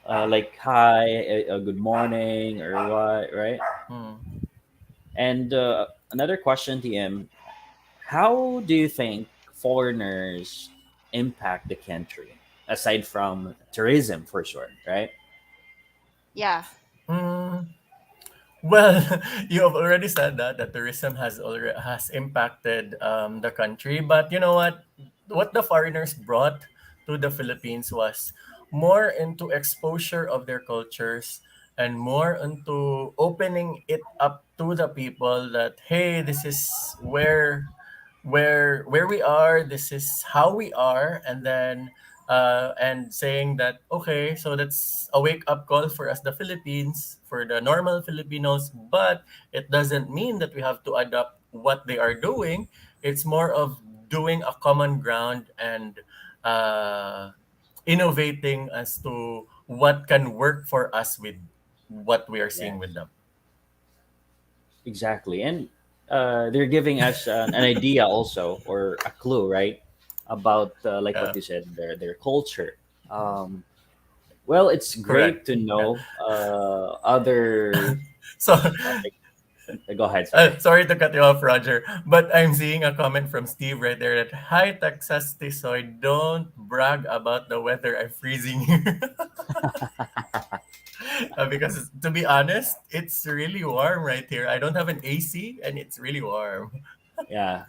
like hi, good morning, or what, right? Hmm. And another question, TM, how do you think foreigners impact the country aside from tourism, for sure, right? yeah, Mm, well, you have already said that tourism has impacted the country, but you know what? What the foreigners brought to the Philippines was more into exposure of their cultures and more into opening it up to the people that hey, this is where we are, this is how we are, and then and saying that okay, so that's a wake up call for us, the Philippines, for the normal Filipinos, but it doesn't mean that we have to adopt what they are doing. It's more of doing a common ground and uh, innovating as to what can work for us with what we are seeing with Yes. them. exactly, and they're giving us an idea also, or a clue, right, about like Yeah, what you said, their culture. Um, well, it's great correct. to Yeah. know other So, like. Go ahead, sorry. sorry to cut you off, Roger, but I'm seeing a comment from Steve right there that, "Hi, Texas Tisoy, don't brag about the weather. I'm freezing here." Because to be honest, it's really warm right here. I don't have an AC, and it's really warm. Yeah,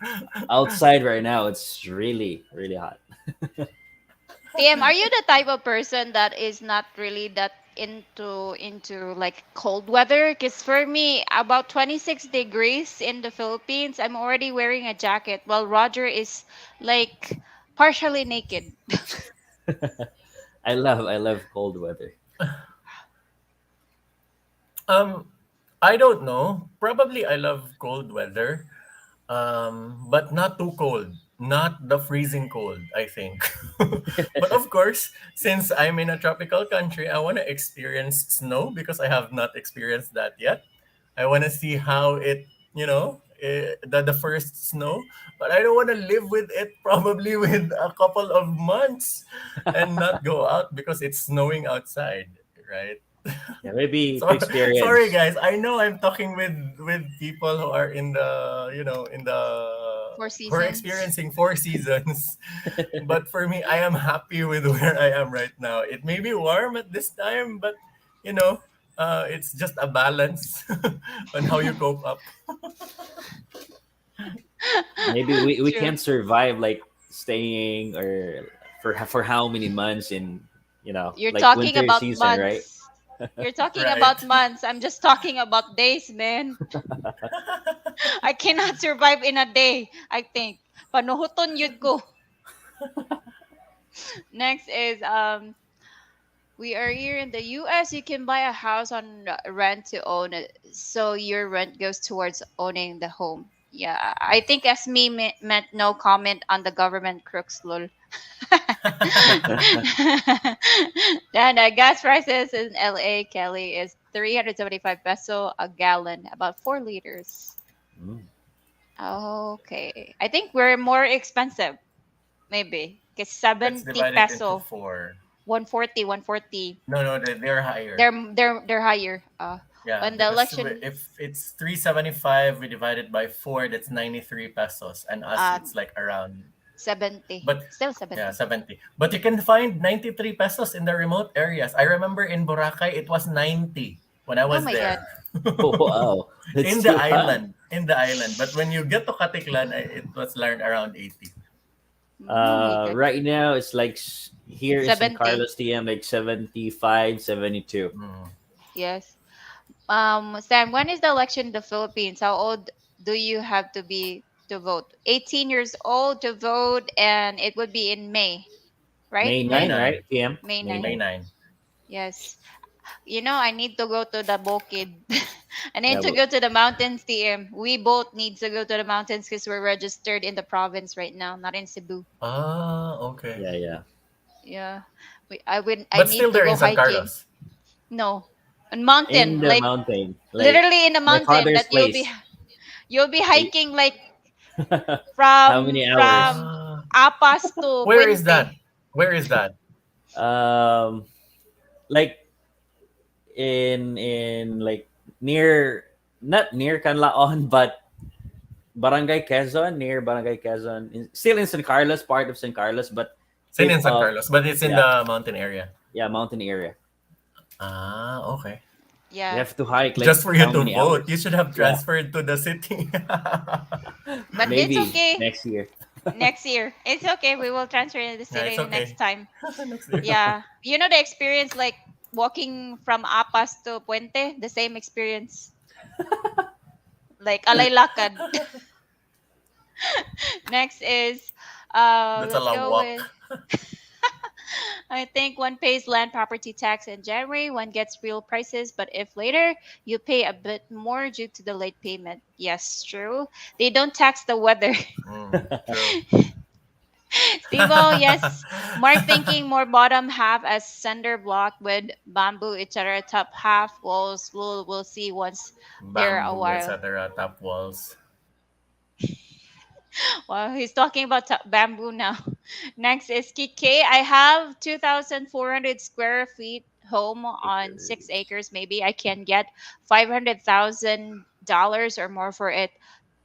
outside right now it's really really hot. TM, are you the type of person that is not really that into like cold weather? Because for me, about 26 degrees in the Philippines, I'm already wearing a jacket, while Roger is like partially naked. I love cold weather. Um, I don't know. Probably I love cold weather, but not too cold. Not the freezing cold, I think. But of course, since I'm in a tropical country, I want to experience snow because I have not experienced that yet. I want to see how it, the first snow, but I don't want to live with it probably with a couple of months and not go out because it's snowing outside, right? Yeah, maybe So to sorry experience. guys. I know I'm talking with people who are in the Four who are seasons. experiencing four seasons. But for me, I am happy with where I am right now. It may be warm at this time, but you know, it's just a balance on how you cope up. Maybe we True. can't survive like staying or for how many months in, You're like talking winter about season, right? months. You're talking Right. about months. I'm just talking about days, man. I cannot survive in a day, I think. Panuhuton yun ko. Next is we are here in the US. You can buy a house on rent to own it, so your rent goes towards owning the home. Yeah, I think as me meant no comment on the government crooks, lol. Then gas prices in LA, Kelly, is 375 peso a gallon, about 4 liters. Mm. Okay, I think we're more expensive, maybe. Because Let's 70 divide it into peso, four. 140, 140. No, no, they're higher. They're higher. Yeah, On the because election, if it's 375, we divide it by 4, that's 93 pesos. And us, uh, it's like around, 70. but Still yeah, 70. 70. But you can find 93 pesos in the remote areas. I remember in Boracay, it was 90 when I Oh was my god. there. Oh, wow, that's too high. In the island. But when you get to Katiklan, it was learned around 80. Oh my god. Right now it's like here in San 70. Carlos TM like 75, 72. Mm. Yes. Sam, when is the election in the Philippines? How old do you have to be to vote? 18 years old to vote, and it would be in May, right? May May 9, right? 9. PM May May 9. May 9. 9. Yes. I need to go to the Bukid. I Yeah, need to go to the mountains, TM. We both need to go to the mountains because we're registered in the province right now, not in Cebu. Ah, okay. yeah. Yeah. I But need still to there go in San hiking. Carlos. No. On mountain, In the like mountain, like literally in the my mountain father's that place. you'll be Like, hiking like how from many hours? from Ah, Apas to where is Puente. that? Where is that? Um, like in like near, not near Canlaon, but Barangay Quezon, near Barangay Quezon, still in San Carlos, part of San Carlos, but Same tip in San of, Carlos, but it's in yeah, the mountain area. yeah, mountain area. Ah, okay. You Yeah. have to hike like Just for you how to many vote, you hours? should have Yeah, transferred to the city. But it's maybe okay. next year. Next year. It's okay. We will transfer in the Yeah, it's city next okay. time. Next year. Yeah. You know the experience like walking from Apas to Puente? The same experience. Like Alay Lakad. Next is That's a let's long go with walk. I think one pays land property tax in January, one gets real prices, but if later, you pay a bit more due to the late payment. Yes, true. They don't tax the weather. Mm, true. Steve, yes. Mark thinking more bottom half as cinder block with bamboo, etc. Top half walls. We'll see once they're a Bamboo, while. etc. Top walls. Well, he's talking about bamboo now. Next is Kike. I have 2,400 square feet home on 6 acres. Maybe I can get $500,000 or more for it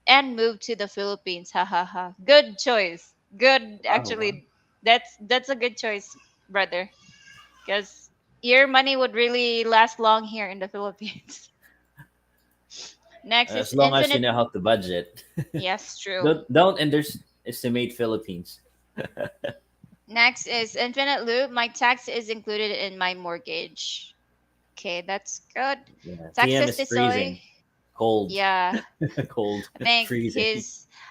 and move to the Philippines. Ha ha ha. Good choice. Good, Wow, wow. actually. That's a good choice, brother. Because your money would really last long here in the Philippines. Next is As long as you infinite. know how to budget. Yes, true. Don't underestimate Philippines. Next is infinite loop. My tax is included in my mortgage. Okay, that's good. Yeah, TM Taxes is Tisoy. freezing, cold, Yeah, cold, I think freezing.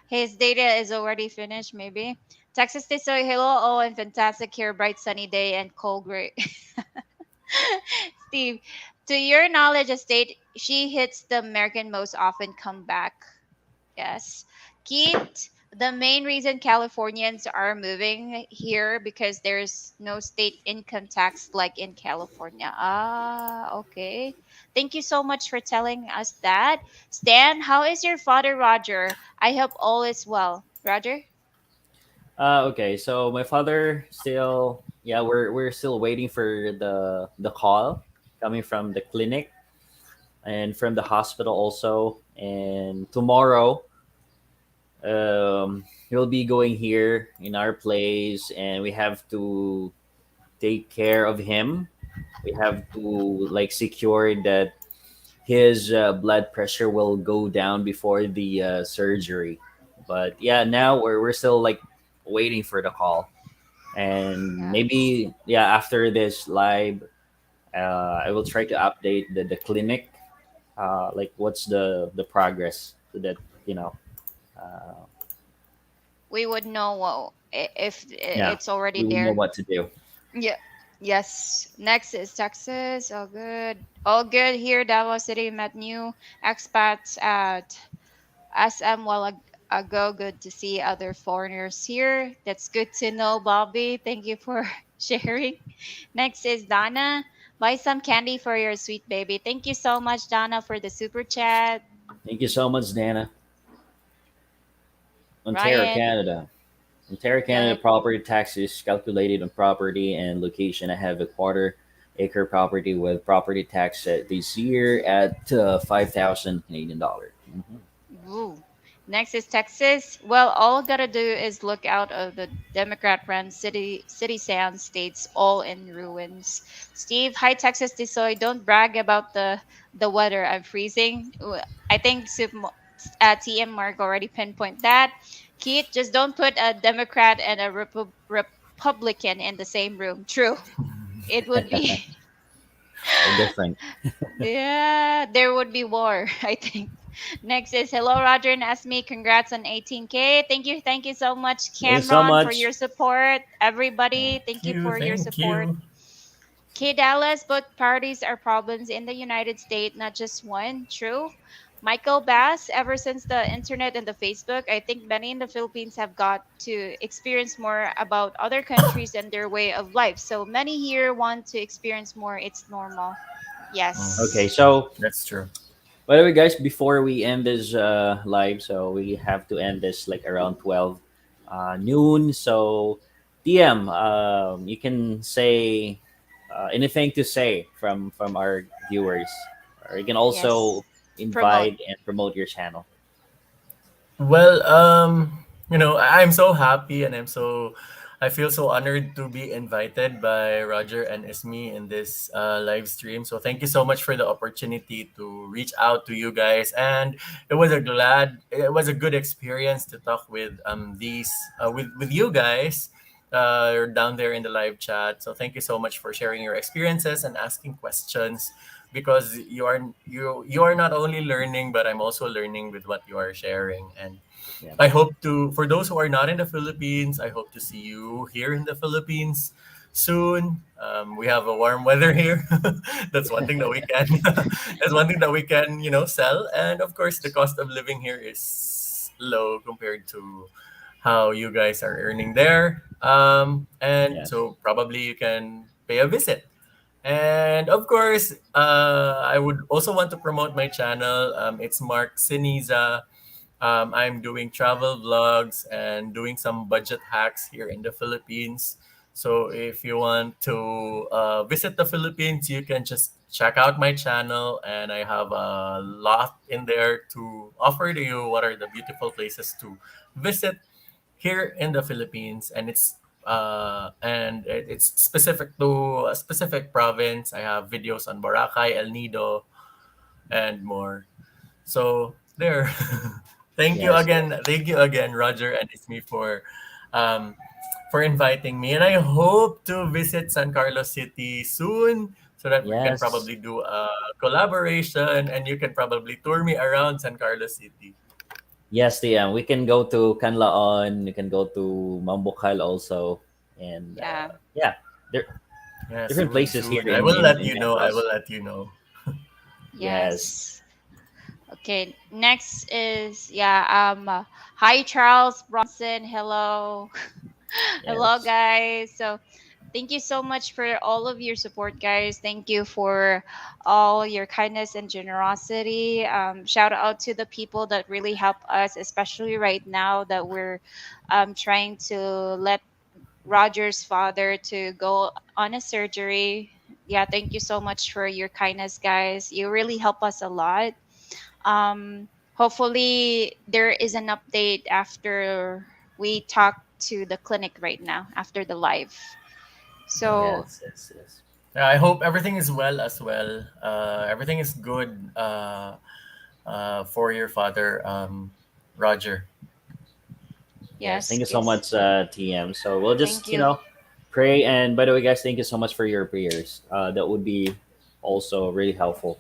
his data is already finished. Maybe Texas Tisoy. Hello, all and fantastic here. Bright sunny day and cold gray. Steve, to your knowledge, a state she hits the American most often come back. Yes. Keith, the main reason Californians are moving here because there's no state income tax like in California. Ah, okay. Thank you so much for telling us that. Stan, how is your father, Roger? I hope all is well. Roger? Okay, so my father still, yeah, we're still waiting for the call coming from the clinic and from the hospital also. And tomorrow, he'll be going here in our place, and we have to take care of him. We have to like secure that his blood pressure will go down before the surgery. But yeah, now we're still like waiting for the call, and Yes. maybe yeah after this live, I will try to update the clinic, like what's the progress so that you know, uh, We would know if yeah, it's already we will know there. what to do. Yeah. Yes. Next is Texas. All good. All good here. Davao City met new expats at SM while ago. Good to see other foreigners here. That's good to know, Bobby. Thank you for sharing. Next is Donna. Buy some candy for your sweet baby. Thank you so much, Donna, for the super chat. Thank you so much, Dana. Ontario, Ryan. Canada. Ontario, Canada Good. property tax is calculated on property and location. I have a quarter acre property with property tax this year at 5,000 Canadian dollar. Mhm. Ooh. Next is Texas. Well, all gotta do is look out of the Democrat-run city sound states, all in ruins. Steve, hi Texas Tisoy. Don't brag about the weather. I'm freezing. I think TM Mark already pinpoint that. Keith, just don't put a Democrat and a Republican in the same room. True. It would be. They're different. Yeah, there would be war, I think. Next is hello, Roger and Esme. Congrats on 18K. Thank you so much, Thank you so Cameron, for much. your support. Everybody, Thank thank you you, for your thank support. you. K Dallas, both parties are problems in the United States, not just one. True. Michael Bass, ever since the internet and the Facebook, I think many in the Philippines have got to experience more about other countries and their way of life. So many here want to experience more. It's normal. Okay, Yes. so That's true. by the way, guys, before we end this live, so we have to end this like around 12 noon. So, DM, you can say anything to say from our viewers, or you can Yes. also Promote. invite and promote your channel. Well, I'm so happy and I feel so honored to be invited by Roger and Ismi in this live stream. So thank you so much for the opportunity to reach out to you guys, and it was a good experience to talk with with you guys down there in the live chat. So thank you so much for sharing your experiences and asking questions, because you are not only learning, but I'm also learning with what you are sharing. And Yeah. I hope to, for those who are not in the Philippines, I hope to see you here in the Philippines soon. We have a warm weather here. That's one thing that we can that's one thing that we can, sell. And of course, the cost of living here is low compared to how you guys are earning there. And Yes. so probably you can pay a visit. And of course, I would also want to promote my channel. It's Mark Siniza. I'm doing travel vlogs and doing some budget hacks here in the Philippines. So if you want to visit the Philippines, you can just check out my channel, and I have a lot in there to offer to you. What are the beautiful places to visit here in the Philippines? And it's specific to a specific province. I have videos on Boracay, El Nido, and more. So there. Thank you Yes. again. Yes. Thank you again, Roger and Ismi, um, for inviting me. And I hope to visit San Carlos City soon so that we can Yes. probably do a collaboration and you can probably tour me around San Carlos City. Yes, TM. We can go to Canlaon. We can go to Mambukal also, and Yeah. yeah, there Yeah, different soon, places here soon. I will in let in you know. I Negros. will let you know. Yes. Yes. Okay. Next is yeah. Hi Charles Bronson. Hello. Hello Yes. guys. So thank you so much for all of your support, guys. Thank you for all your kindness and generosity. Shout out to the people that really help us, especially right now that we're trying to let Roger's father to go on a surgery. Yeah, thank you so much for your kindness, guys. You really help us a lot. Hopefully, there is an update after we talk to the clinic right now, after the live. So, Yes. Yes. Yes. Yeah, I hope everything is well as well. Everything is good for your father, Roger. Yes, thank yes, you so yes. much, TM. So we'll Thank just, you. pray. And by the way, guys, thank you so much for your prayers. That would be also really helpful.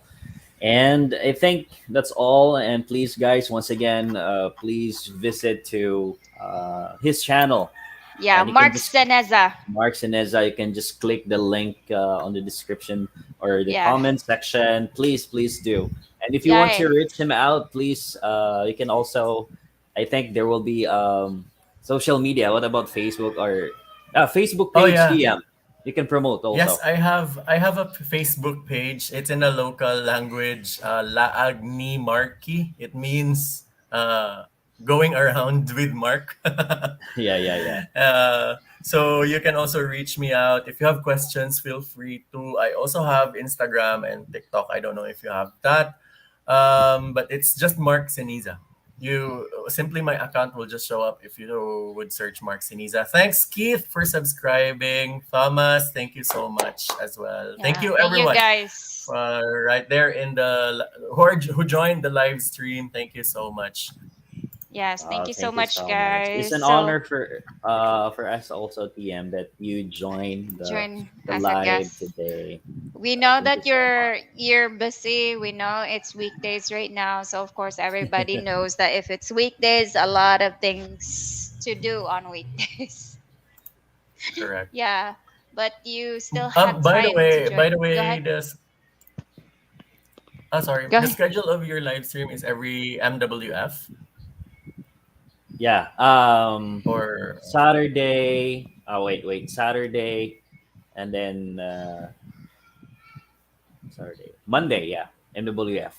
And I think that's all. And please, guys, once again, please visit to his channel, Yeah, and you can Mark just Steneza. Mark Sineza. You can just click the link on the description or the Yeah. comment section. Please, please do. And if you Yeah. want to reach him out, please, you can also. I think there will be social media. What about Facebook or Facebook Oh page? yeah. DM. You can promote Yes, also. I have a Facebook page. It's in a local language, Laagni Marki. It means going around with Mark. Yeah, yeah, yeah. So you can also reach me out if you have questions. Feel free to. I also have Instagram and TikTok. I don't know if you have that, but it's just Mark Seniza. You simply my account will just show up if you would search Mark Siniza. Thanks, Keith, for subscribing. Thomas, thank you so much as well. Thank Yeah. you, Thank you, everyone, guys. right there in the who joined the live stream. Thank you so much. Yes. Thank you so Thank you much, so much. It's guys. an So, honor for us also, TM, that you joined join the as a live guest. today. We know Thank you that so you're busy. We know it's weekdays right now, so of course everybody much. knows that if it's weekdays, a lot of things to do on weekdays. Correct. Yeah, but you still had By the time to way, join. Go ahead. sorry, Go the ahead. schedule of your live stream is every MWF Yeah. or Saturday. Oh, wait. Saturday, and then Saturday, Monday. Yeah, MWF,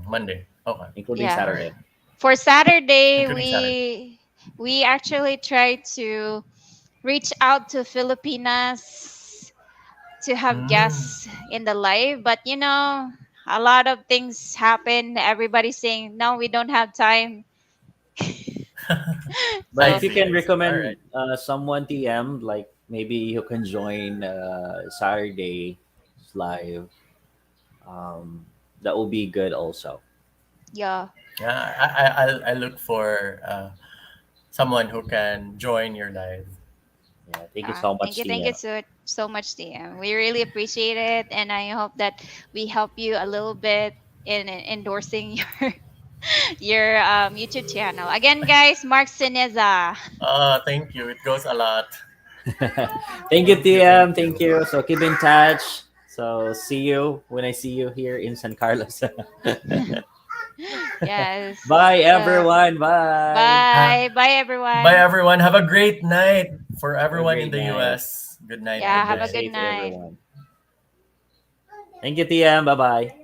Monday. Okay, including Yeah. all right, Saturday. For Saturday, including Saturday. we actually try to reach out to Filipinas to have Mm. guests in the live, but a lot of things happen. Everybody's saying, no, we don't have time. But I So, if you see. can I see. All right. recommend someone, TM, like maybe you can join Saturday live. Um, that will be good also. yeah. Yeah, I look for someone who can join your live. Yeah. Thank you so much, Thank you TM. so much, DM. We really appreciate it, and I hope that we help you a little bit in endorsing your YouTube channel. Again, guys, Mark Sineza. Thank you. It goes a lot. Thank you, Thank you. Thank TM. Thank you. you. So keep in touch. So see you when I see you here in San Carlos. Yes. Bye, So everyone. Bye. Ha- bye. Bye Bye, everyone. everyone. Have a great night for Have a everyone in great the night US. Good night. Yeah, Good and have keep a night. good safe, night. everyone. Thank you, TM. Bye bye.